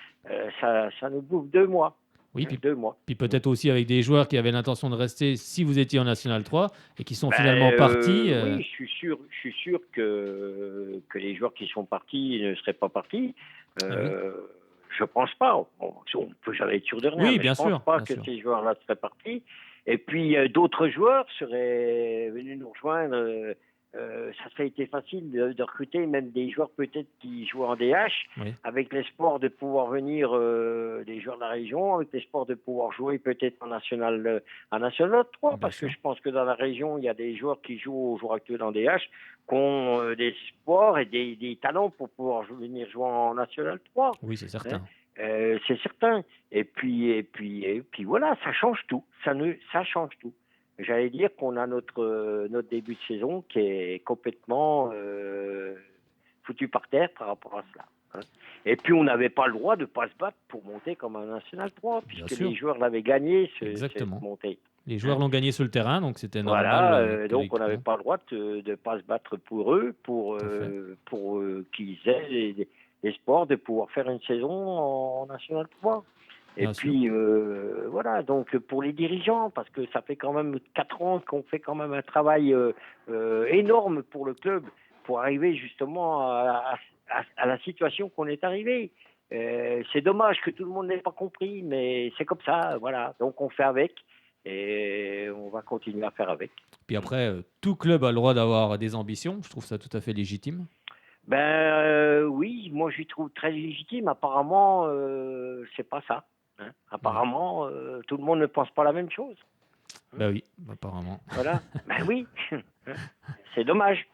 ça nous bouffe 2 mois. Oui, puis 2 mois. Puis peut-être aussi avec des joueurs qui avaient l'intention de rester si vous étiez en National 3 et qui sont finalement partis. Oui, je suis sûr que les joueurs qui sont partis ne seraient pas partis. Je pense pas. On peut jamais être sûr de rien. Oui, mais bien je sûr. pense pas que ces joueurs-là seraient partis. Et puis d'autres joueurs seraient venus nous rejoindre. Ça serait été facile de recruter même des joueurs peut-être qui jouent en DH, avec l'espoir de pouvoir venir des joueurs de la région, avec l'espoir de pouvoir jouer peut-être en National 3, parce que je pense que dans la région, il y a des joueurs qui jouent au jour actuel en DH, qui ont des espoirs et des talents pour pouvoir venir jouer en National 3. Oui, c'est certain. C'est certain. Et puis voilà, ça change tout. Ça change tout. J'allais dire qu'on a notre début de saison qui est complètement foutu par terre par rapport à cela. Hein. Et puis on n'avait pas le droit de ne pas se battre pour monter comme un National 3, puisque les joueurs l'avaient gagné, cette montée. Les joueurs l'ont gagné sur le terrain, donc c'était normal. Voilà, donc on n'avait pas le droit de ne pas se battre pour eux, pour qu'ils aient l'espoir de pouvoir faire une saison en National 3. Et puis, voilà, donc pour les dirigeants, parce que ça fait quand même 4 ans qu'on fait quand même un travail énorme pour le club, pour arriver justement à la situation qu'on est arrivé. C'est dommage que tout le monde n'ait pas compris, mais c'est comme ça, voilà. Donc on fait avec, et on va continuer à faire avec. Puis après, tout club a le droit d'avoir des ambitions, je trouve ça tout à fait légitime. Oui, moi je trouve très légitime, apparemment, c'est pas ça. Hein. Apparemment, tout le monde ne pense pas la même chose. Oui, apparemment. Voilà. Oui. C'est dommage.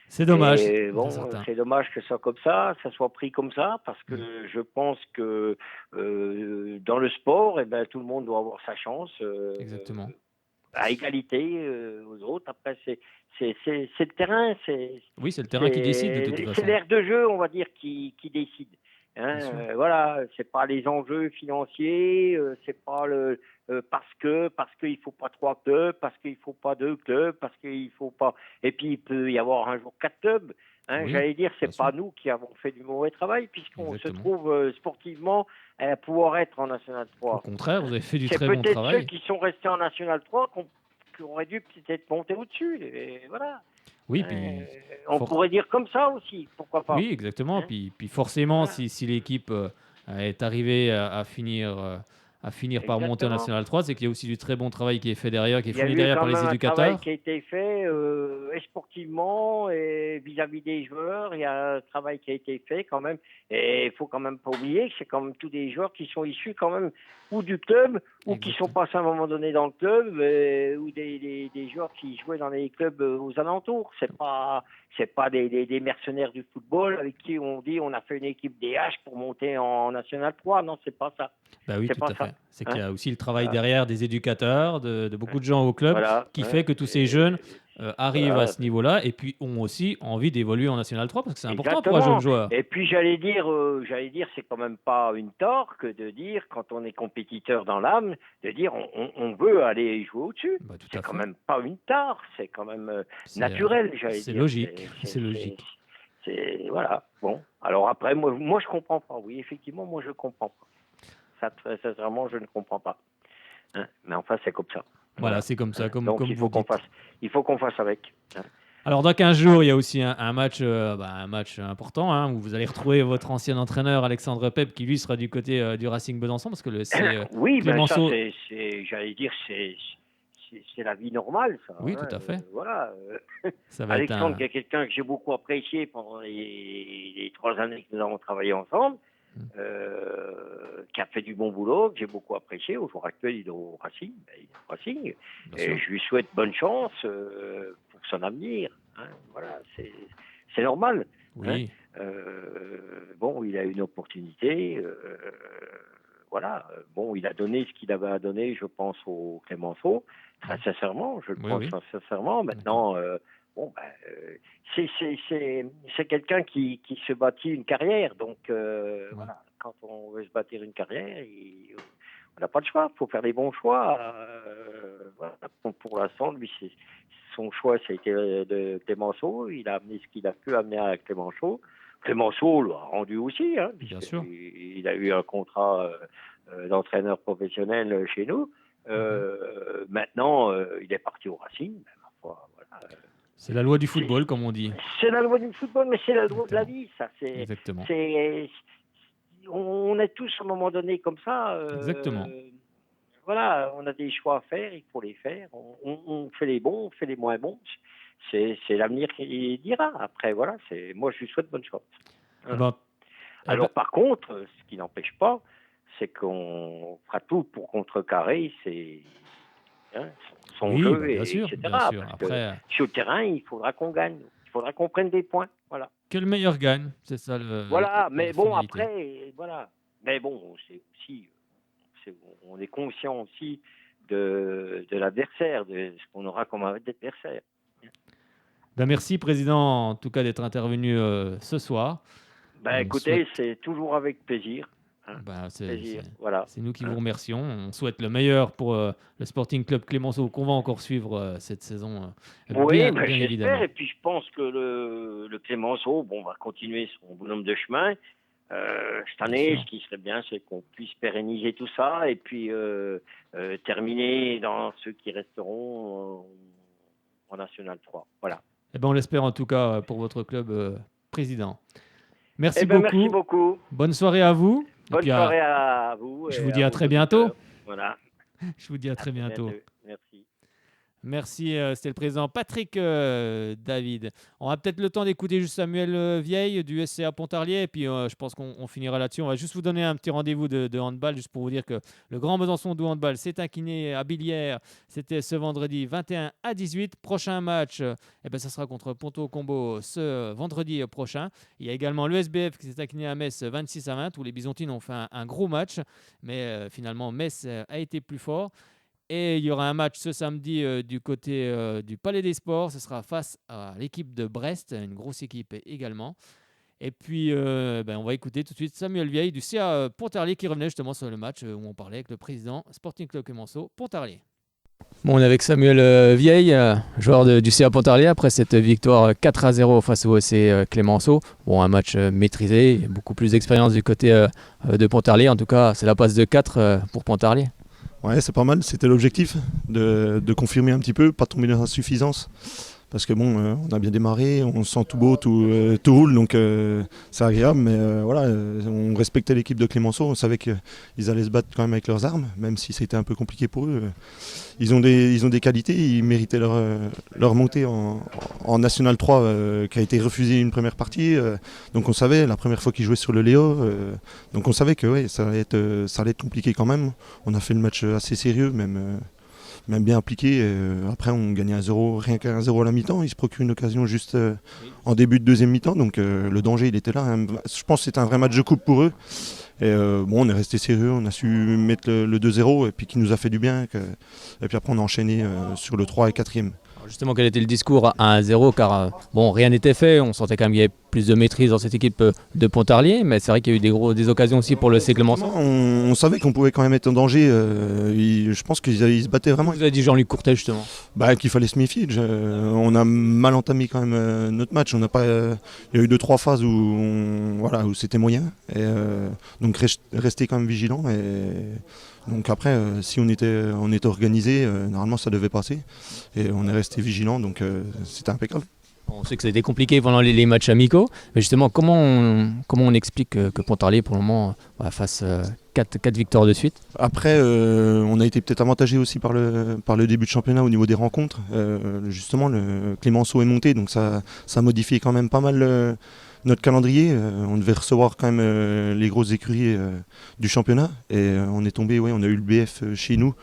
C'est dommage. Bon, c'est dommage que ça soit comme ça soit pris comme ça, parce que je pense que dans le sport, tout le monde doit avoir sa chance. Exactement. À égalité aux autres. Après, c'est le terrain. Oui, c'est le terrain qui décide de toute façon. C'est l'aire de jeu, on va dire, qui décide. Hein, voilà, c'est pas les enjeux financiers, c'est pas parce qu'il faut pas 3 clubs, parce qu'il faut pas 2 clubs, parce qu'il faut pas. Et puis il peut y avoir un jour 4 clubs. Hein, Oui, j'allais dire, c'est bien pas sûr. nous qui avons fait du mauvais travail, puisqu'on se Exactement. trouve sportivement à pouvoir être en National 3. Au contraire, vous avez fait du C'est très bon peut-être ceux travail. qui sont restés en National 3 qui auraient dû peut-être monter au-dessus. Et voilà. Oui, Hein, puis on for- pourrait dire comme ça aussi, pourquoi pas. oui, exactement. Hein. Puis forcément, si l'équipe est arrivée à finir par monter en Exactement. National 3, c'est qu'il y a aussi du très bon travail qui est fait derrière, qui est Il y a fourni eu derrière quand par les même un travail éducateurs. qui a été fait et sportivement et vis-à-vis des joueurs. Il y a un travail qui a été fait quand même. Et il faut quand même pas oublier que c'est quand même tous des joueurs qui sont issus quand même ou du club ou qui sont passés à un moment donné dans le club ou des joueurs qui jouaient dans les clubs aux alentours. C'est pas des mercenaires du football avec qui on dit on a fait une équipe DH pour monter en National 3. Non, c'est pas ça. Bah oui, C'est tout pas à ça. fait. C'est qu'il y a Hein. aussi le travail Voilà. derrière des éducateurs, de beaucoup de gens au club, Voilà. qui Hein. fait que tous ces jeunes arrivent Voilà. à ce niveau-là et puis ont aussi envie d'évoluer en National 3 parce que c'est important pour un jeune Exactement. joueur. Et puis j'allais dire, c'est quand même pas une tort que de dire, quand on est compétiteur dans l'âme, de dire on veut aller jouer au-dessus. C'est quand même pas une tort, c'est quand même naturel, j'allais dire. C'est logique. C'est logique. Voilà. Bon. Alors après, moi je comprends pas. Oui, effectivement, moi je comprends pas. Ça, très sincèrement, je ne comprends pas. Hein. Mais enfin, c'est comme ça. Voilà, c'est comme ça, comme Donc comme il vous faut dites. il faut qu'on fasse avec. Hein. Alors dans 15 jours, il y a aussi un match important hein, où vous allez retrouver votre ancien entraîneur Alexandre Pep qui lui sera du côté du Racing Besançon parce que Oui, ben ça, Clémenceau... j'allais dire, c'est la vie normale, ça. Oui, hein. tout à fait. Voilà. Ça va être Alexandre, un- qui est quelqu'un que j'ai beaucoup apprécié pendant les 3 années que nous avons travaillé ensemble, qui a fait du bon boulot, que j'ai beaucoup apprécié. Au jour actuel, il est au Racing. Il est au Racing. Et sûr. je lui souhaite bonne chance pour son avenir. Hein. Voilà, c'est normal. Oui. Hein. Bon, il a une opportunité. Voilà. Bon, il a donné ce qu'il avait à donner, je pense, au Clémenceau. Très sincèrement, je le pense très sincèrement. Maintenant, c'est quelqu'un qui se bâtit une carrière. Donc, voilà, quand on veut se bâtir une carrière, on n'a pas de choix. Il faut faire des bons choix. Voilà. Pour l'instant, lui, son choix, c'était de Clémenceau. Il a amené ce qu'il a pu amener à Clémenceau. Clémenceau l'a rendu aussi. Hein, bien sûr. Il a eu un contrat d'entraîneur professionnel chez nous. Maintenant, il est parti au Racing. Mais ma foi, voilà. C'est la loi du football, comme on dit. C'est la loi du football, mais c'est la loi de la vie, ça. Exactement. On est tous à un moment donné comme ça. Exactement. Voilà, on a des choix à faire, il faut les faire. On fait les bons, on fait les moins bons. C'est l'avenir qui dira. Après, voilà, moi je lui souhaite bonne chance. Eh ben, Alors par contre, ce qui n'empêche pas, c'est qu'on fera tout pour contrecarrer son oui, jeu, bah, bien sûr, etc. bien sûr. Parce Après, que sur le terrain, il faudra qu'on gagne. Il faudra qu'on prenne des points. Voilà. que le meilleur gagne, c'est ça Voilà, mais la bon, finalité. après, voilà. Mais bon, c'est aussi, on est conscient aussi de l'adversaire, de ce qu'on aura comme adversaire. Ben, merci, Président, en tout cas, d'être intervenu ce soir. Ben, On écoutez, souhaite- c'est toujours avec plaisir. Hein. Ben, Plaisir, voilà. c'est nous qui vous remercions. On souhaite le meilleur pour le Sporting Club Clémenceau qu'on va encore suivre cette saison. Oui, bien, ben, bien évidemment. j'espère. Et puis, je pense que le Clémenceau, va continuer son bonhomme de chemin. Cette année, ce qui serait bien, c'est qu'on puisse pérenniser tout ça et puis terminer dans ceux qui resteront en National 3. Voilà. Eh ben, on l'espère en tout cas pour votre club, Président. Merci Eh ben, beaucoup. merci beaucoup. Bonne soirée à vous. Et Bonne puis, soirée à vous. Je et vous dis à vos très bientôt. auditeurs. Voilà. Je vous dis à très bientôt. Merci. Merci, c'était le président Patrick David. On a peut-être le temps d'écouter juste Samuel Vieille du SCA Pontarlier et puis je pense qu'on finira là-dessus. On va juste vous donner un petit rendez-vous de handball juste pour vous dire que le Grand Besançon de handball s'est incliné à Billières. C'était ce vendredi 21 à 18. Prochain match, ça sera contre Ponto Combo ce vendredi prochain. Il y a également le SBF qui s'est incliné à Metz 26 à 20 où les Byzantines ont fait un gros match. Mais finalement, Metz a été plus fort. Et il y aura un match ce samedi du côté du Palais des Sports. Ce sera face à l'équipe de Brest, une grosse équipe également. Et puis, on va écouter tout de suite Samuel Vieille du CA Pontarlier qui revenait justement sur le match où on parlait avec le président Sporting Club Clémenceau Pontarlier. Bon, on est avec Samuel Vieille, joueur du CA Pontarlier, après cette victoire 4-0 face au OSC Clémenceau. Bon, un match maîtrisé, beaucoup plus d'expérience du côté de Pontarlier. En tout cas, c'est la passe de 4 pour Pontarlier. Ouais, c'est pas mal. C'était l'objectif de confirmer un petit peu, pas tomber dans l'insuffisance. Parce que bon, on a bien démarré, on sent tout beau, tout roule, donc c'est agréable. Mais voilà, on respectait l'équipe de Clémenceau, on savait qu'ils allaient se battre quand même avec leurs armes, même si c'était un peu compliqué pour eux. Ils ont des qualités, ils méritaient leur montée en National 3 qui a été refusée une première partie. Donc on savait, la première fois qu'ils jouaient sur le Léo, donc on savait que ouais, ça allait être compliqué quand même. On a fait le match assez sérieux, même bien appliqué. Après, on gagnait 1-0, rien qu'à 1-0 à la mi-temps. Ils se procurent une occasion juste en début de deuxième mi-temps. Donc le danger, il était là. Je pense que c'était un vrai match de coupe pour eux. Et bon, on est resté sérieux, on a su mettre le 2-0 et puis qui nous a fait du bien. Et puis après, on a enchaîné sur le 3 et 4e. Justement, quel était le discours à 1-0 car bon, rien n'était fait, on sentait quand même qu'il y avait plus de maîtrise dans cette équipe de Pontarlier, mais c'est vrai qu'il y a eu des occasions aussi pour le C Clémenceau. On savait qu'on pouvait quand même être en danger, je pense qu'ils se battaient vraiment. Vous avez dit Jean-Luc Courtet justement qu'il fallait se méfier, on a mal entamé quand même notre match, il y a eu 2-3 phases où c'était moyen, et donc rester quand même vigilant. Donc après, si on était organisé, normalement ça devait passer. Et on est resté vigilant, donc c'était impeccable. On sait que c'était compliqué pendant les matchs amicaux, mais justement, comment on explique que Pontarlier, pour le moment, fasse 4 victoires de suite? Après, on a été peut-être avantagé aussi par le début de championnat au niveau des rencontres. Justement, le Clémenceau est monté, donc ça a modifié quand même pas mal notre calendrier. On devait recevoir quand même les grosses écuries du championnat et on est tombé, on a eu le BF chez nous.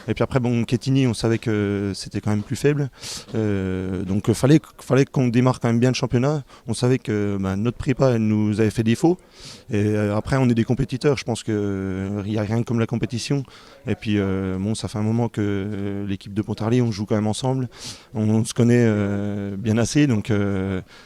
Et puis après, Quetigny, on savait que c'était quand même plus faible. Donc fallait qu'on démarre quand même bien le championnat. On savait que notre prépa, elle nous avait fait défaut. Et après, on est des compétiteurs. Je pense qu'il n'y a rien comme la compétition. Et puis, ça fait un moment que l'équipe de Pontarlier, on joue quand même ensemble. On se connaît bien assez. Donc,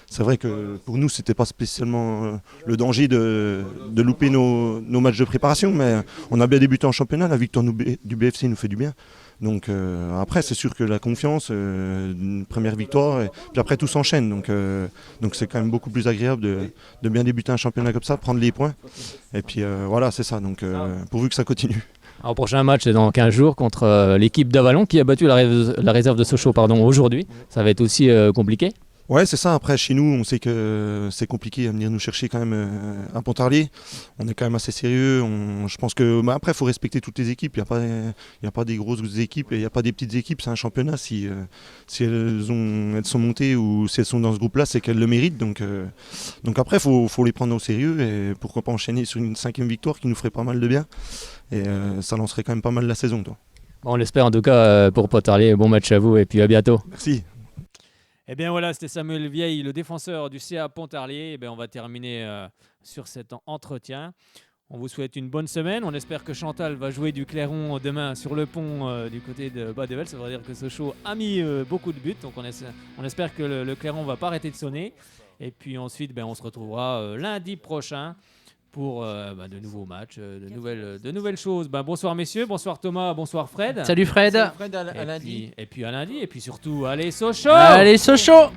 c'est vrai que pour nous, c'était pas spécialement le danger de louper nos matchs de préparation. Mais on a bien débuté en championnat. La victoire du BFC nous fait du bien. Donc après, c'est sûr que la confiance, une première victoire, et puis après tout s'enchaîne. Donc c'est quand même beaucoup plus agréable de bien débuter un championnat comme ça, prendre les points. Et puis voilà, c'est ça. Donc pourvu que ça continue. Alors, prochain match, c'est dans 15 jours contre l'équipe d'Avalon qui a battu la réserve de Sochaux aujourd'hui. Ça va être aussi compliqué. Ouais, c'est ça. Après, chez nous, on sait que c'est compliqué à venir nous chercher quand même à Pontarlier. On est quand même assez sérieux. Je pense que après, il faut respecter toutes les équipes. Il n'y a pas des grosses équipes et il n'y a pas des petites équipes. C'est un championnat. Si elles sont montées ou si elles sont dans ce groupe-là, c'est qu'elles le méritent. Donc après, il faut les prendre au sérieux et pourquoi pas enchaîner sur une 5e victoire qui nous ferait pas mal de bien. Et ça lancerait quand même pas mal la saison. Bon, on l'espère en tout cas pour Pontarlier. Bon match à vous et puis à bientôt. Merci. Eh bien voilà, c'était Samuel Vieille, le défenseur du CA Pontarlier. On va terminer sur cet entretien. On vous souhaite une bonne semaine. On espère que Chantal va jouer du clairon demain sur le pont du côté de Bas-de-Vel. Ça veut dire que Sochaux a mis beaucoup de buts. Donc on espère que le clairon ne va pas arrêter de sonner. Et puis ensuite, on se retrouvera lundi prochain pour de nouveaux matchs, de nouvelles choses. Bonsoir messieurs, bonsoir Thomas, bonsoir Fred. Salut Fred. Salut Fred, à lundi. Et puis à lundi, et puis surtout, allez Sochaux. Allez Sochaux.